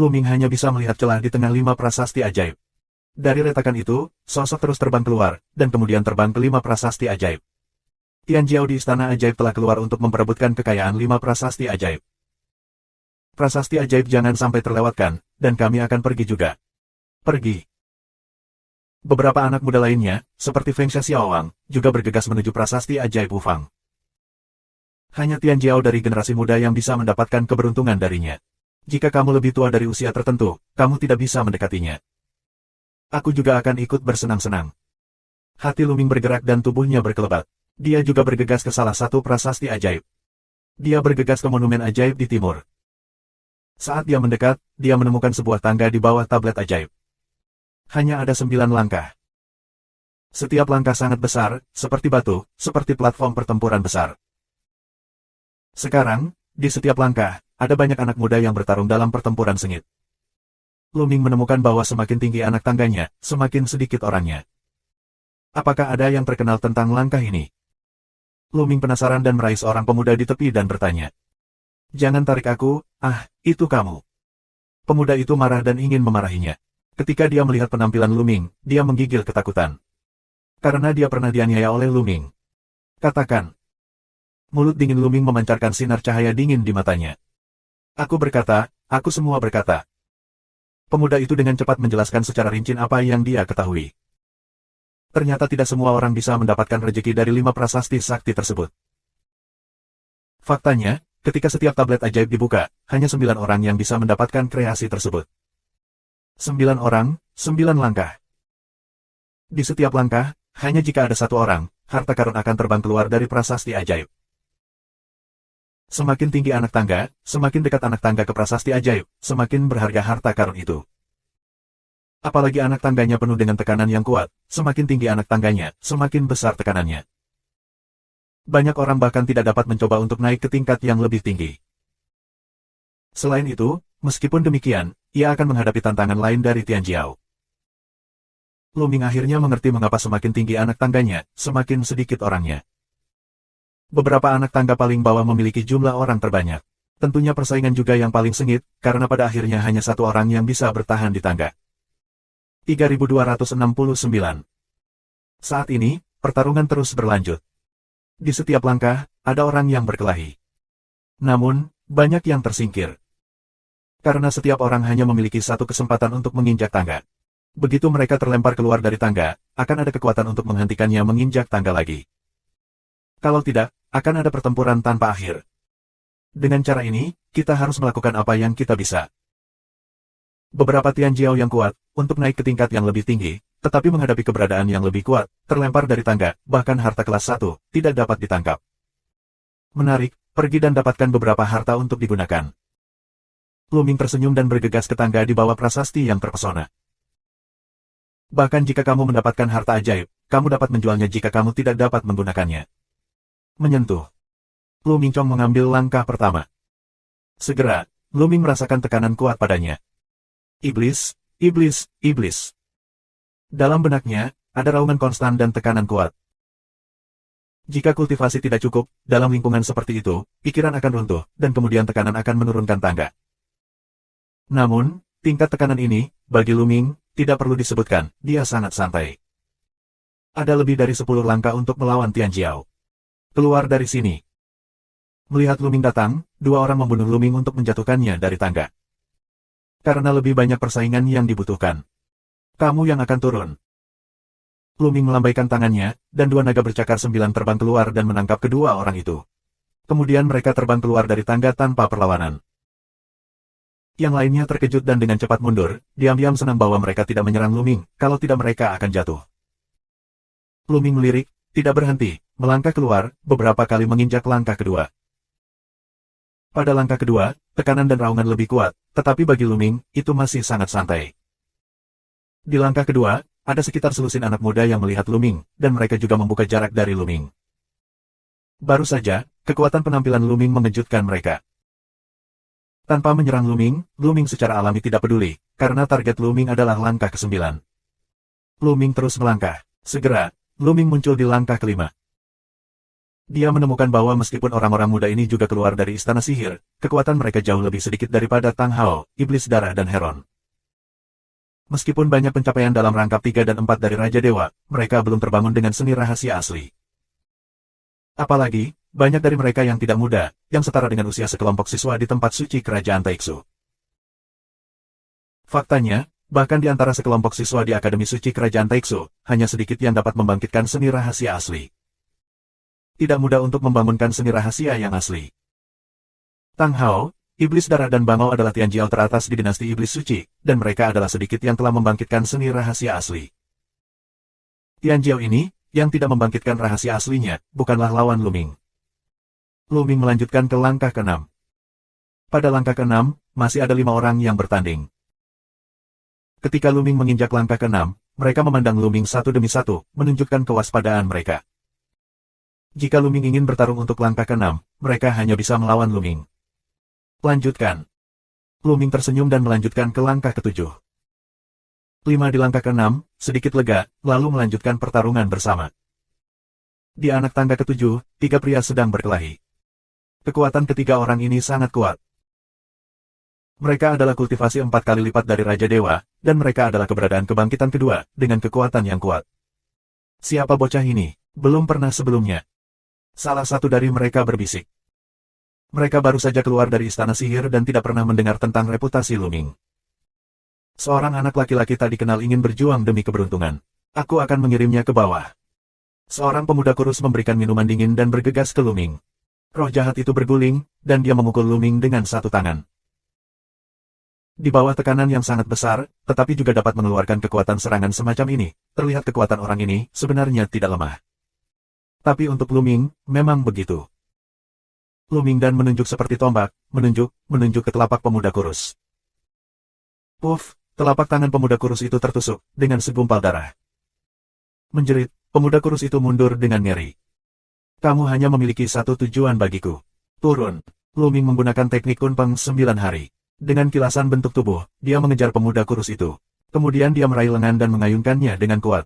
Luming hanya bisa melihat celah di tengah 5 prasasti ajaib. Dari retakan itu, sosok terus terbang keluar, dan kemudian terbang ke 5 prasasti ajaib. Tianjiao di istana ajaib telah keluar untuk memperebutkan kekayaan 5 prasasti ajaib. Prasasti ajaib jangan sampai terlewatkan, dan kami akan pergi juga. Pergi. Beberapa anak muda lainnya, seperti Feng Xiaowang, juga bergegas menuju prasasti ajaib Wufang. Hanya Tianjiao dari generasi muda yang bisa mendapatkan keberuntungan darinya. Jika kamu lebih tua dari usia tertentu, kamu tidak bisa mendekatinya. Aku juga akan ikut bersenang-senang. Hati Luming bergerak dan tubuhnya berkelebat. Dia juga bergegas ke salah satu prasasti ajaib. Dia bergegas ke monumen ajaib di timur. Saat dia mendekat, dia menemukan sebuah tangga di bawah tablet ajaib. Hanya ada 9 langkah. Setiap langkah sangat besar, seperti batu, seperti platform pertempuran besar. Sekarang, di setiap langkah, ada banyak anak muda yang bertarung dalam pertempuran sengit. Luming menemukan bahwa semakin tinggi anak tangganya, semakin sedikit orangnya. Apakah ada yang terkenal tentang langkah ini? Luming penasaran dan meraih seorang pemuda di tepi dan bertanya. Jangan tarik aku, itu kamu. Pemuda itu marah dan ingin memarahinya. Ketika dia melihat penampilan Luming, dia menggigil ketakutan. Karena dia pernah dianiaya oleh Luming. Katakan. Mulut dingin Luming memancarkan sinar cahaya dingin di matanya. Aku berkata, aku semua berkata. Pemuda itu dengan cepat menjelaskan secara rinci apa yang dia ketahui. Ternyata tidak semua orang bisa mendapatkan rejeki dari 5 prasasti sakti tersebut. Faktanya, ketika setiap tablet ajaib dibuka, hanya 9 orang yang bisa mendapatkan kreasi tersebut. 9 orang, 9 langkah. Di setiap langkah, hanya jika ada satu orang, harta karun akan terbang keluar dari prasasti ajaib. Semakin tinggi anak tangga, semakin dekat anak tangga ke prasasti ajaib, semakin berharga harta karun itu. Apalagi anak tangganya penuh dengan tekanan yang kuat, semakin tinggi anak tangganya, semakin besar tekanannya. Banyak orang bahkan tidak dapat mencoba untuk naik ke tingkat yang lebih tinggi. Selain itu, meskipun demikian, ia akan menghadapi tantangan lain dari Tianjiao. Luming akhirnya mengerti mengapa semakin tinggi anak tangganya, semakin sedikit orangnya. Beberapa anak tangga paling bawah memiliki jumlah orang terbanyak. Tentunya persaingan juga yang paling sengit, karena pada akhirnya hanya satu orang yang bisa bertahan di tangga. 3269. Saat ini, pertarungan terus berlanjut. Di setiap langkah, ada orang yang berkelahi. Namun, banyak yang tersingkir. Karena setiap orang hanya memiliki satu kesempatan untuk menginjak tangga. Begitu mereka terlempar keluar dari tangga, akan ada kekuatan untuk menghentikannya menginjak tangga lagi. Kalau tidak, akan ada pertempuran tanpa akhir. Dengan cara ini, kita harus melakukan apa yang kita bisa. Beberapa Tianjiao yang kuat, untuk naik ke tingkat yang lebih tinggi, tetapi menghadapi keberadaan yang lebih kuat, terlempar dari tangga, bahkan harta kelas 1, tidak dapat ditangkap. Menarik, pergi dan dapatkan beberapa harta untuk digunakan. Luming tersenyum dan bergegas ke tangga di bawah prasasti yang terpesona. Bahkan jika kamu mendapatkan harta ajaib, kamu dapat menjualnya jika kamu tidak dapat menggunakannya. Menyentuh. Luming Chong mengambil langkah pertama. Segera, Luming merasakan tekanan kuat padanya. Iblis, iblis, iblis. Dalam benaknya, ada raungan konstan dan tekanan kuat. Jika kultivasi tidak cukup, dalam lingkungan seperti itu, pikiran akan runtuh, dan kemudian tekanan akan menurunkan tangga. Namun, tingkat tekanan ini, bagi Luming, tidak perlu disebutkan, dia sangat santai. Ada lebih dari 10 langkah untuk melawan Tianjiao. Keluar dari sini. Melihat Luming datang, dua orang membunuh Luming untuk menjatuhkannya dari tangga. Karena lebih banyak persaingan yang dibutuhkan. Kamu yang akan turun. Luming melambaikan tangannya, dan dua naga bercakar 9 terbang keluar dan menangkap kedua orang itu. Kemudian mereka terbang keluar dari tangga tanpa perlawanan. Yang lainnya terkejut dan dengan cepat mundur, diam-diam senang bahwa mereka tidak menyerang Luming, kalau tidak mereka akan jatuh. Luming melirik, tidak berhenti, melangkah keluar, beberapa kali menginjak langkah kedua. Pada langkah kedua, tekanan dan raungan lebih kuat, tetapi bagi Luming, itu masih sangat santai. Di langkah kedua, ada sekitar selusin anak muda yang melihat Luming, dan mereka juga membuka jarak dari Luming. Baru saja, kekuatan penampilan Luming mengejutkan mereka. Tanpa menyerang Luming, Luming secara alami tidak peduli, karena target Luming adalah langkah ke-9. Luming terus melangkah. Segera, Luming muncul di langkah kelima. Dia menemukan bahwa meskipun orang-orang muda ini juga keluar dari istana sihir, kekuatan mereka jauh lebih sedikit daripada Tang Hao, Iblis Darah dan Heron. Meskipun banyak pencapaian dalam rangkap 3 dan 4 dari Raja Dewa, mereka belum terbangun dengan seni rahasia asli. Apalagi, banyak dari mereka yang tidak muda, yang setara dengan usia sekelompok siswa di tempat suci kerajaan Taiksu. Faktanya, bahkan di antara sekelompok siswa di Akademi Suci Kerajaan Taiksu, hanya sedikit yang dapat membangkitkan seni rahasia asli. Tidak mudah untuk membangunkan seni rahasia yang asli. Tang Hao, Iblis Darah dan Bangau adalah Tianjiao teratas di dinasti Iblis Suci, dan mereka adalah sedikit yang telah membangkitkan seni rahasia asli. Tianjiao ini, yang tidak membangkitkan rahasia aslinya, bukanlah lawan Luming. Luming melanjutkan ke langkah ke-6. Pada langkah ke-6, masih ada 5 orang yang bertanding. Ketika Luming menginjak langkah ke-6, mereka memandang Luming satu demi satu, menunjukkan kewaspadaan mereka. Jika Luming ingin bertarung untuk langkah ke-6, mereka hanya bisa melawan Luming. Lanjutkan. Luming tersenyum dan melanjutkan ke langkah ke-7. 5 di langkah ke-6, sedikit lega, lalu melanjutkan pertarungan bersama. Di anak tangga ke-7, 3 pria sedang berkelahi. Kekuatan ketiga orang ini sangat kuat. Mereka adalah kultivasi 4 kali lipat dari Raja Dewa, dan mereka adalah keberadaan kebangkitan kedua, dengan kekuatan yang kuat. Siapa bocah ini? Belum pernah sebelumnya. Salah satu dari mereka berbisik. Mereka baru saja keluar dari istana sihir dan tidak pernah mendengar tentang reputasi Luming. Seorang anak laki-laki tak dikenal ingin berjuang demi keberuntungan. Aku akan mengirimnya ke bawah. Seorang pemuda kurus memberikan minuman dingin dan bergegas ke Luming. Roh jahat itu berguling, dan dia memukul Luming dengan satu tangan. Di bawah tekanan yang sangat besar, tetapi juga dapat mengeluarkan kekuatan serangan semacam ini, terlihat kekuatan orang ini sebenarnya tidak lemah. Tapi untuk Luming, memang begitu. Luming dan menunjuk seperti tombak, menunjuk ke telapak pemuda kurus. Puff, telapak tangan pemuda kurus itu tertusuk, dengan segumpal darah. Menjerit, pemuda kurus itu mundur dengan ngeri. Kamu hanya memiliki satu tujuan bagiku. Turun. Luming menggunakan teknik Kunpeng 9 hari. Dengan kilasan bentuk tubuh, dia mengejar pemuda kurus itu. Kemudian dia meraih lengan dan mengayunkannya dengan kuat.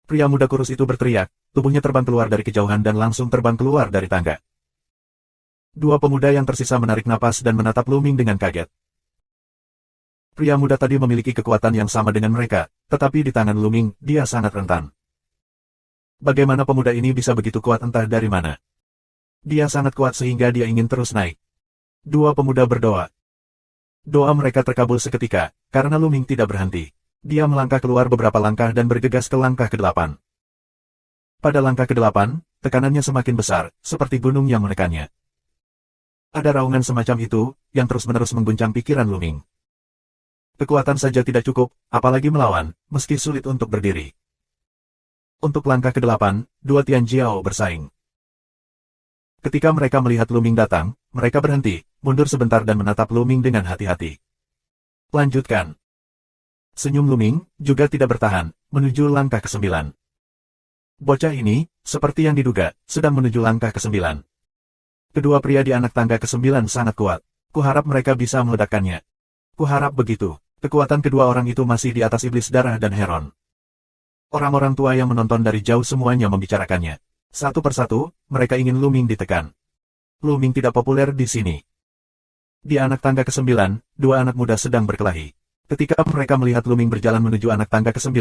Pria muda kurus itu berteriak, tubuhnya terbang keluar dari kejauhan dan langsung terbang keluar dari tangga. Dua pemuda yang tersisa menarik napas dan menatap Luming dengan kaget. Pria muda tadi memiliki kekuatan yang sama dengan mereka, tetapi di tangan Luming, dia sangat rentan. Bagaimana pemuda ini bisa begitu kuat entah dari mana? Dia sangat kuat sehingga dia ingin terus naik. Dua pemuda berdoa. Doa mereka terkabul seketika, karena Luming tidak berhenti. Dia melangkah keluar beberapa langkah dan bergegas ke langkah ke-8. Pada langkah ke-8, tekanannya semakin besar, seperti gunung yang menekannya. Ada raungan semacam itu, yang terus-menerus mengguncang pikiran Luming. Kekuatan saja tidak cukup, apalagi melawan, meski sulit untuk berdiri. Untuk langkah ke-8, dua Tian Jiao bersaing. Ketika mereka melihat Luming datang, mereka berhenti, mundur sebentar dan menatap Luming dengan hati-hati. Lanjutkan. Senyum Luming juga tidak bertahan, menuju langkah ke-9. Bocah ini, seperti yang diduga, sedang menuju langkah ke-9. Kedua pria di anak tangga ke-9 sangat kuat. Kuharap mereka bisa meledakkannya. Kuharap begitu. Kekuatan kedua orang itu masih di atas iblis darah dan Heron. Orang-orang tua yang menonton dari jauh semuanya membicarakannya. Satu persatu, mereka ingin Luming ditekan. Luming tidak populer di sini. Di anak tangga ke-9, dua anak muda sedang berkelahi. Ketika mereka melihat Luming berjalan menuju anak tangga ke-9,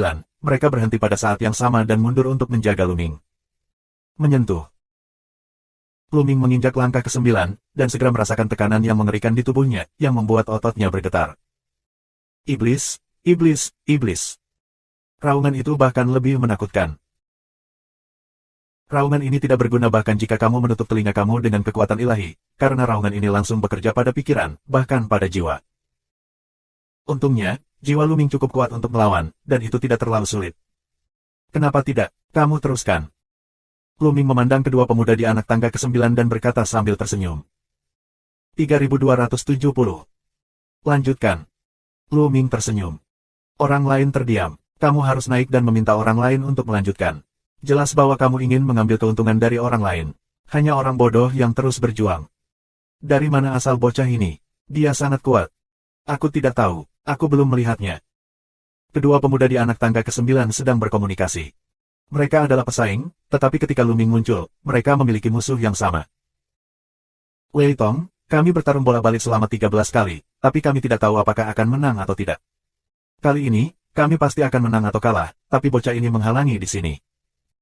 mereka berhenti pada saat yang sama dan mundur untuk menjaga Luming. Menyentuh. Luming menginjak langkah ke-9, dan segera merasakan tekanan yang mengerikan di tubuhnya, yang membuat ototnya bergetar. Iblis, iblis, iblis. Raungan itu bahkan lebih menakutkan. Raungan ini tidak berguna bahkan jika kamu menutup telinga kamu dengan kekuatan ilahi, karena raungan ini langsung bekerja pada pikiran, bahkan pada jiwa. Untungnya, jiwa Luming cukup kuat untuk melawan, dan itu tidak terlalu sulit. Kenapa tidak? Kamu teruskan. Luming memandang kedua pemuda di anak tangga ke-9 dan berkata sambil tersenyum. 3270. Lanjutkan. Luming tersenyum. Orang lain terdiam. Kamu harus naik dan meminta orang lain untuk melanjutkan. Jelas bahwa kamu ingin mengambil keuntungan dari orang lain. Hanya orang bodoh yang terus berjuang. Dari mana asal bocah ini? Dia sangat kuat. Aku tidak tahu. Aku belum melihatnya. Kedua pemuda di anak tangga ke-9 sedang berkomunikasi. Mereka adalah pesaing, tetapi ketika Luming muncul, mereka memiliki musuh yang sama. Wei Tong, kami bertarung bolak-balik selama 13 kali, tapi kami tidak tahu apakah akan menang atau tidak. Kali ini, kami pasti akan menang atau kalah, tapi bocah ini menghalangi di sini.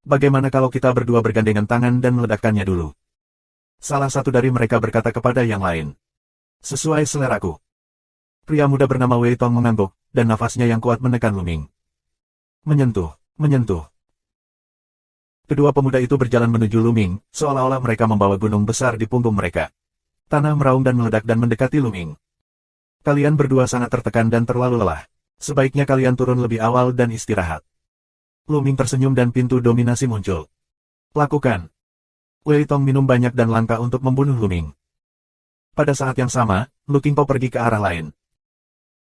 Bagaimana kalau kita berdua bergandengan tangan dan meledakkannya dulu? Salah satu dari mereka berkata kepada yang lain. Sesuai seleraku. Pria muda bernama Wei Tong mengangguk, dan nafasnya yang kuat menekan Luming. Menyentuh, menyentuh. Kedua pemuda itu berjalan menuju Luming, seolah-olah mereka membawa gunung besar di punggung mereka. Tanah meraung dan meledak dan mendekati Luming. Kalian berdua sangat tertekan dan terlalu lelah. Sebaiknya kalian turun lebih awal dan istirahat. Luming tersenyum dan pintu dominasi muncul. Lakukan. Wei Tong minum banyak dan langkah untuk membunuh Luming. Pada saat yang sama, Lu Qingpo pergi ke arah lain.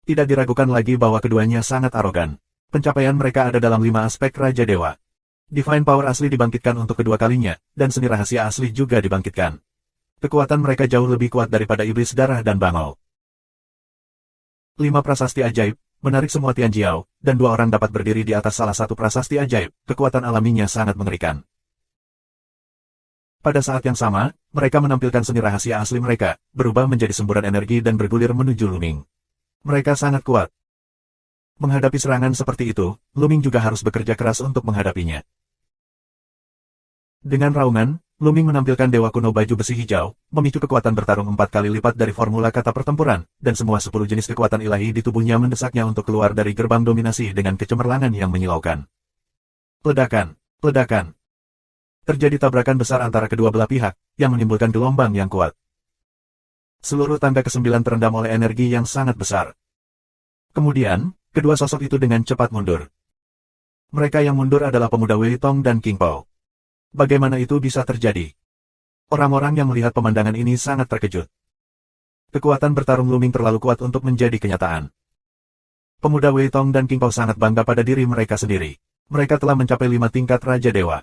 Tidak diragukan lagi bahwa keduanya sangat arogan. Pencapaian mereka ada dalam 5 aspek Raja Dewa. Divine Power asli dibangkitkan untuk kedua kalinya, dan seni rahasia asli juga dibangkitkan. Kekuatan mereka jauh lebih kuat daripada iblis darah dan bangau. 5 prasasti ajaib, menarik semua Tian Jiao, dan 2 orang dapat berdiri di atas salah satu prasasti ajaib, kekuatan alaminya sangat mengerikan. Pada saat yang sama, mereka menampilkan seni rahasia asli mereka, berubah menjadi semburan energi dan bergulir menuju Luming. Mereka sangat kuat. Menghadapi serangan seperti itu, Luming juga harus bekerja keras untuk menghadapinya. Dengan raungan, Luming menampilkan dewa kuno baju besi hijau, memicu kekuatan bertarung 4 kali lipat dari formula kata pertempuran, dan semua 10 jenis kekuatan ilahi di tubuhnya mendesaknya untuk keluar dari gerbang dominasi dengan kecemerlangan yang menyilaukan. Ledakan, ledakan. Terjadi tabrakan besar antara kedua belah pihak, yang menimbulkan gelombang yang kuat. Seluruh tangga ke-9 terendam oleh energi yang sangat besar. Kemudian, kedua sosok itu dengan cepat mundur. Mereka yang mundur adalah pemuda Wei Tong dan King Pao. Bagaimana itu bisa terjadi? Orang-orang yang melihat pemandangan ini sangat terkejut. Kekuatan bertarung Luming terlalu kuat untuk menjadi kenyataan. Pemuda Wei Tong dan King Pao sangat bangga pada diri mereka sendiri. Mereka telah mencapai 5 tingkat Raja Dewa.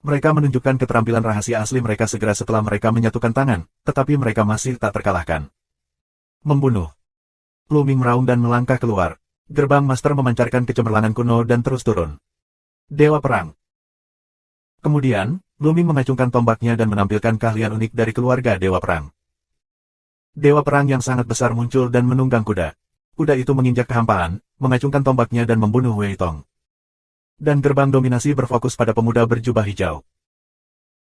Mereka menunjukkan keterampilan rahasia asli mereka segera setelah mereka menyatukan tangan, tetapi mereka masih tak terkalahkan. Membunuh. Luming meraung dan melangkah keluar. Gerbang Master memancarkan kecemerlangan kuno dan terus turun. Dewa Perang. Kemudian, Luming mengacungkan tombaknya dan menampilkan keahlian unik dari keluarga Dewa Perang. Dewa Perang yang sangat besar muncul dan menunggang kuda. Kuda itu menginjak kehampaan, mengacungkan tombaknya dan membunuh Wei Tong. Dan gerbang dominasi berfokus pada pemuda berjubah hijau.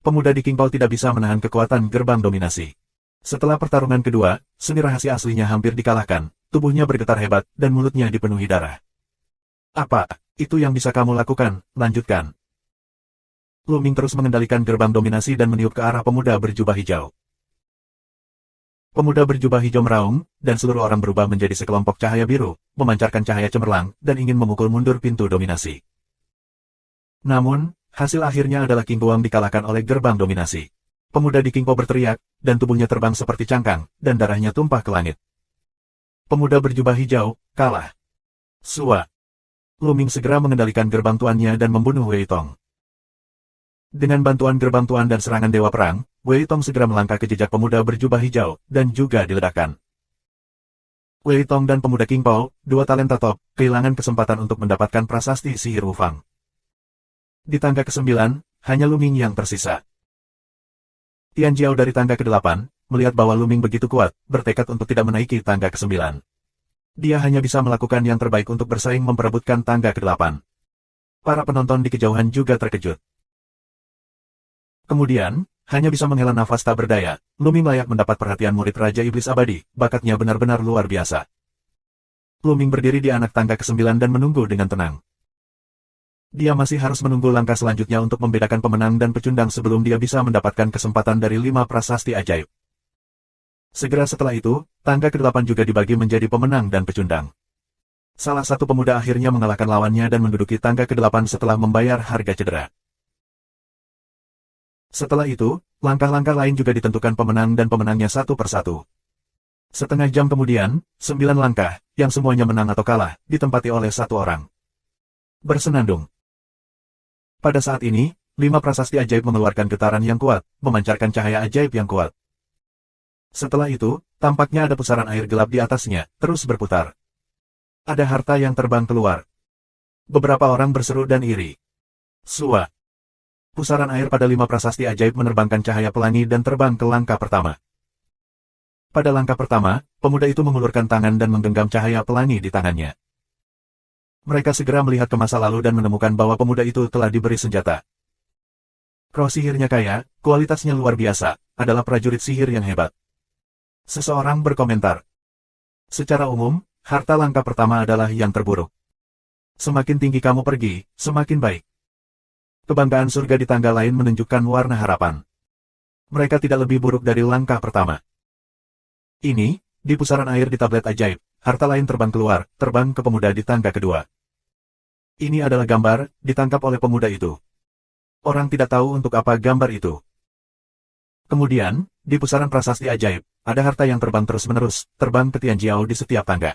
Pemuda di King Pao tidak bisa menahan kekuatan gerbang dominasi. Setelah pertarungan kedua, seni rahasia aslinya hampir dikalahkan, tubuhnya bergetar hebat, dan mulutnya dipenuhi darah. Apa itu yang bisa kamu lakukan? Lanjutkan. Luming terus mengendalikan gerbang dominasi dan meniup ke arah pemuda berjubah hijau. Pemuda berjubah hijau meraung, dan seluruh orang berubah menjadi sekelompok cahaya biru, memancarkan cahaya cemerlang, dan ingin memukul mundur pintu dominasi. Namun, hasil akhirnya adalah King Guang dikalahkan oleh gerbang dominasi. Pemuda di King Po berteriak, dan tubuhnya terbang seperti cangkang, dan darahnya tumpah ke langit. Pemuda berjubah hijau, kalah. Sua. Luming segera mengendalikan gerbang tuannya dan membunuh Wei Tong. Dengan bantuan gerbang tuan dan serangan Dewa Perang, Wei Tong segera melangkah ke jejak pemuda berjubah hijau, dan juga diledakkan. Wei Tong dan pemuda King Po, dua talenta top, kehilangan kesempatan untuk mendapatkan prasasti sihir Wufang. Di tangga ke-9, hanya Luming yang tersisa. Tian Jiao dari tangga ke-8, melihat bahwa Luming begitu kuat, bertekad untuk tidak menaiki tangga ke-9. Dia hanya bisa melakukan yang terbaik untuk bersaing memperebutkan tangga ke-8. Para penonton di kejauhan juga terkejut. Kemudian, hanya bisa menghela nafas tak berdaya, Luming layak mendapat perhatian murid Raja Iblis Abadi, bakatnya benar-benar luar biasa. Luming berdiri di anak tangga ke-9 dan menunggu dengan tenang. Dia masih harus menunggu langkah selanjutnya untuk membedakan pemenang dan pecundang sebelum dia bisa mendapatkan kesempatan dari 5 prasasti ajaib. Segera setelah itu, tangga ke-8 juga dibagi menjadi pemenang dan pecundang. Salah satu pemuda akhirnya mengalahkan lawannya dan menduduki tangga ke-8 setelah membayar harga cedera. Setelah itu, langkah-langkah lain juga ditentukan pemenang dan pemenangnya satu persatu. Setengah jam kemudian, 9 langkah, yang semuanya menang atau kalah, ditempati oleh satu orang. Bersenandung. Pada saat ini, 5 prasasti ajaib mengeluarkan getaran yang kuat, memancarkan cahaya ajaib yang kuat. Setelah itu, tampaknya ada pusaran air gelap di atasnya, terus berputar. Ada harta yang terbang keluar. Beberapa orang berseru dan iri. Sua. Pusaran air pada 5 prasasti ajaib menerbangkan cahaya pelangi dan terbang ke langkah pertama. Pada langkah pertama, pemuda itu mengulurkan tangan dan menggenggam cahaya pelangi di tangannya. Mereka segera melihat ke masa lalu dan menemukan bahwa pemuda itu telah diberi senjata. Roh sihirnya kaya, kualitasnya luar biasa, adalah prajurit sihir yang hebat. Seseorang berkomentar. Secara umum, harta langkah pertama adalah yang terburuk. Semakin tinggi kamu pergi, semakin baik. Kebanggaan surga di tangga lain menunjukkan warna harapan. Mereka tidak lebih buruk dari langkah pertama. Ini, di pusaran air di tablet ajaib, harta lain terbang keluar, terbang ke pemuda di tangga kedua. Ini adalah gambar, ditangkap oleh pemuda itu. Orang tidak tahu untuk apa gambar itu. Kemudian, di pusaran prasasti ajaib, ada harta yang terbang terus-menerus, terbang ke Tian Jiao di setiap tangga.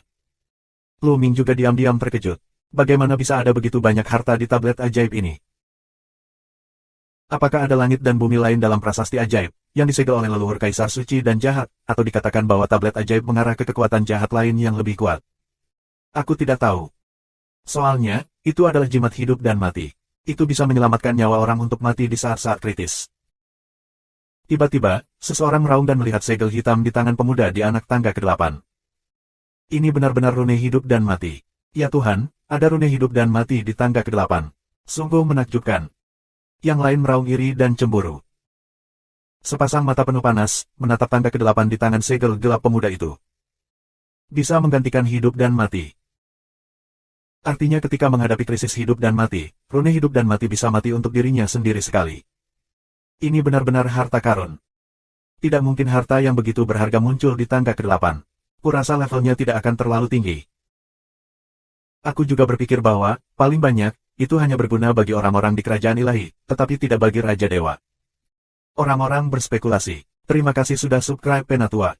Luming juga diam-diam terkejut. Bagaimana bisa ada begitu banyak harta di tablet ajaib ini? Apakah ada langit dan bumi lain dalam prasasti ajaib, yang disegel oleh leluhur kaisar suci dan jahat, atau dikatakan bahwa tablet ajaib mengarah ke kekuatan jahat lain yang lebih kuat? Aku tidak tahu. Soalnya, itu adalah jimat hidup dan mati. Itu bisa menyelamatkan nyawa orang untuk mati di saat-saat kritis. Tiba-tiba, seseorang meraung dan melihat segel hitam di tangan pemuda di anak tangga ke-8. Ini benar-benar rune hidup dan mati. Ya Tuhan, ada rune hidup dan mati di tangga ke-8. Sungguh menakjubkan. Yang lain meraung iri dan cemburu. Sepasang mata penuh panas, menatap tangga ke-8 di tangan segel gelap pemuda itu. Bisa menggantikan hidup dan mati. Artinya ketika menghadapi krisis hidup dan mati, rune hidup dan mati bisa mati untuk dirinya sendiri sekali. Ini benar-benar harta karun. Tidak mungkin harta yang begitu berharga muncul di tangga ke-8. Kurasa levelnya tidak akan terlalu tinggi. Aku juga berpikir bahwa, paling banyak, itu hanya berguna bagi orang-orang di kerajaan ilahi, tetapi tidak bagi Raja Dewa. Orang-orang berspekulasi. Terima kasih sudah subscribe Penatua.